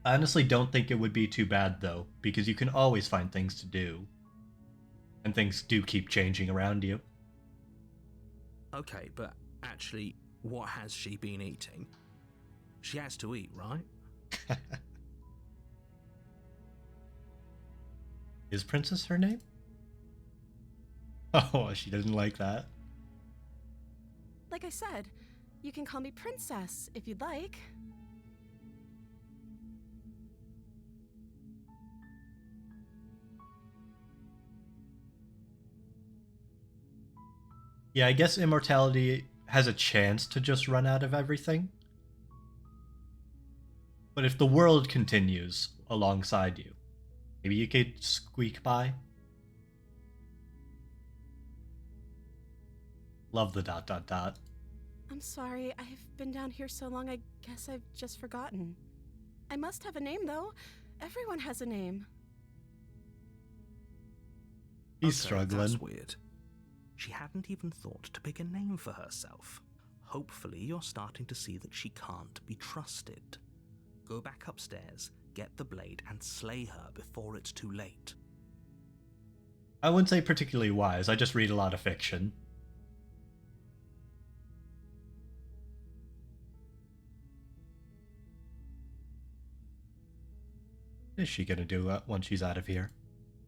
I honestly don't think it would be too bad, though, because you can always find things to do. And things do keep changing around you. Okay, but actually, what has she been eating? She has to eat, right? Is Princess her name? Oh, she doesn't like that. Like I said, you can call me Princess if you'd like. Yeah, I guess immortality has a chance to just run out of everything. But if the world continues alongside you, maybe you could squeak by. Love the dot dot dot. I'm sorry, I've been down here so long I guess I've just forgotten. I must have a name, though. Everyone has a name. He's Okay, struggling. That's weird. She hadn't even thought to pick a name for herself. Hopefully you're starting to see that she can't be trusted. Go back upstairs, get the blade, and slay her before it's too late. I wouldn't say particularly wise, I just read a lot of fiction. What is she gonna do once she's out of here?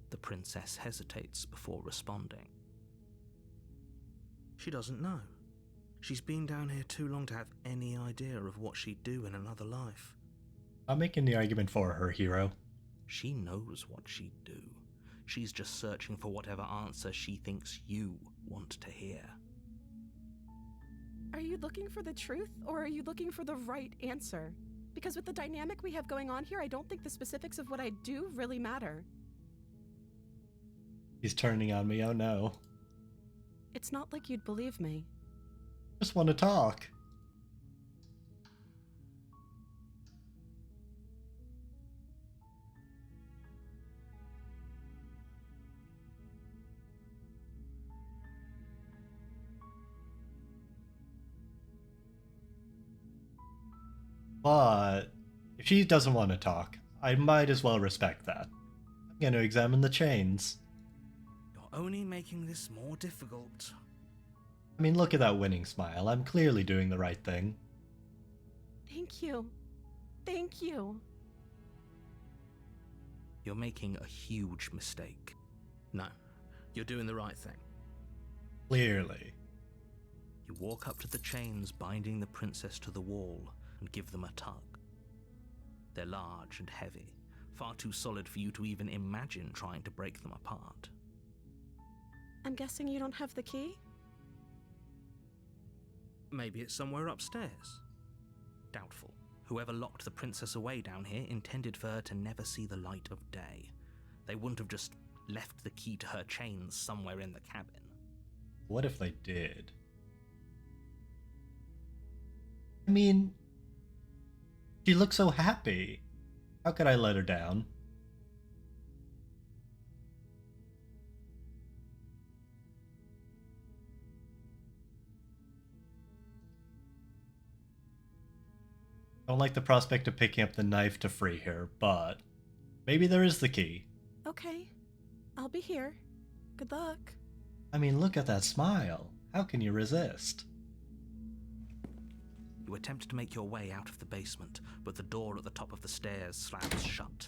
The princess hesitates before responding. She doesn't know. She's been down here too long to have any idea of what she'd do in another life. I'm making the argument for her, hero. She knows what she'd do. She's just searching for whatever answer she thinks you want to hear. Are you looking for the truth, or are you looking for the right answer? Because with the dynamic we have going on here, I don't think the specifics of what I do really matter. He's turning on me, oh no. It's not like you'd believe me. Just want to talk. But if she doesn't want to talk, I might as well respect that. I'm going to examine the chains. You're only making this more difficult. I mean, look at that winning smile. I'm clearly doing the right thing. Thank you. Thank you. You're making a huge mistake. No, you're doing the right thing. Clearly. You walk up to the chains binding the princess to the wall and give them a tug. They're large and heavy, far too solid for you to even imagine trying to break them apart. I'm guessing you don't have the key? Maybe it's somewhere upstairs. Doubtful. Whoever locked the princess away down here intended for her to never see the light of day. They wouldn't have just left the key to her chains somewhere in the cabin. What if they did? I mean, she looks so happy. How could I let her down? Don't like the prospect of picking up the knife to free her, but maybe there is the key. Okay. I'll be here. Good luck. I mean, look at that smile. How can you resist? You attempt to make your way out of the basement, but the door at the top of the stairs slams shut.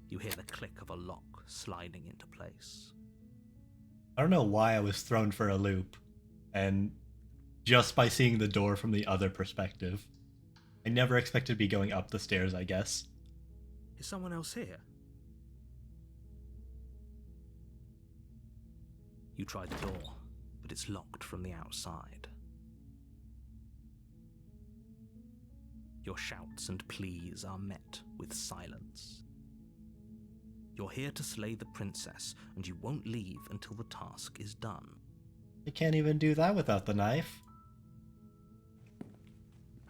You hear the click of a lock sliding into place. I don't know why I was thrown for a loop, and just by seeing the door from the other perspective. I never expected to be going up the stairs, I guess. Is someone else here? You try the door, but it's locked from the outside. Your shouts and pleas are met with silence. You're here to slay the princess, and you won't leave until the task is done. I can't even do that without the knife.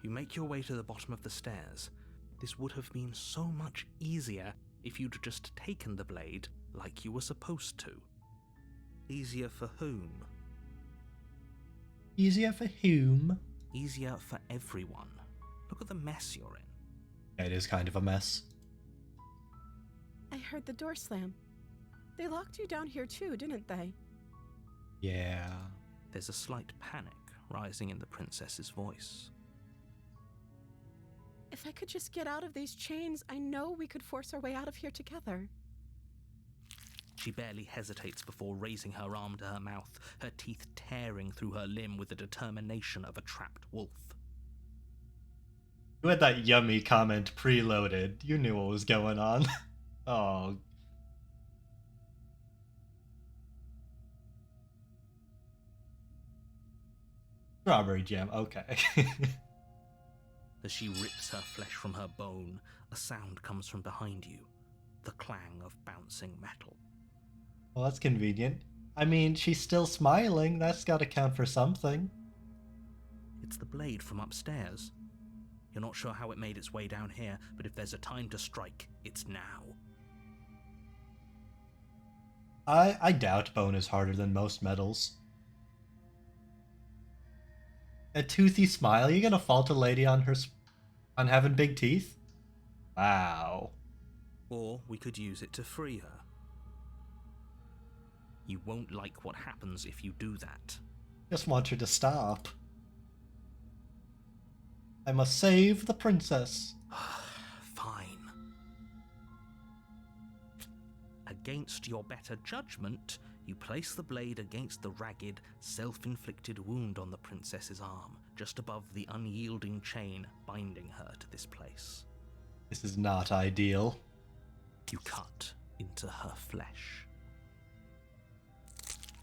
You make your way to the bottom of the stairs. This would have been so much easier if you'd just taken the blade like you were supposed to. Easier for whom? Easier for whom? Easier for everyone. Look at the mess you're in. It is kind of a mess. I heard the door slam. They locked you down here too, didn't they? Yeah. There's a slight panic rising in the princess's voice. If I could just get out of these chains, I know we could force our way out of here together. She barely hesitates before raising her arm to her mouth, her teeth tearing through her limb with the determination of a trapped wolf. You had that yummy comment preloaded. You knew what was going on. Oh. Strawberry jam, okay. As she rips her flesh from her bone, a sound comes from behind you, the clang of bouncing metal. Well, that's convenient. I mean, she's still smiling. That's gotta count for something. It's the blade from upstairs. You're not sure how it made its way down here, but if there's a time to strike, it's now. I doubt bone is harder than most metals. A toothy smile? You gonna fault a lady on on having big teeth? Wow. Or we could use it to free her. You won't like what happens if you do that. Just want her to stop. I must save the princess. Fine. Against your better judgment, you place the blade against the ragged, self-inflicted wound on the princess's arm, just above the unyielding chain binding her to this place. This is not ideal. You cut into her flesh.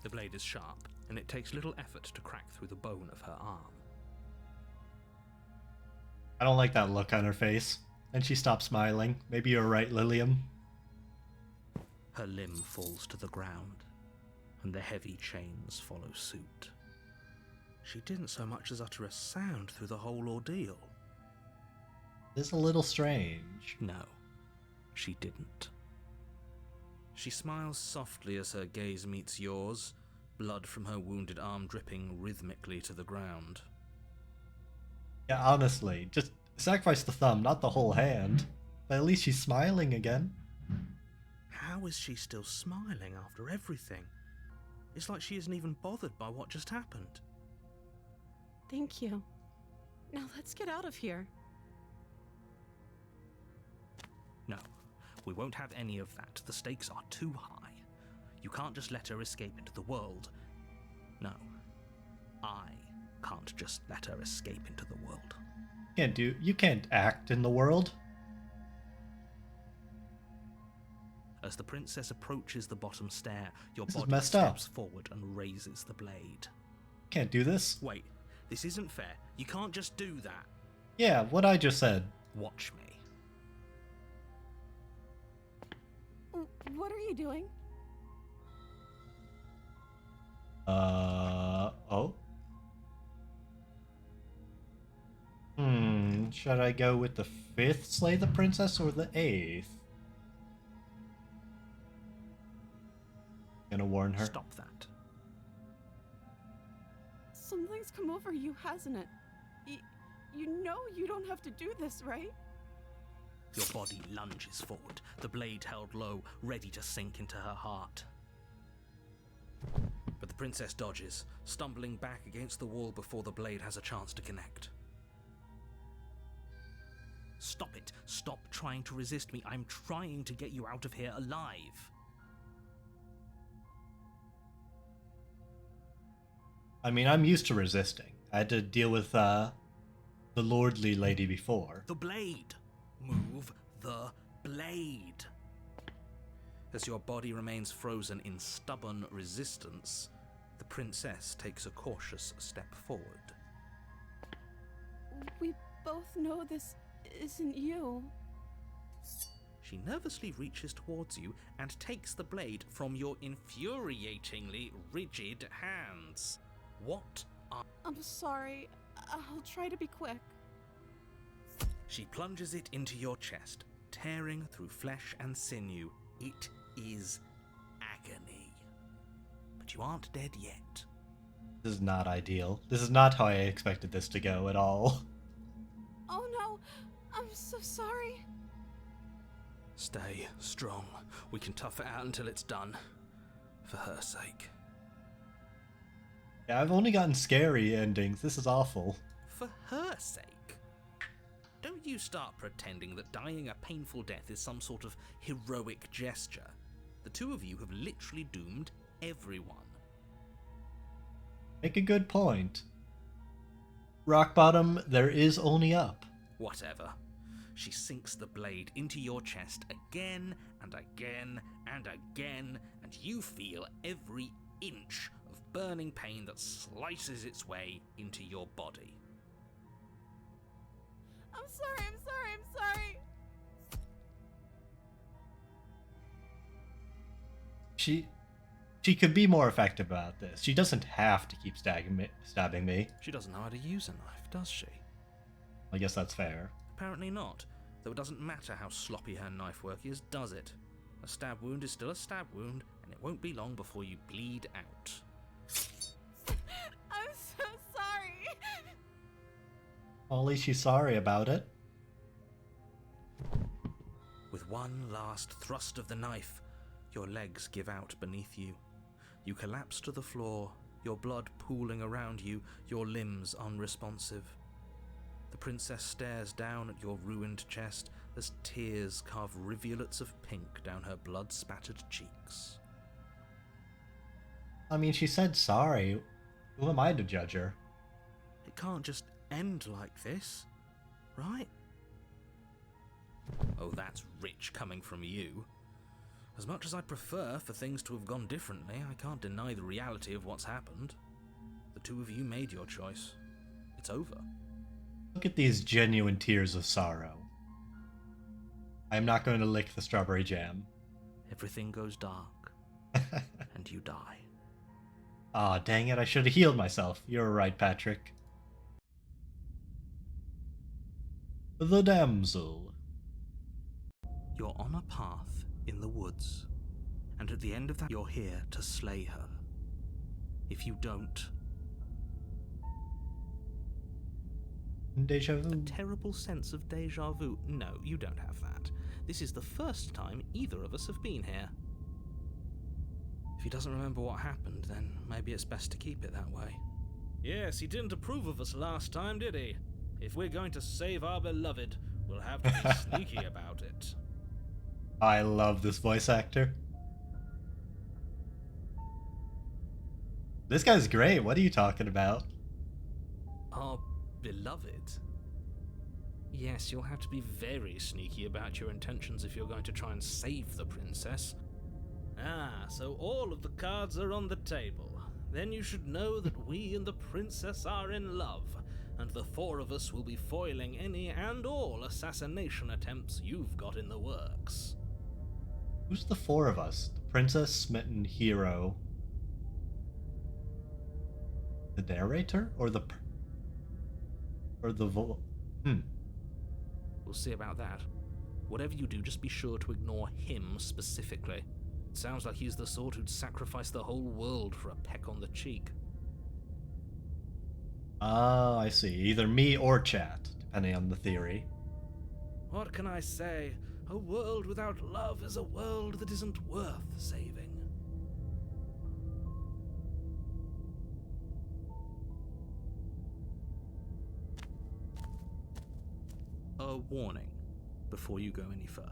The blade is sharp, and it takes little effort to crack through the bone of her arm. I don't like that look on her face. And she stopped smiling. Maybe you're right, Lilium. Her limb falls to the ground, and the heavy chains follow suit. She didn't so much as utter a sound through the whole ordeal. This is a little strange. No, she didn't. She smiles softly as her gaze meets yours, blood from her wounded arm dripping rhythmically to the ground. Yeah, honestly, just sacrifice the thumb, not the whole hand. But at least she's smiling again. How is she still smiling after everything? It's like she isn't even bothered by what just happened. Thank you. Now let's get out of here. No, we won't have any of that. The stakes are too high. You can't just let her escape into the world. No, I can't just let her escape into the world. You can't act in the world. As the princess approaches the bottom stair, your This is body messed up. steps forward and raises the blade. Can't do this. Wait, this isn't fair. You can't just do that. Yeah, what I just said. Watch me. What are you doing? Oh? Should I go with the 5th slay the princess or the 8th? Gonna warn her. Stop that. Something's come over you, hasn't it? You know you don't have to do this, right? Your body lunges forward, the blade held low, ready to sink into her heart. But the princess dodges, stumbling back against the wall before the blade has a chance to connect. Stop it. Stop trying to resist me. I'm trying to get you out of here alive. I mean, I'm used to resisting. I had to deal with, the lordly lady before. The blade. Move the blade. As your body remains frozen in stubborn resistance, the princess takes a cautious step forward. We both know this isn't you. She nervously reaches towards you and takes the blade from your infuriatingly rigid hands. What are... I'm sorry. I'll try to be quick. She plunges it into your chest, tearing through flesh and sinew. It is agony. But you aren't dead yet. This is not ideal. This is not how I expected this to go at all. Oh no, I'm so sorry. Stay strong. We can tough it out until it's done. For her sake. Yeah, I've only gotten scary endings. This is awful. For her sake? Don't you start pretending that dying a painful death is some sort of heroic gesture. The two of you have literally doomed everyone. Make a good point. Rock bottom, there is only up. Whatever. She sinks the blade into your chest again and again and again, and you feel every inch of burning pain that slices its way into your body. I'm sorry, I'm sorry, I'm sorry. She could be more effective about this. She doesn't have to keep stabbing me. She doesn't know how to use a knife, does she? I guess that's fair. Apparently not, though it doesn't matter how sloppy her knife work is, does it? A stab wound is still a stab wound, and it won't be long before you bleed out. I'm so sorry. Well, at least she's sorry about it. With one last thrust of the knife, your legs give out beneath you. You collapse to the floor, your blood pooling around you, your limbs unresponsive. The princess stares down at your ruined chest as tears carve rivulets of pink down her blood-spattered cheeks. I mean, she said sorry. Who am I to judge her? It can't just end like this, right? Oh, that's rich coming from you. As much as I'd prefer for things to have gone differently, I can't deny the reality of what's happened. The two of you made your choice. It's over. Look at these genuine tears of sorrow. I am not going to lick the strawberry jam. Everything goes dark, and you die. Aw, dang it, I should have healed myself. You're right, Patrick. The damsel. You're on a path in the woods, and at the end of that you're here to slay her. If you don't... Deja vu. A terrible sense of deja vu. No, you don't have that. This is the first time either of us have been here. If he doesn't remember what happened, then maybe it's best to keep it that way. Yes, he didn't approve of us last time, did he? If we're going to save our beloved, we'll have to be sneaky about it. I love this voice actor. This guy's great. What are you talking about? Our beloved? Yes, you'll have to be very sneaky about your intentions if you're going to try and save the princess. Ah, so all of the cards are on the table. Then you should know that we and the princess are in love, and the four of us will be foiling any and all assassination attempts you've got in the works. Who's the four of us? The princess, smitten hero, the narrator, or the We'll see about that. Whatever you do, just be sure to ignore him specifically. It sounds like he's the sort who'd sacrifice the whole world for a peck on the cheek. Ah, I see. Either me or chat, depending on the theory. What can I say? A world without love is a world that isn't worth saving. A warning before you go any further.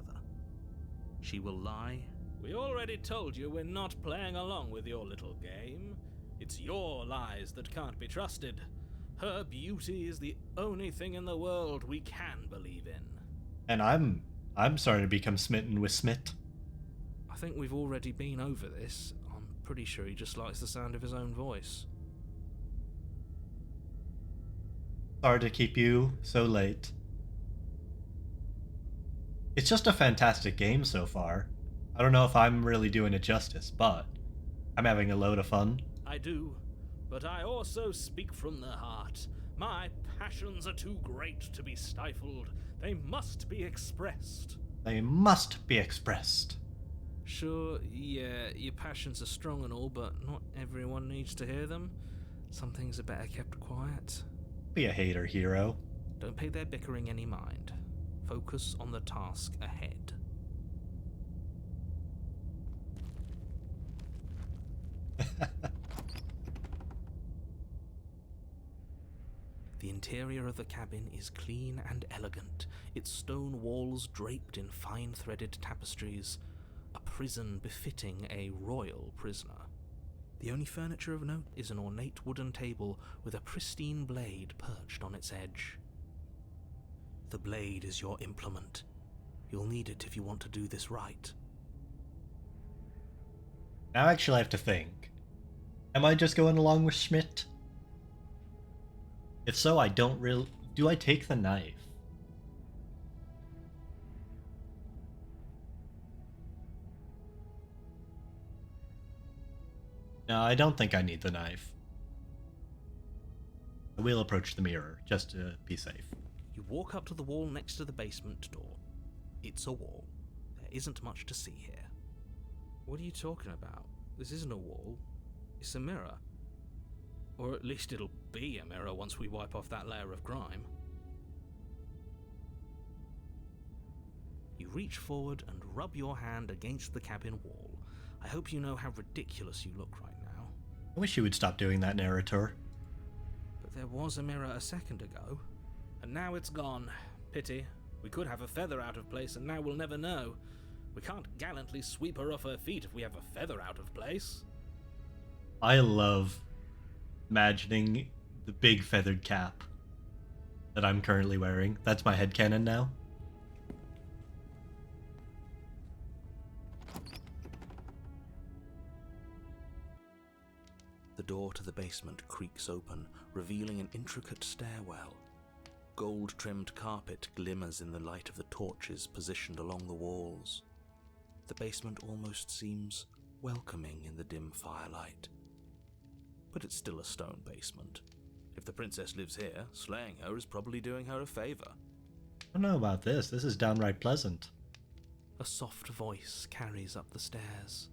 She will lie. We already told you we're not playing along with your little game. It's your lies that can't be trusted. Her beauty is the only thing in the world we can believe in. And I'm starting to become smitten with Smit. I think we've already been over this. I'm pretty sure he just likes the sound of his own voice. Sorry to keep you so late. It's just a fantastic game so far. I don't know if I'm really doing it justice, but I'm having a load of fun. I do, but I also speak from the heart. My passions are too great to be stifled. They must be expressed. They must be expressed. Sure, yeah, your passions are strong and all, but not everyone needs to hear them. Some things are better kept quiet. Be a hater, hero. Don't pay their bickering any mind. Focus on the task ahead. The interior of the cabin is clean and elegant, its stone walls draped in fine-threaded tapestries, a prison befitting a royal prisoner. The only furniture of note is an ornate wooden table with a pristine blade perched on its edge. The blade is your implement. You'll need it if you want to do this right. Now actually I have to think. Am I just going along with Schmidt? If so, I don't really... Do I take the knife? No, I don't think I need the knife. I will approach the mirror, just to be safe. You walk up to the wall next to the basement door. It's a wall. There isn't much to see here. What are you talking about? This isn't a wall. It's a mirror. Or at least it'll be a mirror once we wipe off that layer of grime. You reach forward and rub your hand against the cabin wall. I hope you know how ridiculous you look right now. I wish you would stop doing that, narrator. But there was a mirror a second ago. And now it's gone. Pity. We could have a feather out of place and now we'll never know. We can't gallantly sweep her off her feet if we have a feather out of place. I love imagining the big feathered cap that I'm currently wearing. That's my headcanon now. The door to the basement creaks open, revealing an intricate stairwell. Gold-trimmed carpet glimmers in the light of the torches positioned along the walls. The basement almost seems welcoming in the dim firelight. But it's still a stone basement. If the princess lives here, slaying her is probably doing her a favor. I don't know about this. This is downright pleasant. A soft voice carries up the stairs.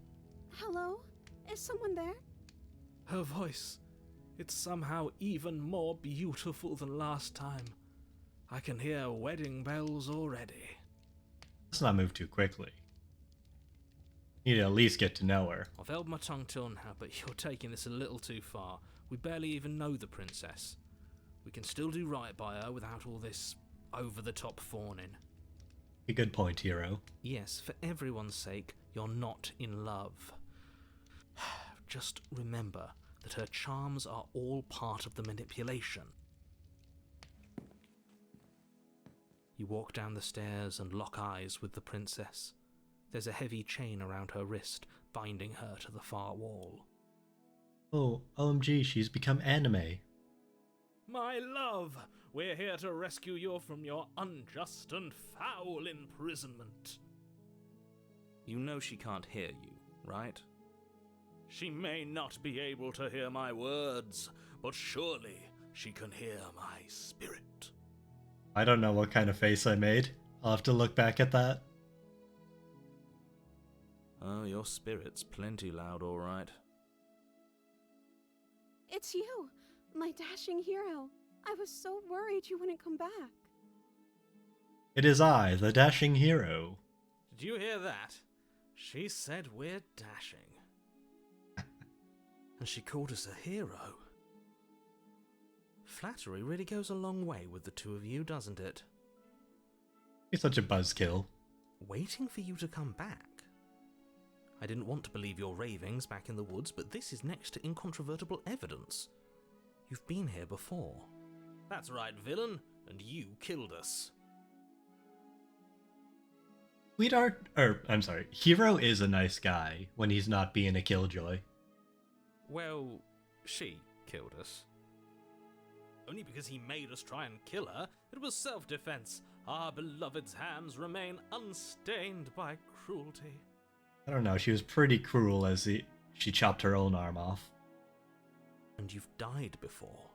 Hello? Is someone there? Her voice. It's somehow even more beautiful than last time. I can hear wedding bells already. Let's not move too quickly. Need to at least get to know her. I've held my tongue till now, but you're taking this a little too far. We barely even know the princess. We can still do right by her without all this over-the-top fawning. A good point, hero. Yes, for everyone's sake, you're not in love. Just remember that her charms are all part of the manipulation. You walk down the stairs and lock eyes with the princess. There's a heavy chain around her wrist, binding her to the far wall. Oh, OMG, she's become anime. My love, we're here to rescue you from your unjust and foul imprisonment. You know she can't hear you, right? She may not be able to hear my words, but surely she can hear my spirit. I don't know what kind of face I made. I'll have to look back at that. Oh, your spirit's plenty loud, all right. It's you, my dashing hero. I was so worried you wouldn't come back. It is I, the dashing hero. Did you hear that? She said we're dashing. And she called us a hero. Flattery really goes a long way with the two of you, doesn't it? You're such a buzzkill. Waiting for you to come back. I didn't want to believe your ravings back in the woods, but this is next to incontrovertible evidence. You've been here before. That's right, villain, and you killed us. Hero is a nice guy when he's not being a killjoy. Well, she killed us. Only because he made us try and kill her. It was self-defense. Our beloved's hands remain unstained by cruelty. I don't know, she was pretty cruel as she chopped her own arm off. And you've died before.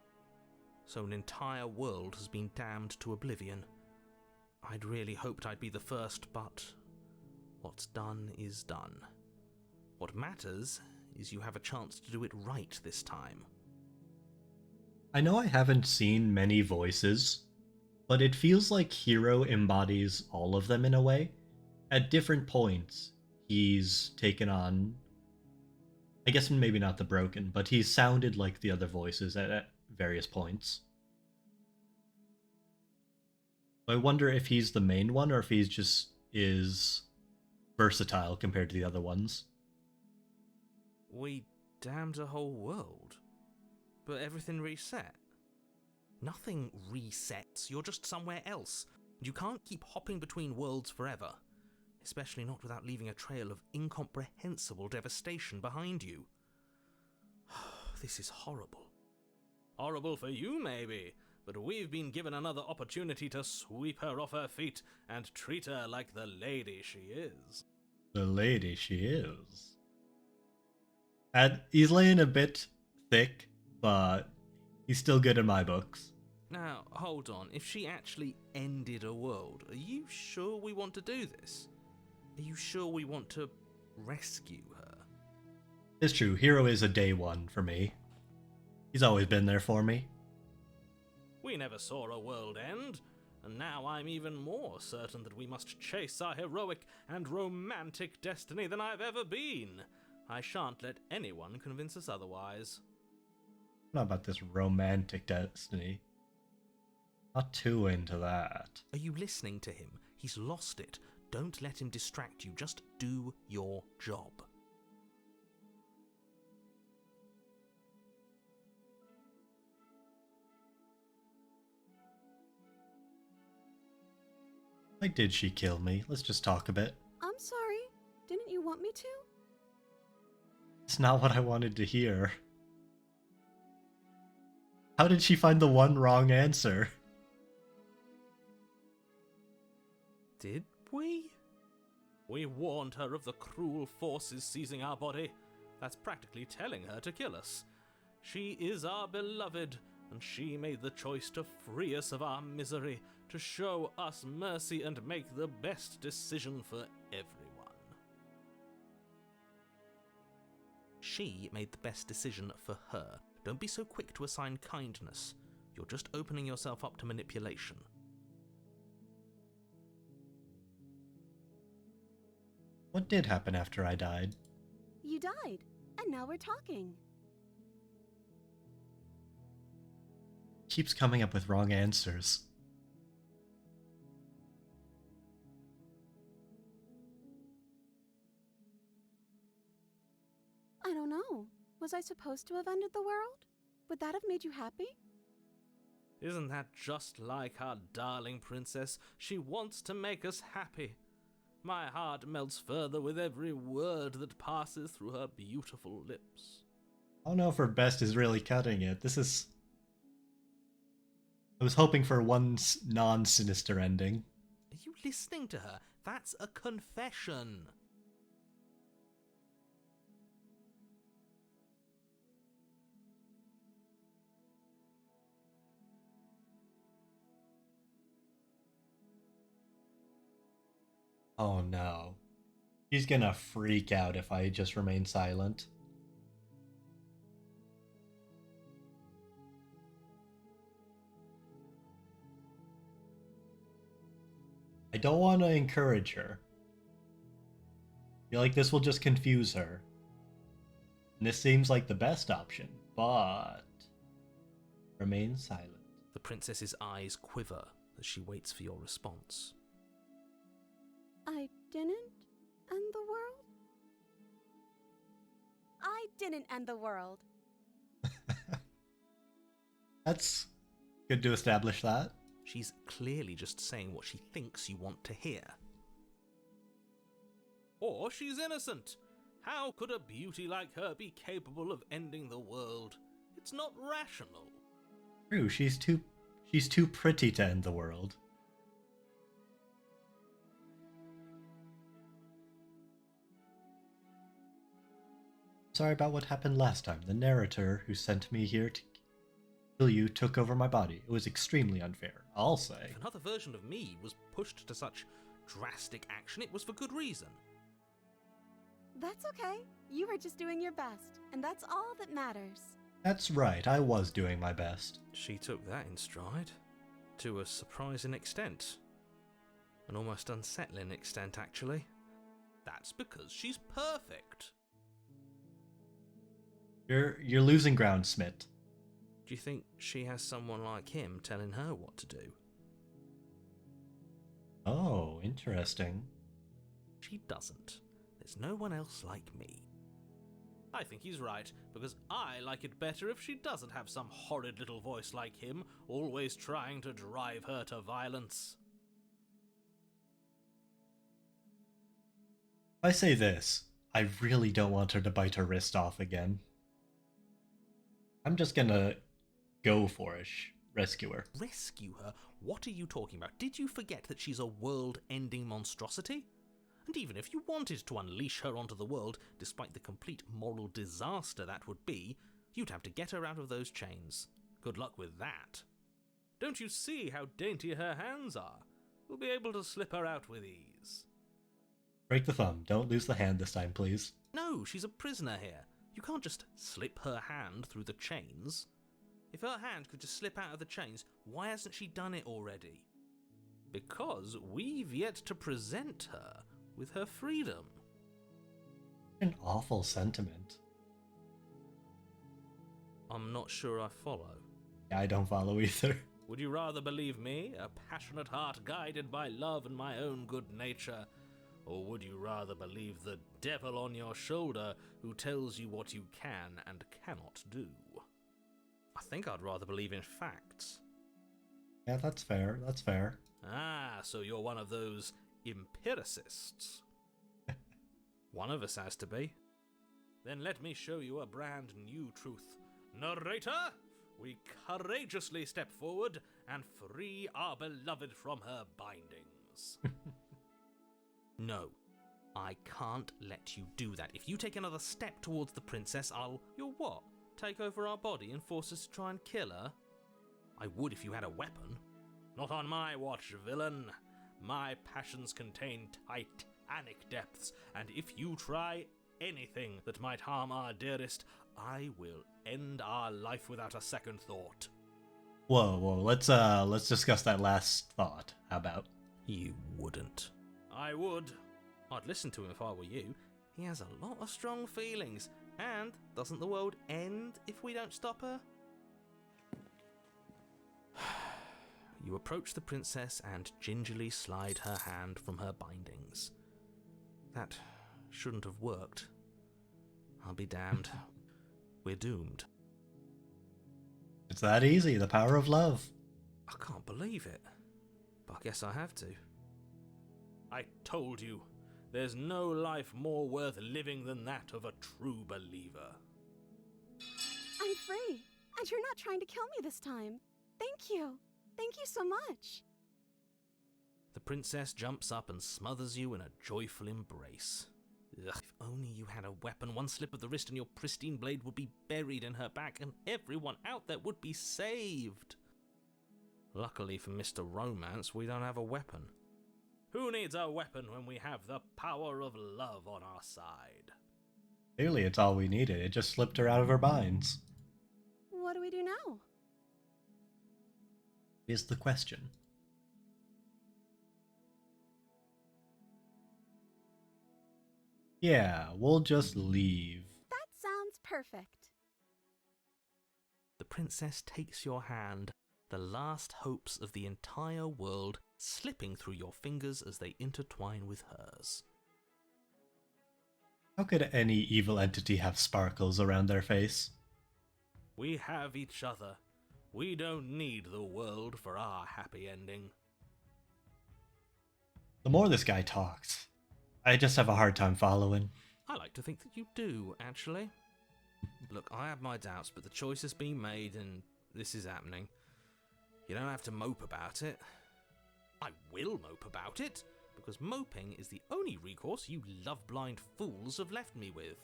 So an entire world has been damned to oblivion. I'd really hoped I'd be the first, but what's done is done. What matters is you have a chance to do it right this time. I know I haven't seen many voices, but it feels like Hero embodies all of them in a way. At different points, he's taken on I guess maybe not the broken, but he sounded like the other voices at various points. I wonder if he's the main one or if he's just is versatile compared to the other ones. We damned a whole world, but everything reset. Nothing resets, you're just somewhere else. You can't keep hopping between worlds forever, especially not without leaving a trail of incomprehensible devastation behind you. This is horrible. Horrible for you, maybe, but we've been given another opportunity to sweep her off her feet and treat her like the lady she is. The lady she is. And he's laying a bit thick, but he's still good in my books. Now, hold on. If she actually ended a world, are you sure we want to do this? Are you sure we want to rescue her? It's true, Hero is a day one for me. He's always been there for me. We never saw a world end, and now I'm even more certain that we must chase our heroic and romantic destiny than I've ever been. I shan't let anyone convince us otherwise. Not about this romantic destiny. Not too into that. Are you listening to him? He's lost it. Don't let him distract you. Just do your job. Why did she kill me? Let's just talk a bit. I'm sorry. Didn't you want me to? It's not what I wanted to hear. How did she find the one wrong answer? Did we? We warned her of the cruel forces seizing our body. That's practically telling her to kill us. She is our beloved, and she made the choice to free us of our misery, to show us mercy and make the best decision for everyone. She made the best decision for her. Don't be so quick to assign kindness. You're just opening yourself up to manipulation. What did happen after I died? You died, and now we're talking. Keeps coming up with wrong answers. I don't know. Was I supposed to have ended the world? Would that have made you happy? Isn't that just like our darling princess? She wants to make us happy. My heart melts further with every word that passes through her beautiful lips. I don't know if her best is really cutting it. I was hoping for one non-sinister ending. Are you listening to her? That's a confession. Oh no. She's gonna freak out if I just remain silent. I don't want to encourage her. I feel like this will just confuse her. And this seems like the best option, but remain silent. The princess's eyes quiver as she waits for your response. I didn't end the world? I didn't end the world. That's good to establish that. She's clearly just saying what she thinks you want to hear. Or she's innocent. How could a beauty like her be capable of ending the world? It's not rational. True, she's too pretty to end the world. Sorry about what happened last time. The narrator who sent me here to kill you took over my body. It was extremely unfair, I'll say. If another version of me was pushed to such drastic action, it was for good reason. That's okay. You were just doing your best, and that's all that matters. That's right, I was doing my best. She took that in stride. To a surprising extent. An almost unsettling extent, actually. That's because she's perfect. You're losing ground, Smit. Do you think she has someone like him telling her what to do? Oh, interesting. She doesn't. There's no one else like me. I think he's right, because I like it better if she doesn't have some horrid little voice like him, always trying to drive her to violence. If I say this, I really don't want her to bite her wrist off again. I'm just gonna go for it. Rescue her. Rescue her? What are you talking about? Did you forget that she's a world-ending monstrosity? And even if you wanted to unleash her onto the world, despite the complete moral disaster that would be, you'd have to get her out of those chains. Good luck with that. Don't you see how dainty her hands are? We'll be able to slip her out with ease. Break the thumb. Don't lose the hand this time, please. No, she's a prisoner here. You can't just slip her hand through the chains. If her hand could just slip out of the chains, why hasn't she done it already? Because we've yet to present her with her freedom. An awful sentiment. I'm not sure I follow. Yeah, I don't follow either. Would you rather believe me, a passionate heart guided by love and my own good nature? Or would you rather believe the devil on your shoulder who tells you what you can and cannot do? I think I'd rather believe in facts. Yeah, that's fair. That's fair. Ah, so you're one of those empiricists. One of us has to be. Then let me show you a brand new truth. Narrator, we courageously step forward and free our beloved from her bindings. No, I can't let you do that. If you take another step towards the princess, You'll what? Take over our body and force us to try and kill her? I would if you had a weapon. Not on my watch, villain. My passions contain titanic depths, and if you try anything that might harm our dearest, I will end our life without a second thought. Whoa. Let's discuss that last thought. How about? You wouldn't. I would. I'd listen to him if I were you. He has a lot of strong feelings. And doesn't the world end if we don't stop her? You approach the princess and gingerly slide her hand from her bindings. That shouldn't have worked. I'll be damned. We're doomed. It's that easy. The power of love. I can't believe it. But I guess I have to. I told you. There's no life more worth living than that of a true believer. I'm free, and you're not trying to kill me this time. Thank you. Thank you so much. The princess jumps up and smothers you in a joyful embrace. Ugh, if only you had a weapon, one slip of the wrist and your pristine blade would be buried in her back and everyone out there would be saved. Luckily for Mr. Romance, we don't have a weapon. Who needs a weapon when we have the power of love on our side? Clearly, it's all we needed. It just slipped her out of her binds. What do we do now? Is the question. Yeah, we'll just leave. That sounds perfect. The princess takes your hand, the last hopes of the entire world slipping through your fingers as they intertwine with hers. How could any evil entity have sparkles around their face? We have each other. We don't need the world for our happy ending. The more this guy talks, I just have a hard time following. I like to think that you do, actually. Look, I have my doubts, but the choice has been made and this is happening. You don't have to mope about it. I will mope about it, because moping is the only recourse you love-blind fools have left me with.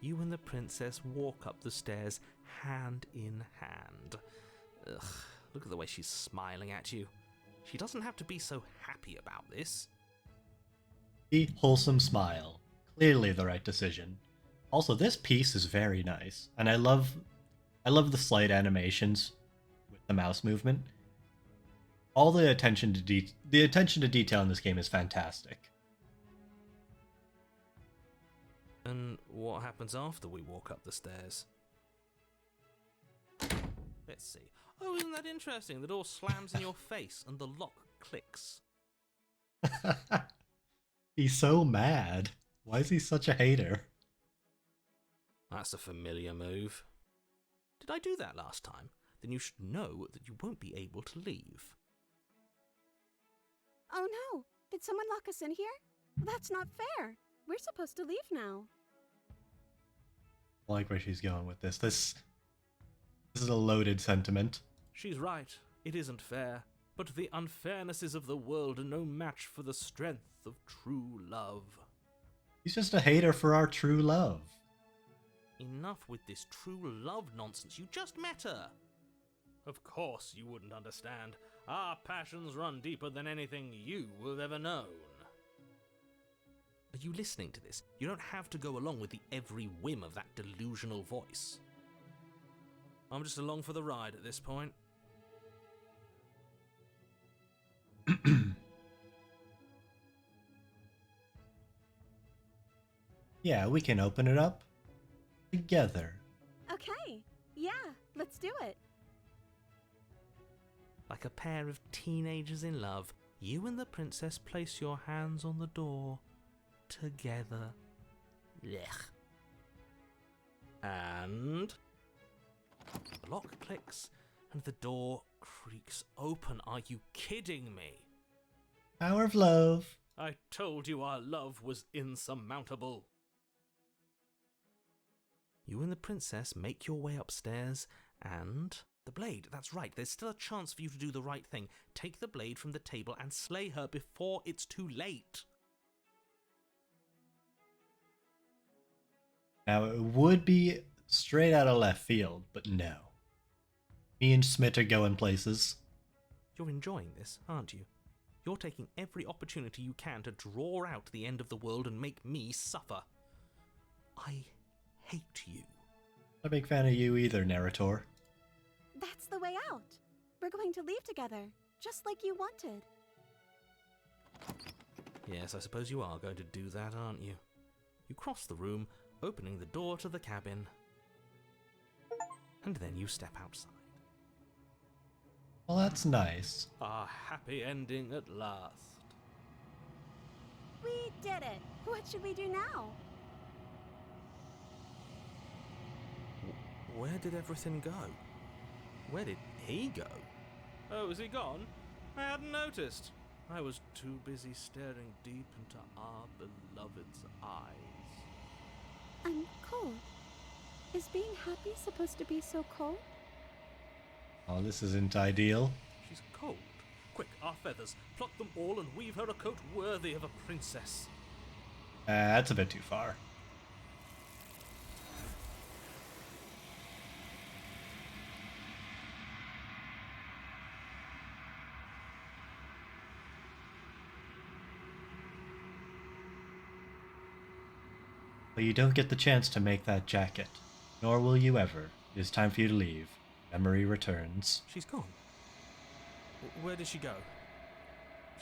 You and the princess walk up the stairs hand in hand. Ugh, look at the way she's smiling at you. She doesn't have to be so happy about this. The wholesome smile. Clearly the right decision. Also, this piece is very nice, and I love the slight animations with the mouse movement. All the attention to detail in this game is fantastic. And what happens after we walk up the stairs? Let's see. Oh, isn't that interesting? The door slams in your face and the lock clicks. He's so mad. Why is he such a hater? That's a familiar move. Did I do that last time? Then you should know that you won't be able to leave. Oh no! Did someone lock us in here? That's not fair. We're supposed to leave now. I like where she's going with this. This is a loaded sentiment. She's right. It isn't fair. But the unfairnesses of the world are no match for the strength of true love. He's just a hater for our true love. Enough with this true love nonsense. You just met her. Of course you wouldn't understand. Our passions run deeper than anything you have ever known. Are you listening to this? You don't have to go along with the every whim of that delusional voice. I'm just along for the ride at this point. Yeah, we can open it up together. Okay, yeah, let's do it. Like a pair of teenagers in love, you and the princess place your hands on the door together. Blech. And the lock clicks and the door creaks open. Are you kidding me? Power of love. I told you our love was insurmountable. You and the princess make your way upstairs and... The blade, that's right, there's still a chance for you to do the right thing. Take the blade from the table and slay her before it's too late. Now, it would be straight out of left field, but no. Me and Smith are going places. You're enjoying this, aren't you? You're taking every opportunity you can to draw out the end of the world and make me suffer. I hate you. Not a big fan of you either, narrator. That's the way out. We're going to leave together, just like you wanted. Yes, I suppose you are going to do that, aren't you? You cross the room, opening the door to the cabin. And then you step outside. Well, that's nice. A happy ending at last. We did it. What should we do now? Where did everything go? Where did he go? Oh, is he gone? I hadn't noticed. I was too busy staring deep into our beloved's eyes. I'm cold. Is being happy supposed to be so cold? Oh, this isn't ideal. She's cold. Quick, our feathers. Pluck them all and weave her a coat worthy of a princess. That's a bit too far. But you don't get the chance to make that jacket. Nor will you ever. It is time for you to leave. Memory returns. She's gone. Where did she go?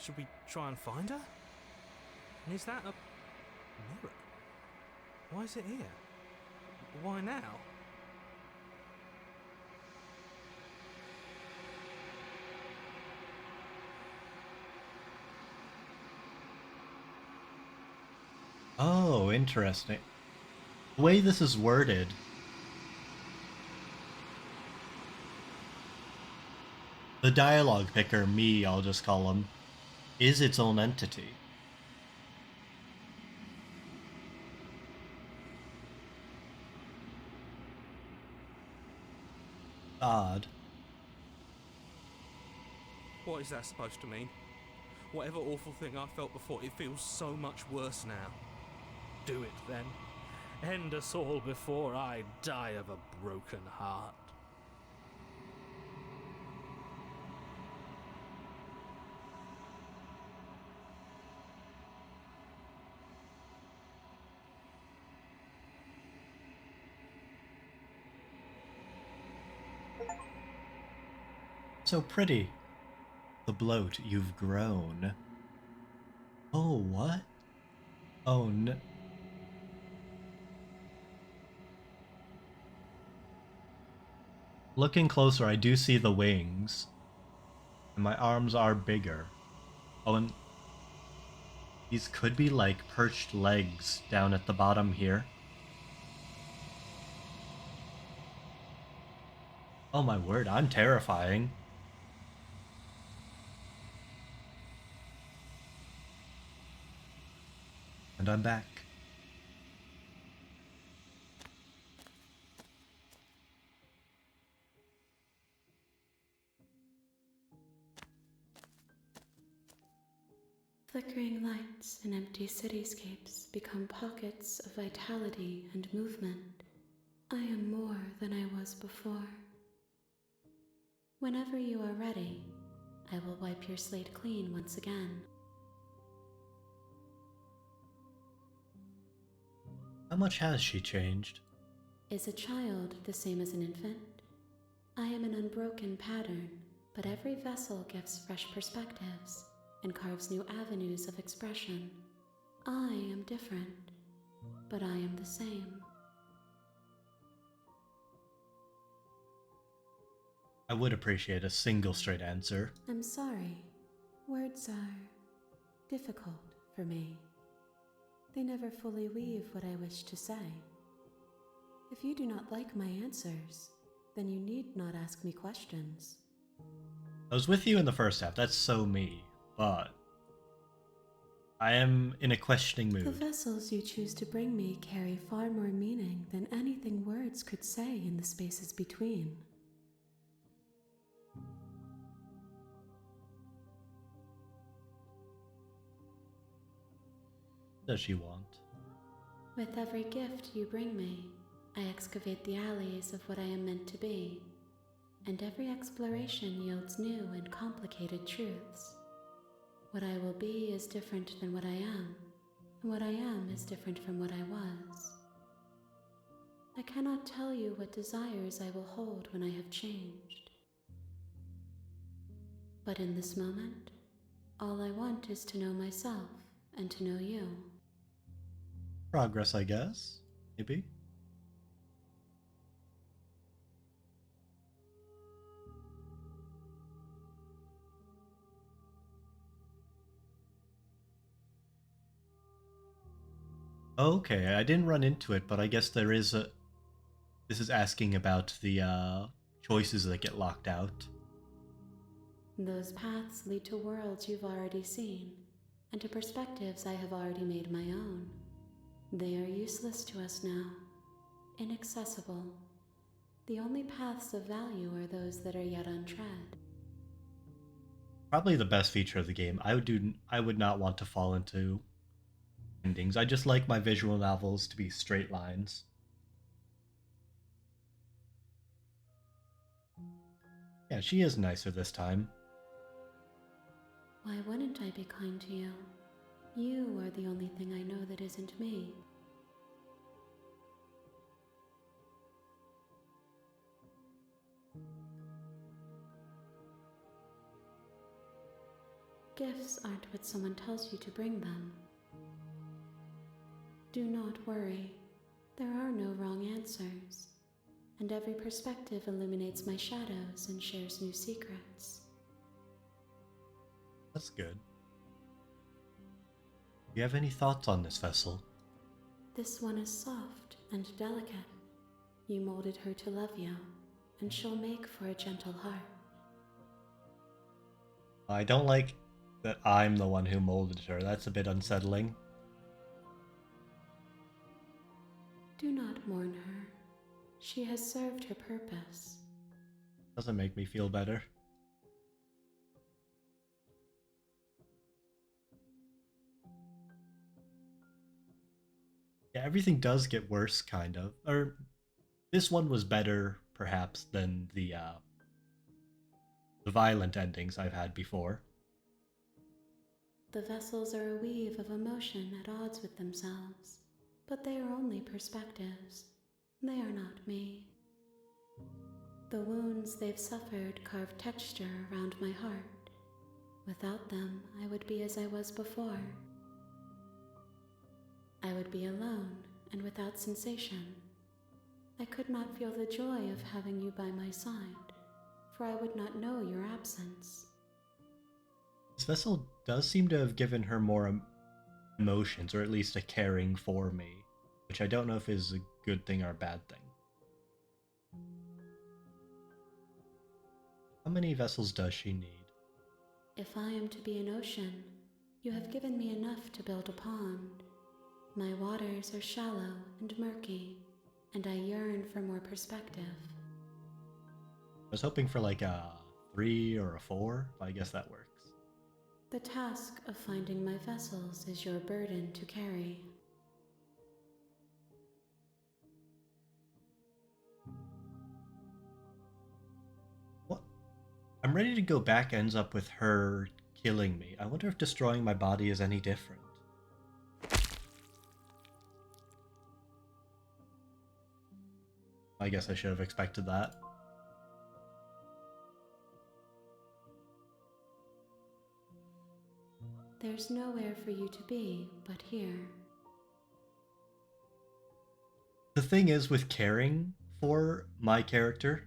Should we try and find her? And is that a mirror? Why is it here? Why now? Oh, interesting. The way this is worded. The dialogue picker, me, I'll just call him, is its own entity. Odd. What is that supposed to mean? Whatever awful thing I felt before, it feels so much worse now. Do it then. End us all before I die of a broken heart. So pretty. The bloat, you've grown. Oh, what? Oh, no. Looking closer, I do see the wings, and my arms are bigger. Oh, and these could be like perched legs down at the bottom here. Oh my word, I'm terrifying. And I'm back. Flickering lights and empty cityscapes become pockets of vitality and movement. I am more than I was before. Whenever you are ready, I will wipe your slate clean once again. How much has she changed? Is a child the same as an infant? I am an unbroken pattern, but every vessel gives fresh perspectives and carves new avenues of expression. I am different, but I am the same. I would appreciate a single straight answer. I'm sorry. Words are difficult for me. They never fully weave what I wish to say. If you do not like my answers, then you need not ask me questions. I was with you in the first half, that's so me, but I am in a questioning The mood. vessels you choose to bring me carry far more meaning than anything words could say in the spaces between. What does she want? With every gift you bring me, I excavate the alleys of what I am meant to be, and every exploration yields new and complicated truths. What I will be is different than what I am, and what I am is different from what I was. I cannot tell you what desires I will hold when I have changed. But in this moment, all I want is to know myself and to know you. Progress, I guess? Maybe? Okay, I didn't run into it, but I guess there is a... This is asking about the choices that get locked out. Those paths lead to worlds you've already seen, and to perspectives I have already made my own. They are useless to us now, inaccessible. The only paths of value are those that are yet untread. Probably the best feature of the game. I would not want to fall into endings. I just like my visual novels to be straight lines. Yeah, she is nicer this time. Why wouldn't I be kind to you? You are the only thing I know that isn't me. Gifts aren't what someone tells you to bring them. Do not worry. There are no wrong answers, and every perspective illuminates my shadows and shares new secrets. That's good. Do you have any thoughts on this vessel? This one is soft and delicate. You molded her to love you, and she'll make for a gentle heart. I don't like that I'm the one who molded her. That's a bit unsettling. Do not mourn her. She has served her purpose. Doesn't make me feel better. Yeah, everything does get worse, kind of. Or this one was better, perhaps, than the violent endings I've had before. The vessels are a weave of emotion at odds with themselves, but they are only perspectives. They are not me. The wounds they've suffered carve texture around my heart. Without them, I would be as I was before. I would be alone and without sensation. I could not feel the joy of having you by my side, for I would not know your absence. This vessel does seem to have given her more emotions, or at least a caring for me, which I don't know if is a good thing or a bad thing. How many vessels does she need? If I am to be an ocean, you have given me enough to build a pond. My waters are shallow and murky, and I yearn for more perspective. I was hoping for like a 3 or a 4, but I guess that works. The task of finding my vessels is your burden to carry. What? I'm ready to go back ends up with her killing me. I wonder if destroying my body is any different. I guess I should have expected that. There's nowhere for you to be but here. The thing is with caring for my character,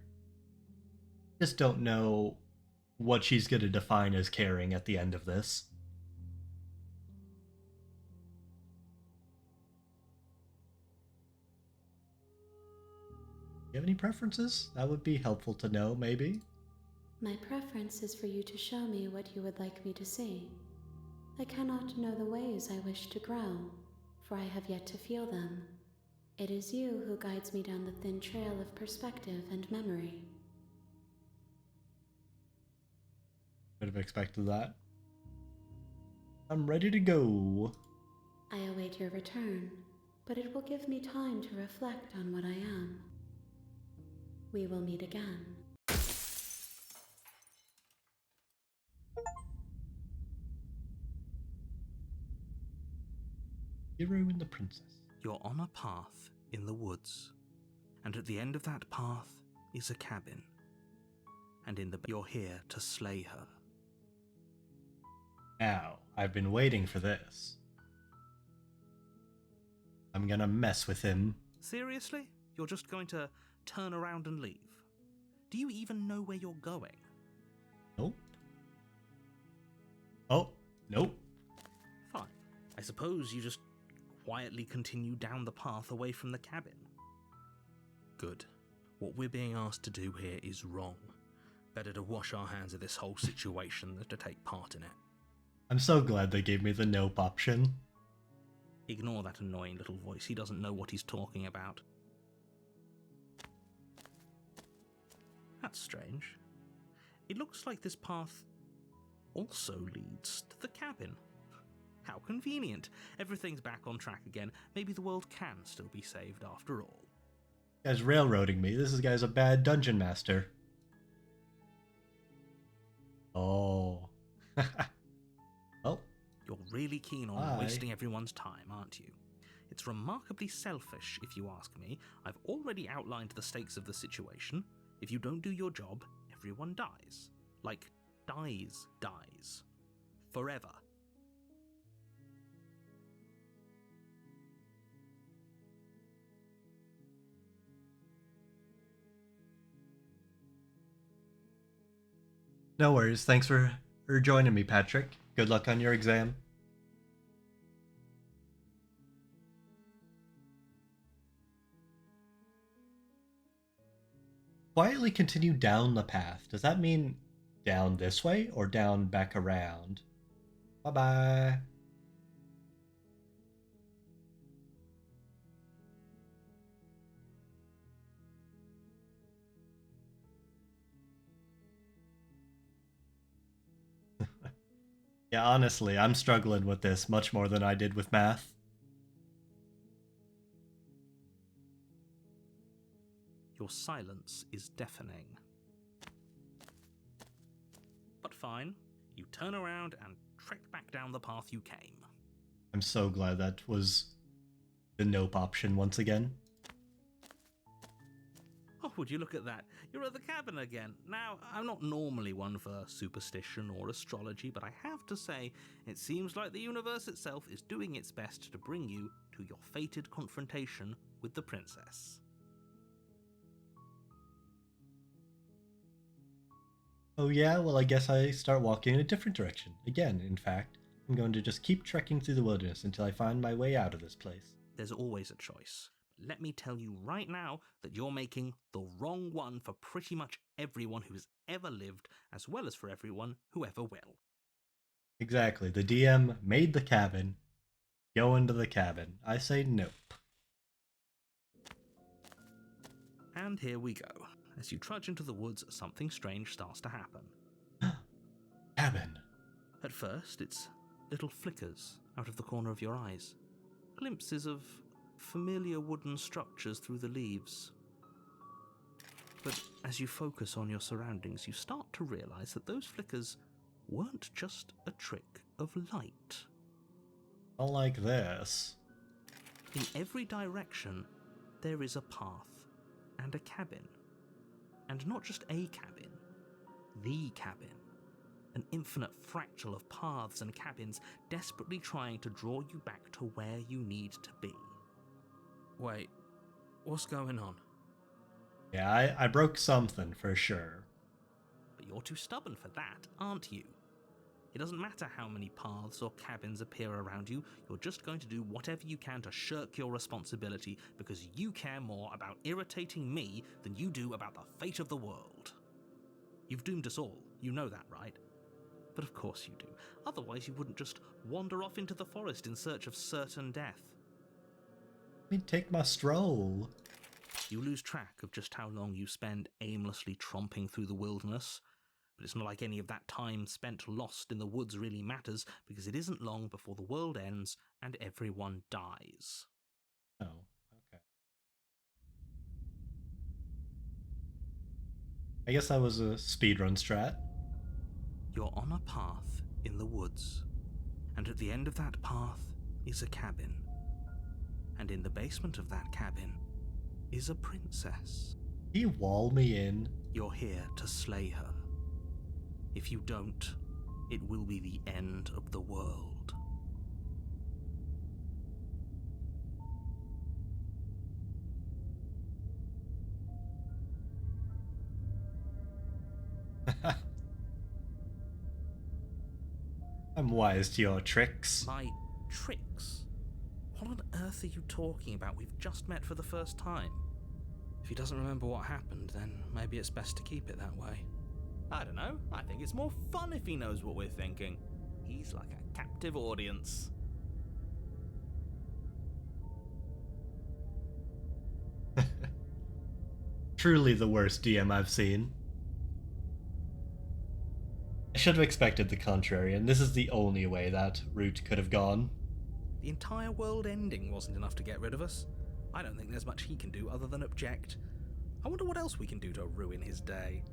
I just don't know what she's going to define as caring at the end of this. Do you have any preferences? That would be helpful to know, maybe. My preference is for you to show me what you would like me to see. I cannot know the ways I wish to grow, for I have yet to feel them. It is you who guides me down the thin trail of perspective and memory. Would have expected that. I'm ready to go. I await your return, but it will give me time to reflect on what I am. We will meet again. Hero and the Princess. You're on a path in the woods, and at the end of that path is a cabin. And you're here to slay her. Now, I've been waiting for this. I'm gonna mess with him. Seriously? You're just going to turn around and leave? Do you even know where you're going? Nope. Oh, nope. Fine. I suppose you just quietly continue down the path away from the cabin. Good. What we're being asked to do here is wrong. Better to wash our hands of this whole situation than to take part in it. I'm so glad they gave me the nope option. Ignore that annoying little voice. He doesn't know what he's talking about. That's strange. It looks like this path also leads to the cabin. How convenient. Everything's back on track again. Maybe the world can still be saved after all. This guy's railroading me. This guy's a bad dungeon master. Oh. Oh. You're really keen on wasting everyone's time, aren't you? It's remarkably selfish, if you ask me. I've already outlined the stakes of the situation. If you don't do your job, everyone dies. Like, dies. Forever. No worries. Thanks for joining me, Patrick. Good luck on your exam. Quietly continue down the path. Does that mean down this way or down back around? Bye-bye. Yeah, honestly, I'm struggling with this much more than I did with math. Your silence is deafening. But fine, you turn around and trek back down the path you came. I'm so glad that was the nope option once again. Oh, would you look at that? You're at the cabin again. Now, I'm not normally one for superstition or astrology, but I have to say, it seems like the universe itself is doing its best to bring you to your fated confrontation with the princess. Oh yeah, well I guess I start walking in a different direction. Again, in fact, I'm going to just keep trekking through the wilderness until I find my way out of this place. There's always a choice. Let me tell you right now that you're making the wrong one for pretty much everyone who's ever lived, as well as for everyone who ever will. Exactly, the DM made the cabin. Go into the cabin. I say nope. And here we go. As you trudge into the woods, something strange starts to happen. Cabin. At first, it's little flickers out of the corner of your eyes. Glimpses of familiar wooden structures through the leaves. But as you focus on your surroundings, you start to realize that those flickers weren't just a trick of light. Not like this. In every direction, there is a path and a cabin. And not just a cabin, the cabin. An infinite fractal of paths and cabins desperately trying to draw you back to where you need to be. Wait, what's going on? Yeah, I broke something for sure. But you're too stubborn for that, aren't you? It doesn't matter how many paths or cabins appear around you, you're just going to do whatever you can to shirk your responsibility because you care more about irritating me than you do about the fate of the world. You've doomed us all, you know that, right? But of course you do, otherwise you wouldn't just wander off into the forest in search of certain death. Let me take my stroll. You lose track of just how long you spend aimlessly tromping through the wilderness, but it's not like any of that time spent lost in the woods really matters, because it isn't long before the world ends and everyone dies. Oh, okay. I guess that was a speedrun strat. You're on a path in the woods, and at the end of that path is a cabin. And in the basement of that cabin is a princess. Can you wall me in? You're here to slay her. If you don't, it will be the end of the world. I'm wise to your tricks. My tricks? What on earth are you talking about? We've just met for the first time. If he doesn't remember what happened, then maybe it's best to keep it that way. I don't know. I think it's more fun if he knows what we're thinking. He's like a captive audience. Truly the worst DM I've seen. I should have expected the contrary, and this is the only way that route could have gone. The entire world ending wasn't enough to get rid of us. I don't think there's much he can do other than object. I wonder what else we can do to ruin his day.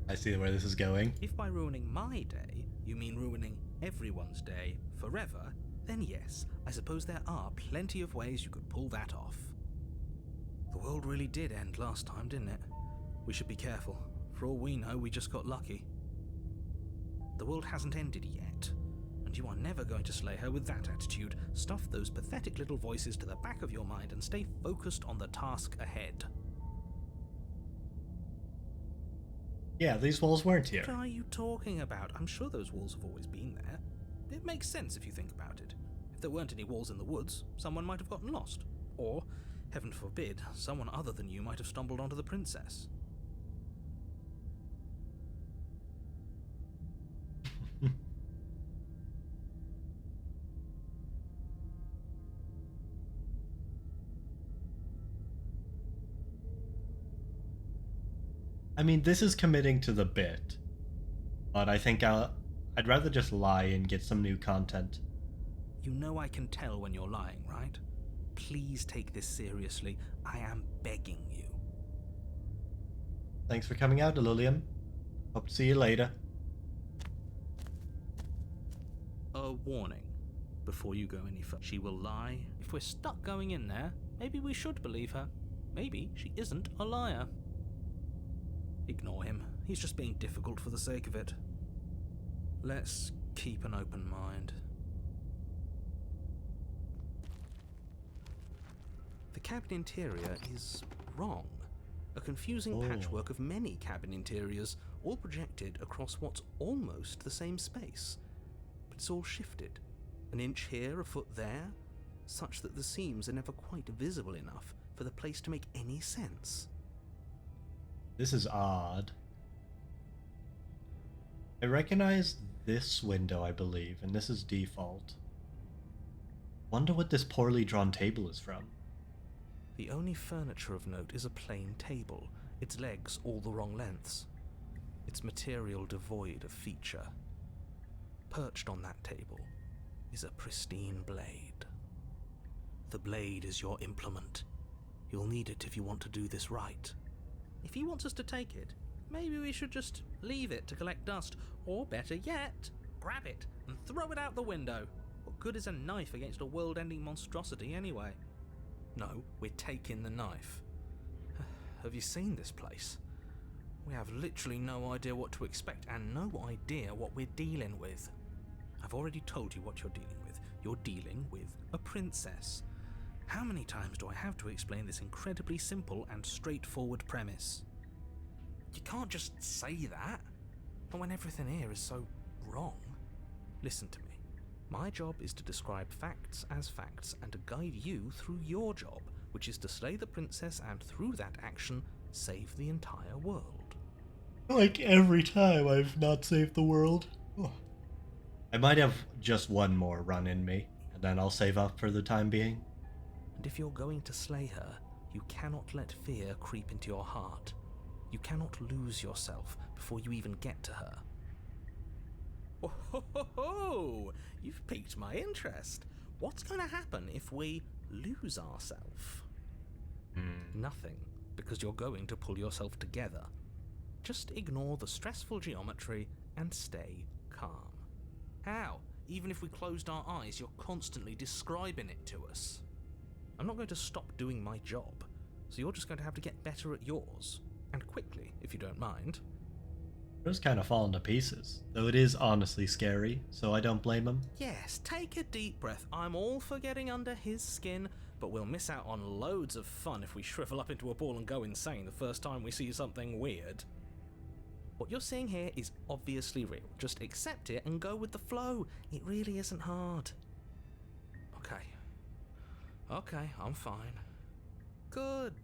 I see where this is going. If by ruining my day, you mean ruining everyone's day forever, then yes, I suppose there are plenty of ways you could pull that off. The world really did end last time, didn't it? We should be careful. For all we know, we just got lucky. The world hasn't ended yet, and you are never going to slay her with that attitude. Stuff those pathetic little voices to the back of your mind and stay focused on the task ahead. Yeah, these walls weren't here. What are you talking about? I'm sure those walls have always been there. It makes sense if you think about it. If there weren't any walls in the woods, someone might have gotten lost. Or, heaven forbid, someone other than you might have stumbled onto the princess. I mean, this is committing to the bit, but I think I'd rather just lie and get some new content. You know I can tell when you're lying, right? Please take this seriously. I am begging you. Thanks for coming out, Lilium. Hope to see you later. A warning before you go any further. She will lie. If we're stuck going in there, maybe we should believe her. Maybe she isn't a liar. Ignore him. He's just being difficult for the sake of it. Let's keep an open mind. The cabin interior is wrong. A confusing Oh. patchwork of many cabin interiors, all projected across what's almost the same space. But it's all shifted, an inch here, a foot there, such that the seams are never quite visible enough for the place to make any sense. This is odd. I recognize this window, I believe, and this is default. Wonder what this poorly drawn table is from. The only furniture of note is a plain table, its legs all the wrong lengths, its material devoid of feature. Perched on that table is a pristine blade. The blade is your implement. You'll need it if you want to do this right. If he wants us to take it, maybe we should just leave it to collect dust, or better yet, grab it and throw it out the window. What good is a knife against a world-ending monstrosity anyway? No, we're taking the knife. Have you seen this place? We have literally no idea what to expect and no idea what we're dealing with. I've already told you what you're dealing with. You're dealing with a princess. How many times do I have to explain this incredibly simple and straightforward premise? You can't just say that, not when everything here is so wrong. Listen to me. My job is to describe facts as facts and to guide you through your job, which is to slay the princess and through that action, save the entire world. Like every time I've not saved the world. Oh. I might have just one more run in me, and then I'll save up for the time being. And if you're going to slay her, you cannot let fear creep into your heart. You cannot lose yourself before you even get to her. Oh ho ho ho! You've piqued my interest. What's going to happen if we lose ourselves? Nothing, because you're going to pull yourself together. Just ignore the stressful geometry and stay calm. How? Even if we closed our eyes, you're constantly describing it to us. I'm not going to stop doing my job, so you're just going to have to get better at yours. And quickly, if you don't mind. It's kind of falling to pieces, though it is honestly scary, so I don't blame him. Yes, take a deep breath. I'm all for getting under his skin, but we'll miss out on loads of fun if we shrivel up into a ball and go insane the first time we see something weird. What you're seeing here is obviously real. Just accept it and go with the flow. It really isn't hard. Okay, I'm fine. Good.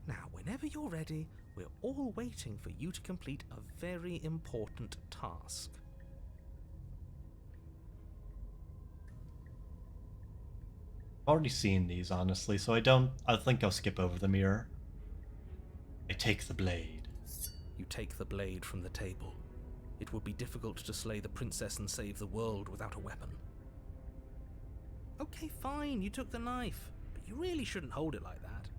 Now, whenever you're ready, we're all waiting for you to complete a very important task. I've already seen these, honestly, so I think I'll skip over the mirror. I take the blade. You take the blade from the table. It would be difficult to slay the princess and save the world without a weapon. Okay, fine, you took the knife, but you really shouldn't hold it like that.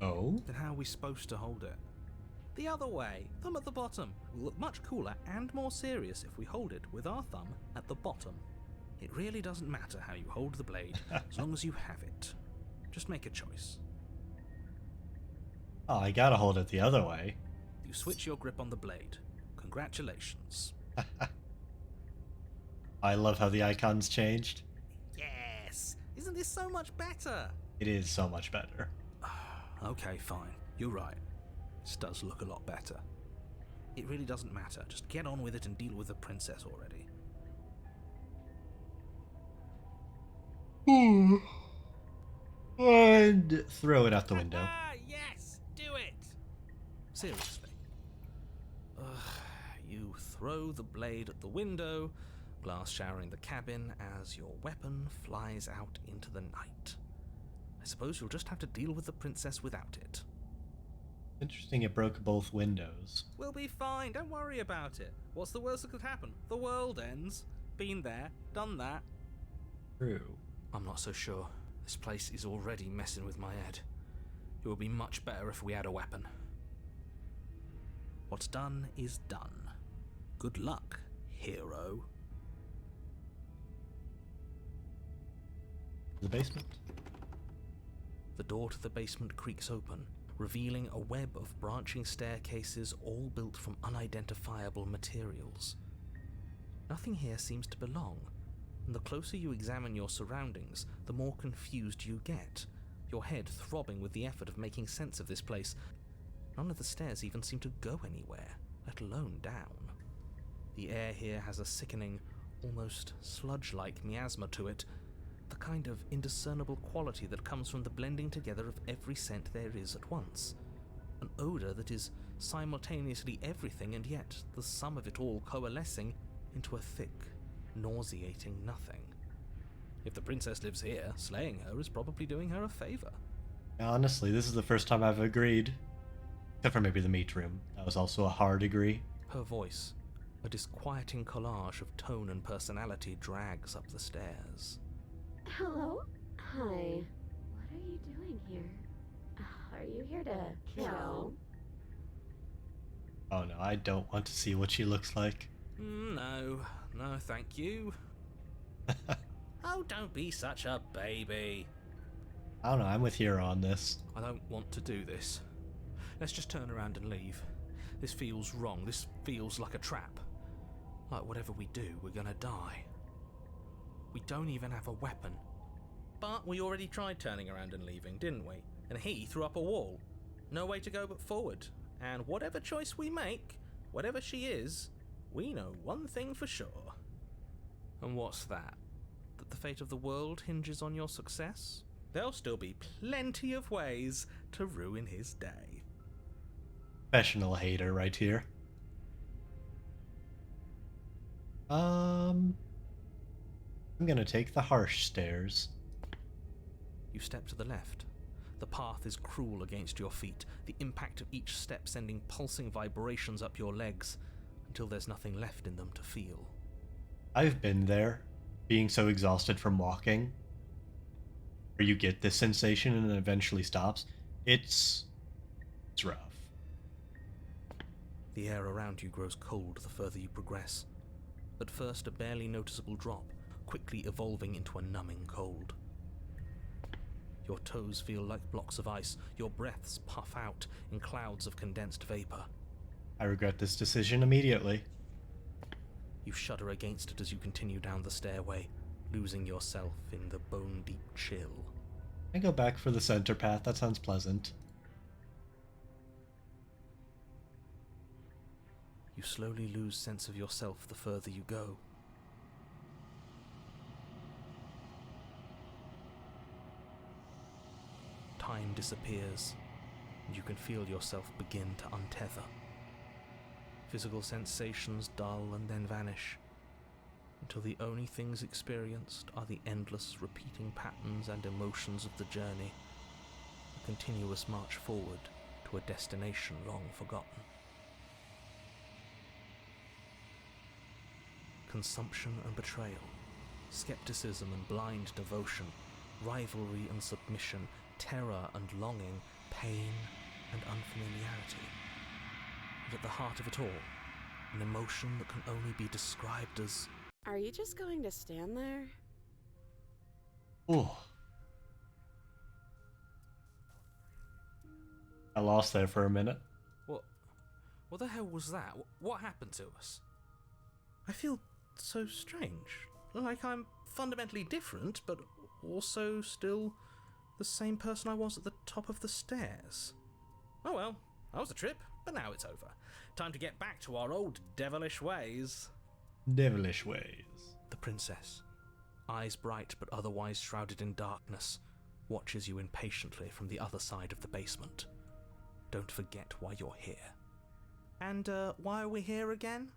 Oh? Then how are we supposed to hold it? The other way, thumb at the bottom. Will look much cooler and more serious if we hold it with our thumb at the bottom. It really doesn't matter how you hold the blade, as long as you have it. Just make a choice. Oh, I gotta hold it the other way. You switch your grip on the blade. Congratulations. I love how the icons changed. Yes! Isn't this so much better? It is so much better. Okay, fine. You're right. This does look a lot better. It really doesn't matter. Just get on with it and deal with the princess already. And throw it out the window. Yes! Do it! Seriously. You throw the blade at the window, glass showering the cabin as your weapon flies out into the night. I suppose you'll just have to deal with the princess without it. Interesting it broke both windows. We'll be fine, don't worry about it. What's the worst that could happen? The world ends. Been there, done that. True. I'm not so sure. This place is already messing with my head. It would be much better if we had a weapon. What's done is done. Good luck, hero. The basement. The door to the basement creaks open, revealing a web of branching staircases all built from unidentifiable materials. Nothing here seems to belong, and the closer you examine your surroundings, the more confused you get, your head throbbing with the effort of making sense of this place. None of the stairs even seem to go anywhere, let alone down. The air here has a sickening, almost sludge-like miasma to it, the kind of indiscernible quality that comes from the blending together of every scent there is at once. An odour that is simultaneously everything and yet the sum of it all coalescing into a thick, nauseating nothing. If the princess lives here, slaying her is probably doing her a favour. Honestly, this is the first time I've agreed. Except for maybe the meat room. That was also a hard agree. Her voice, a disquieting collage of tone and personality, drags up the stairs. Hello? Hi. What are you doing here? Are you here to kill? Oh no, I don't want to see what she looks like. No, thank you. Oh, don't be such a baby. I don't know, I'm with Hero on this. I don't want to do this. Let's just turn around and leave. This feels wrong. This feels like a trap. Like whatever we do, we're gonna die. We don't even have a weapon. But we already tried turning around and leaving, didn't we? And he threw up a wall. No way to go but forward. And whatever choice we make, whatever she is, we know one thing for sure. And what's that? That the fate of the world hinges on your success? There'll still be plenty of ways to ruin his day. Professional hater right here. I'm gonna take the harsh stairs. You step to the left. The path is cruel against your feet, the impact of each step sending pulsing vibrations up your legs, until there's nothing left in them to feel. I've been there, being so exhausted from walking, where you get this sensation and it eventually stops. It's rough. The air around you grows cold the further you progress. At first a barely noticeable drop, quickly evolving into a numbing cold. Your toes feel like blocks of ice, your breaths puff out in clouds of condensed vapor. I regret this decision immediately. You shudder against it as you continue down the stairway, losing yourself in the bone-deep chill. I go back for the center path, that sounds pleasant. You slowly lose sense of yourself the further you go. Time disappears, and you can feel yourself begin to untether. Physical sensations dull and then vanish, until the only things experienced are the endless repeating patterns and emotions of the journey, a continuous march forward to a destination long forgotten. Consumption and betrayal, skepticism and blind devotion, rivalry and submission, terror and longing, pain and unfamiliarity. And at the heart of it all, an emotion that can only be described as... Are you just going to stand there? Ooh. I lost there for a minute. What the hell was that? What happened to us? I feel so strange. Like I'm fundamentally different, but also still the same person I was at the top of the stairs. Oh well, that was a trip, but now it's over. Time to get back to our old devilish ways. Devilish ways. The princess, eyes bright but otherwise shrouded in darkness, watches you impatiently from the other side of the basement. Don't forget why you're here. And why are we here again?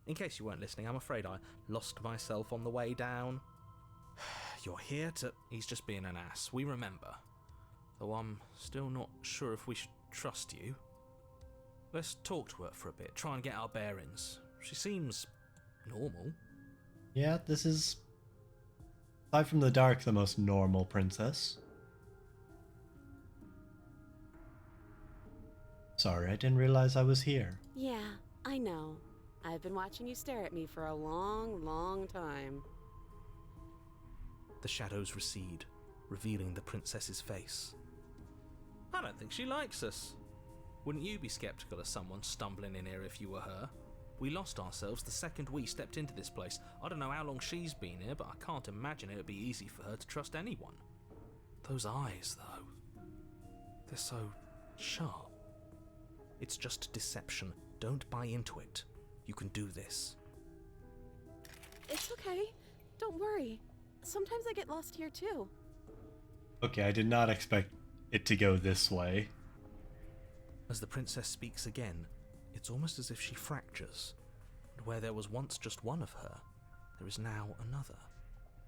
In case you weren't listening, I'm afraid I lost myself on the way down. You're here to... He's just being an ass, we remember. Though I'm still not sure if we should trust you. Let's talk to her for a bit, try and get our bearings. She seems normal. Yeah, this is, aside from the dark, the most normal princess. Sorry, I didn't realize I was here. Yeah, I know. I've been watching you stare at me for a long, long time. The shadows recede, revealing the princess's face. I don't think she likes us. Wouldn't you be skeptical of someone stumbling in here if you were her? We lost ourselves the second we stepped into this place. I don't know how long she's been here, but I can't imagine it would be easy for her to trust anyone. Those eyes, though. They're so sharp. It's just deception, Don't buy into it. You can do this. It's okay. Don't worry. Sometimes I get lost here too. Okay, I did not expect it to go this way. As the princess speaks again, it's almost as if she fractures, and where there was once just one of her, there is now another.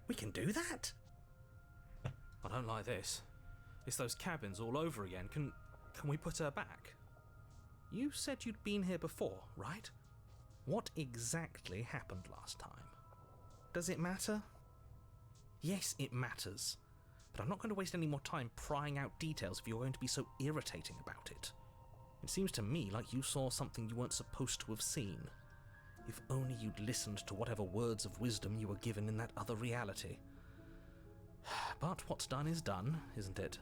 We can do that? I don't like this. It's those cabins all over again. Can we put her back? You said you'd been here before, right? What exactly happened last time? Does it matter? Yes, it matters. But I'm not going to waste any more time prying out details if you're going to be so irritating about it. It seems to me like you saw something you weren't supposed to have seen. If only you'd listened to whatever words of wisdom you were given in that other reality. But what's done is done, isn't it?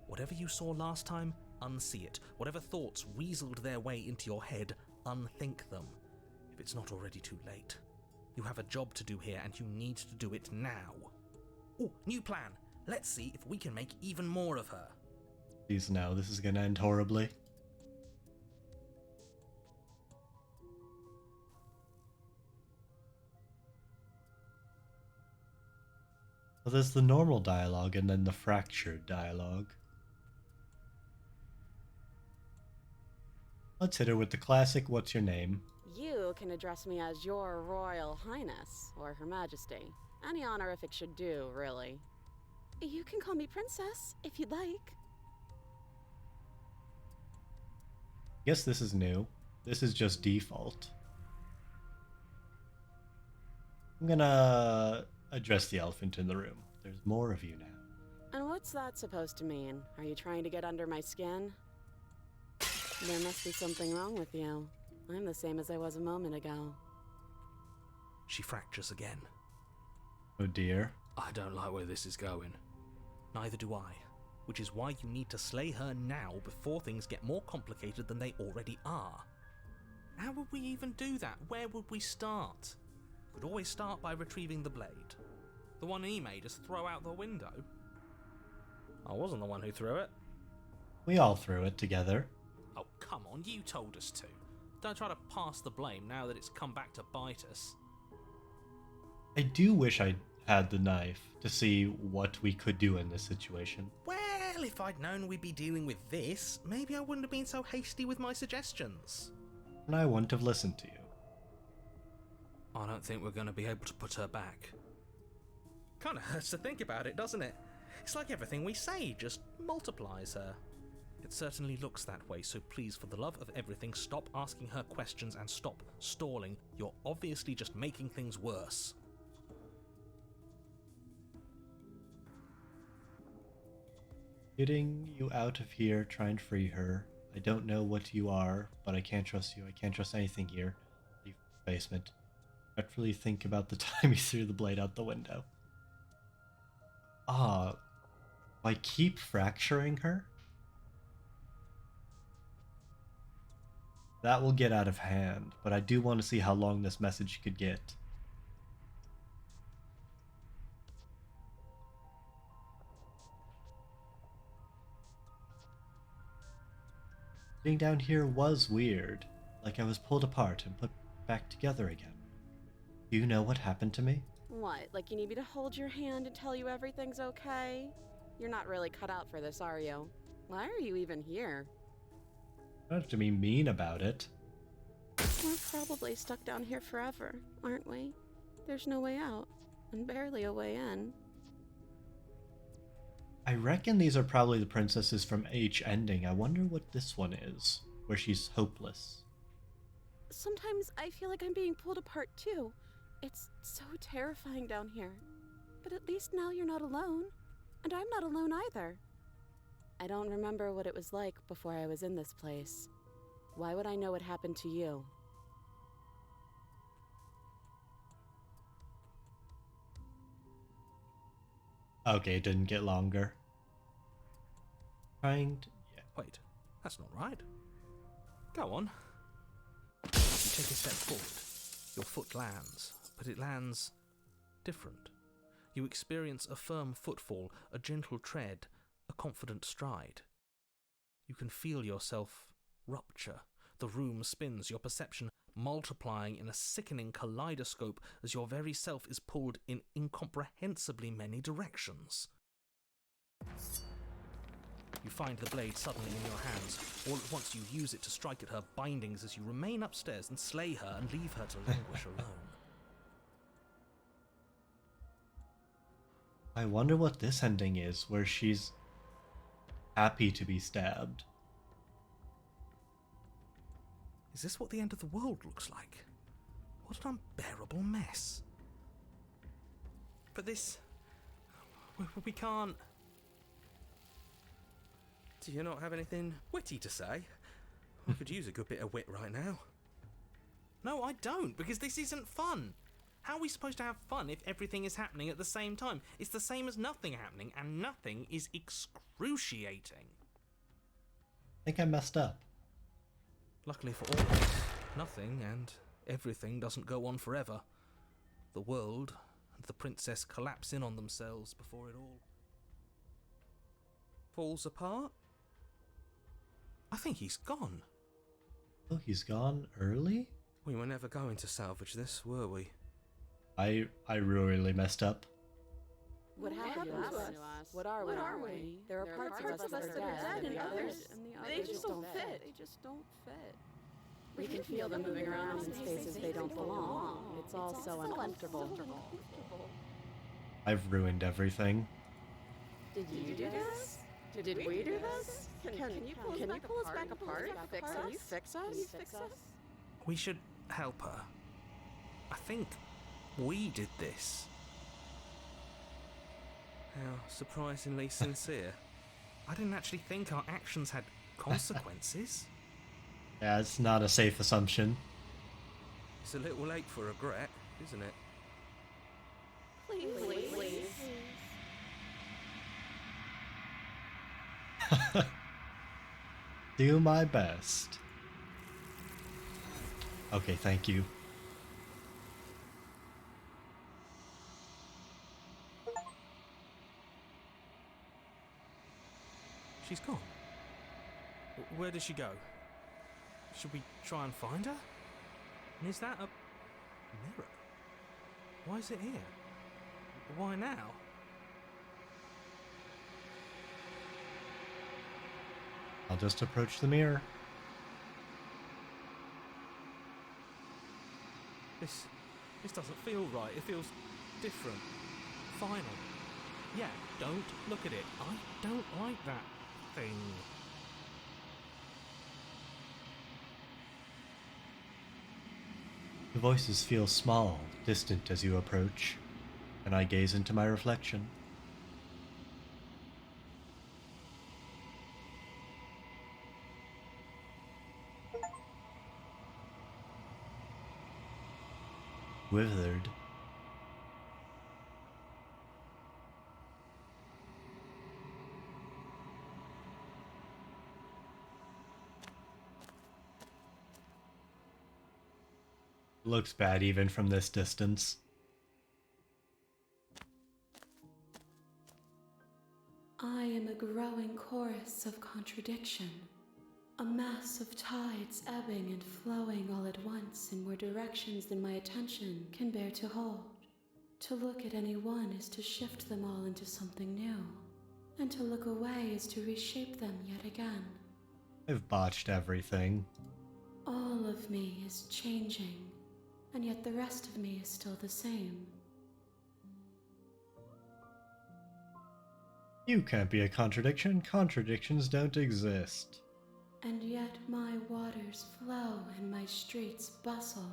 Whatever you saw last time, unsee it. Whatever thoughts weaseled their way into your head, unthink them, if it's not already too late. You have a job to do here, and you need to do it now. Ooh, new plan. Let's see if we can make even more of her. Please no, this is gonna end horribly. Well, there's the normal dialogue and then the fractured dialogue. Let's hit her with the classic, what's your name? You can address me as Your Royal Highness, or Her Majesty. Any honorific should do, really. You can call me Princess, if you'd like. Guess this is new. This is just default. I'm gonna address the elephant in the room. There's more of you now. And what's that supposed to mean? Are you trying to get under my skin? There must be something wrong with you. I'm the same as I was a moment ago. She fractures again. Oh dear. I don't like where this is going. Neither do I. Which is why you need to slay her now before things get more complicated than they already are. How would we even do that? Where would we start? Could always start by retrieving the blade. The one he made us throw out the window. I wasn't the one who threw it. We all threw it together. Oh, come on, you told us to. Don't try to pass the blame now that it's come back to bite us. I do wish I had the knife to see what we could do in this situation. Well, if I'd known we'd be dealing with this, maybe I wouldn't have been so hasty with my suggestions. And I wouldn't have listened to you. I don't think we're going to be able to put her back. Kind of hurts to think about it, doesn't it? It's like everything we say just multiplies her. It certainly looks that way, so please, for the love of everything, stop asking her questions and stop stalling. You're obviously just making things worse. Getting you out of here, try and free her. I don't know what you are, but I can't trust you. I can't trust anything here. Leave the basement. Dreadfully think about the time you threw the blade out the window. I keep fracturing her? That will get out of hand, but I do want to see how long this message could get. Getting down here was weird, like I was pulled apart and put back together again. Do you know what happened to me? What, like you need me to hold your hand and tell you everything's okay? You're not really cut out for this, are you? Why are you even here? You don't have to be mean about it. We're probably stuck down here forever, aren't we? There's no way out, and barely a way in. I reckon these are probably the princesses from H ending. I wonder what this one is, where she's hopeless. Sometimes I feel like I'm being pulled apart too. It's so terrifying down here. But at least now you're not alone. And I'm not alone either. I don't remember what it was like before I was in this place. Why would I know what happened to you? Okay, it didn't get longer. Trying to... Yeah. Wait, that's not right. Go on. You take a step forward. Your foot lands, but it lands different. You experience a firm footfall, a gentle tread, a confident stride. You can feel yourself rupture. The room spins, your perception multiplying in a sickening kaleidoscope as your very self is pulled in incomprehensibly many directions. You find the blade suddenly in your hands. All at once you use it to strike at her bindings as you remain upstairs and slay her and leave her to languish alone. I wonder what this ending is, where she's happy to be stabbed. Is this what the end of the world looks like? What an unbearable mess. But this... we can't... Do you not have anything witty to say? I could use a good bit of wit right now. No, I don't, because this isn't fun. How are we supposed to have fun if everything is happening at the same time? It's the same as nothing happening, and nothing is excruciating. I think I messed up. Luckily for all of us, nothing and everything doesn't go on forever. The world and the princess collapse in on themselves before it all falls apart. I think he's gone. Oh, he's gone early? We were never going to salvage this, were we? I really messed up. What happened to us? What are we? There are parts of us that are dead, and others, they just don't fit. We can feel them moving around in spaces they don't belong. It's all so uncomfortable. I've ruined everything. Did you do this? Did we do this? Can you pull us back apart? Can you fix us? We should help her. I think we did this. How surprisingly sincere. I didn't actually think our actions had consequences. Yeah, it's not a safe assumption. It's a little late for regret, isn't it? Please. Do my best. Okay, thank you. She's gone. Where did she go? Should we try and find her? And is that a mirror? Why is it here? Why now? I'll just approach the mirror. This doesn't feel right. It feels different. Final. Yeah, don't look at it. I don't like that thing. The voices feel small, distant as you approach, and I gaze into my reflection. Withered. Looks bad even from this distance. I am a growing chorus of contradiction, a mass of tides ebbing and flowing all at once in more directions than my attention can bear to hold. To look at any one is to shift them all into something new, and to look away is to reshape them yet again. I've botched everything. All of me is changing, and yet the rest of me is still the same. You can't be a contradiction. Contradictions don't exist. And yet my waters flow and my streets bustle.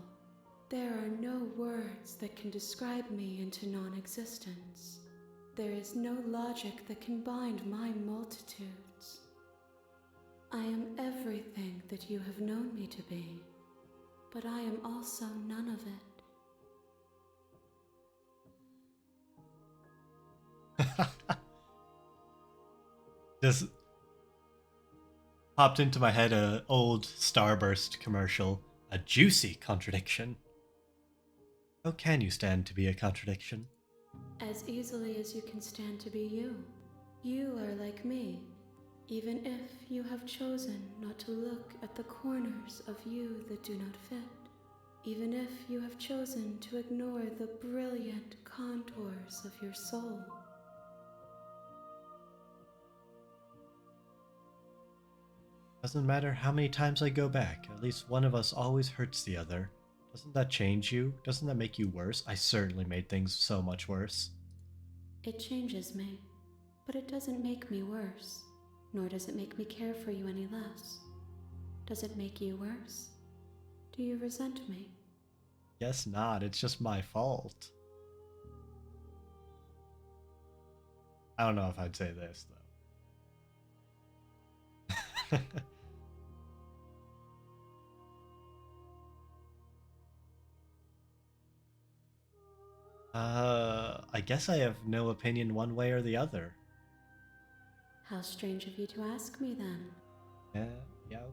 There are no words that can describe me into non-existence. There is no logic that can bind my multitudes. I am everything that you have known me to be, but I am also none of it. Just popped into my head a old Starburst commercial. A juicy contradiction. How can you stand to be a contradiction? As easily as you can stand to be you. You are like me. Even if you have chosen not to look at the corners of you that do not fit, even if you have chosen to ignore the brilliant contours of your soul. Doesn't matter how many times I go back, at least one of us always hurts the other. Doesn't that change you? Doesn't that make you worse? I certainly made things so much worse. It changes me, but it doesn't make me worse, nor does it make me care for you any less. Does it make you worse? Do you resent me? Guess not, it's just my fault. I don't know if I'd say this, though. I guess I have no opinion one way or the other. How strange of you to ask me then. Yeah, okay.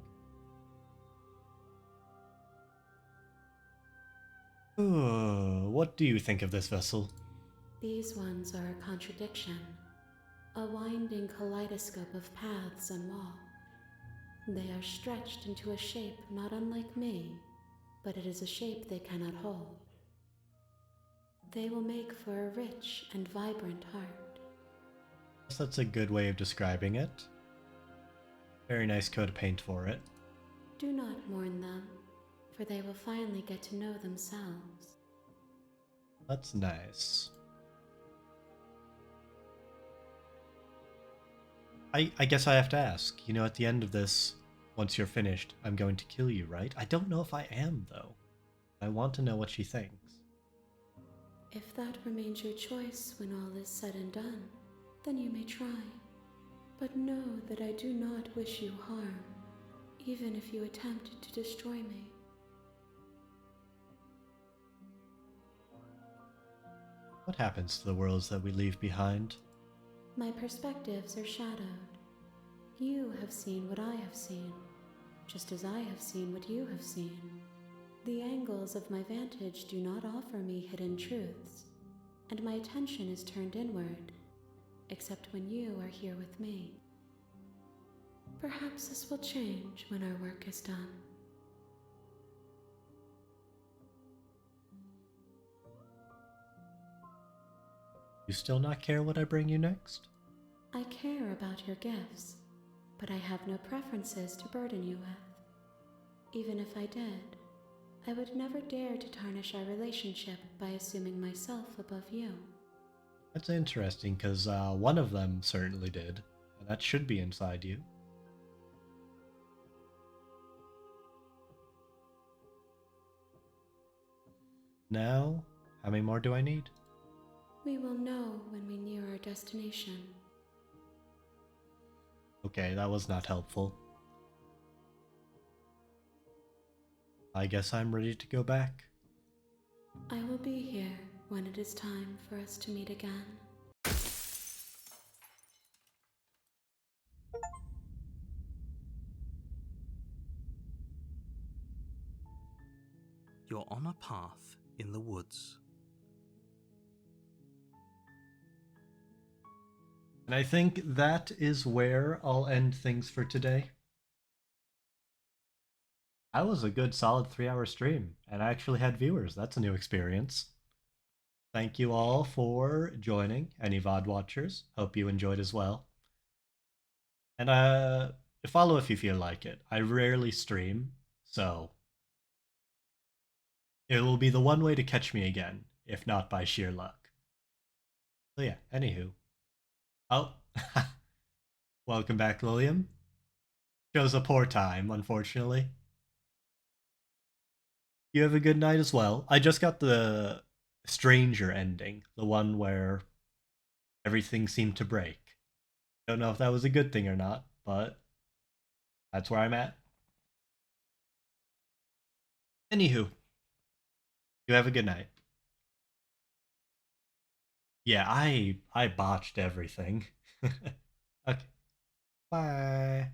Ooh, what do you think of this vessel? These ones are a contradiction, a winding kaleidoscope of paths and wall. They are stretched into a shape not unlike me, but it is a shape they cannot hold. They will make for a rich and vibrant heart. Guess that's a good way of describing it. Very nice coat of paint for it. Do not mourn them, for they will finally get to know themselves. That's nice. I guess I have to ask, you know, at the end of this, once you're finished, I'm going to kill you, right? I don't know if I am, though. I want to know what she thinks. If that remains your choice when all is said and done, then you may try. But know that I do not wish you harm, even if you attempt to destroy me. What happens to the worlds that we leave behind? My perspectives are shadowed. You have seen what I have seen, just as I have seen what you have seen. The angles of my vantage do not offer me hidden truths, and my attention is turned inward, except when you are here with me. Perhaps this will change when our work is done. You still not care what I bring you next? I care about your gifts, but I have no preferences to burden you with. Even if I did, I would never dare to tarnish our relationship by assuming myself above you. That's interesting, because one of them certainly did, and that should be inside you. Now, how many more do I need? We will know when we near our destination. Okay, that was not helpful. I guess I'm ready to go back. I will be here when it is time for us to meet again. You're on a path in the woods. And I think that is where I'll end things for today. That was a good solid 3-hour stream, and I actually had viewers. That's a new experience. Thank you all for joining, any VOD watchers. Hope you enjoyed as well. And follow if you feel like it. I rarely stream, so it will be the one way to catch me again, if not by sheer luck. So yeah, anywho. Oh, welcome back, Lilium. Chose a poor time, unfortunately. You have a good night as well. I just got the Stranger ending, the one where everything seemed to break. Don't know if that was a good thing or not, but that's where I'm at. Anywho, you have a good night. Yeah, I botched everything. Okay. Bye.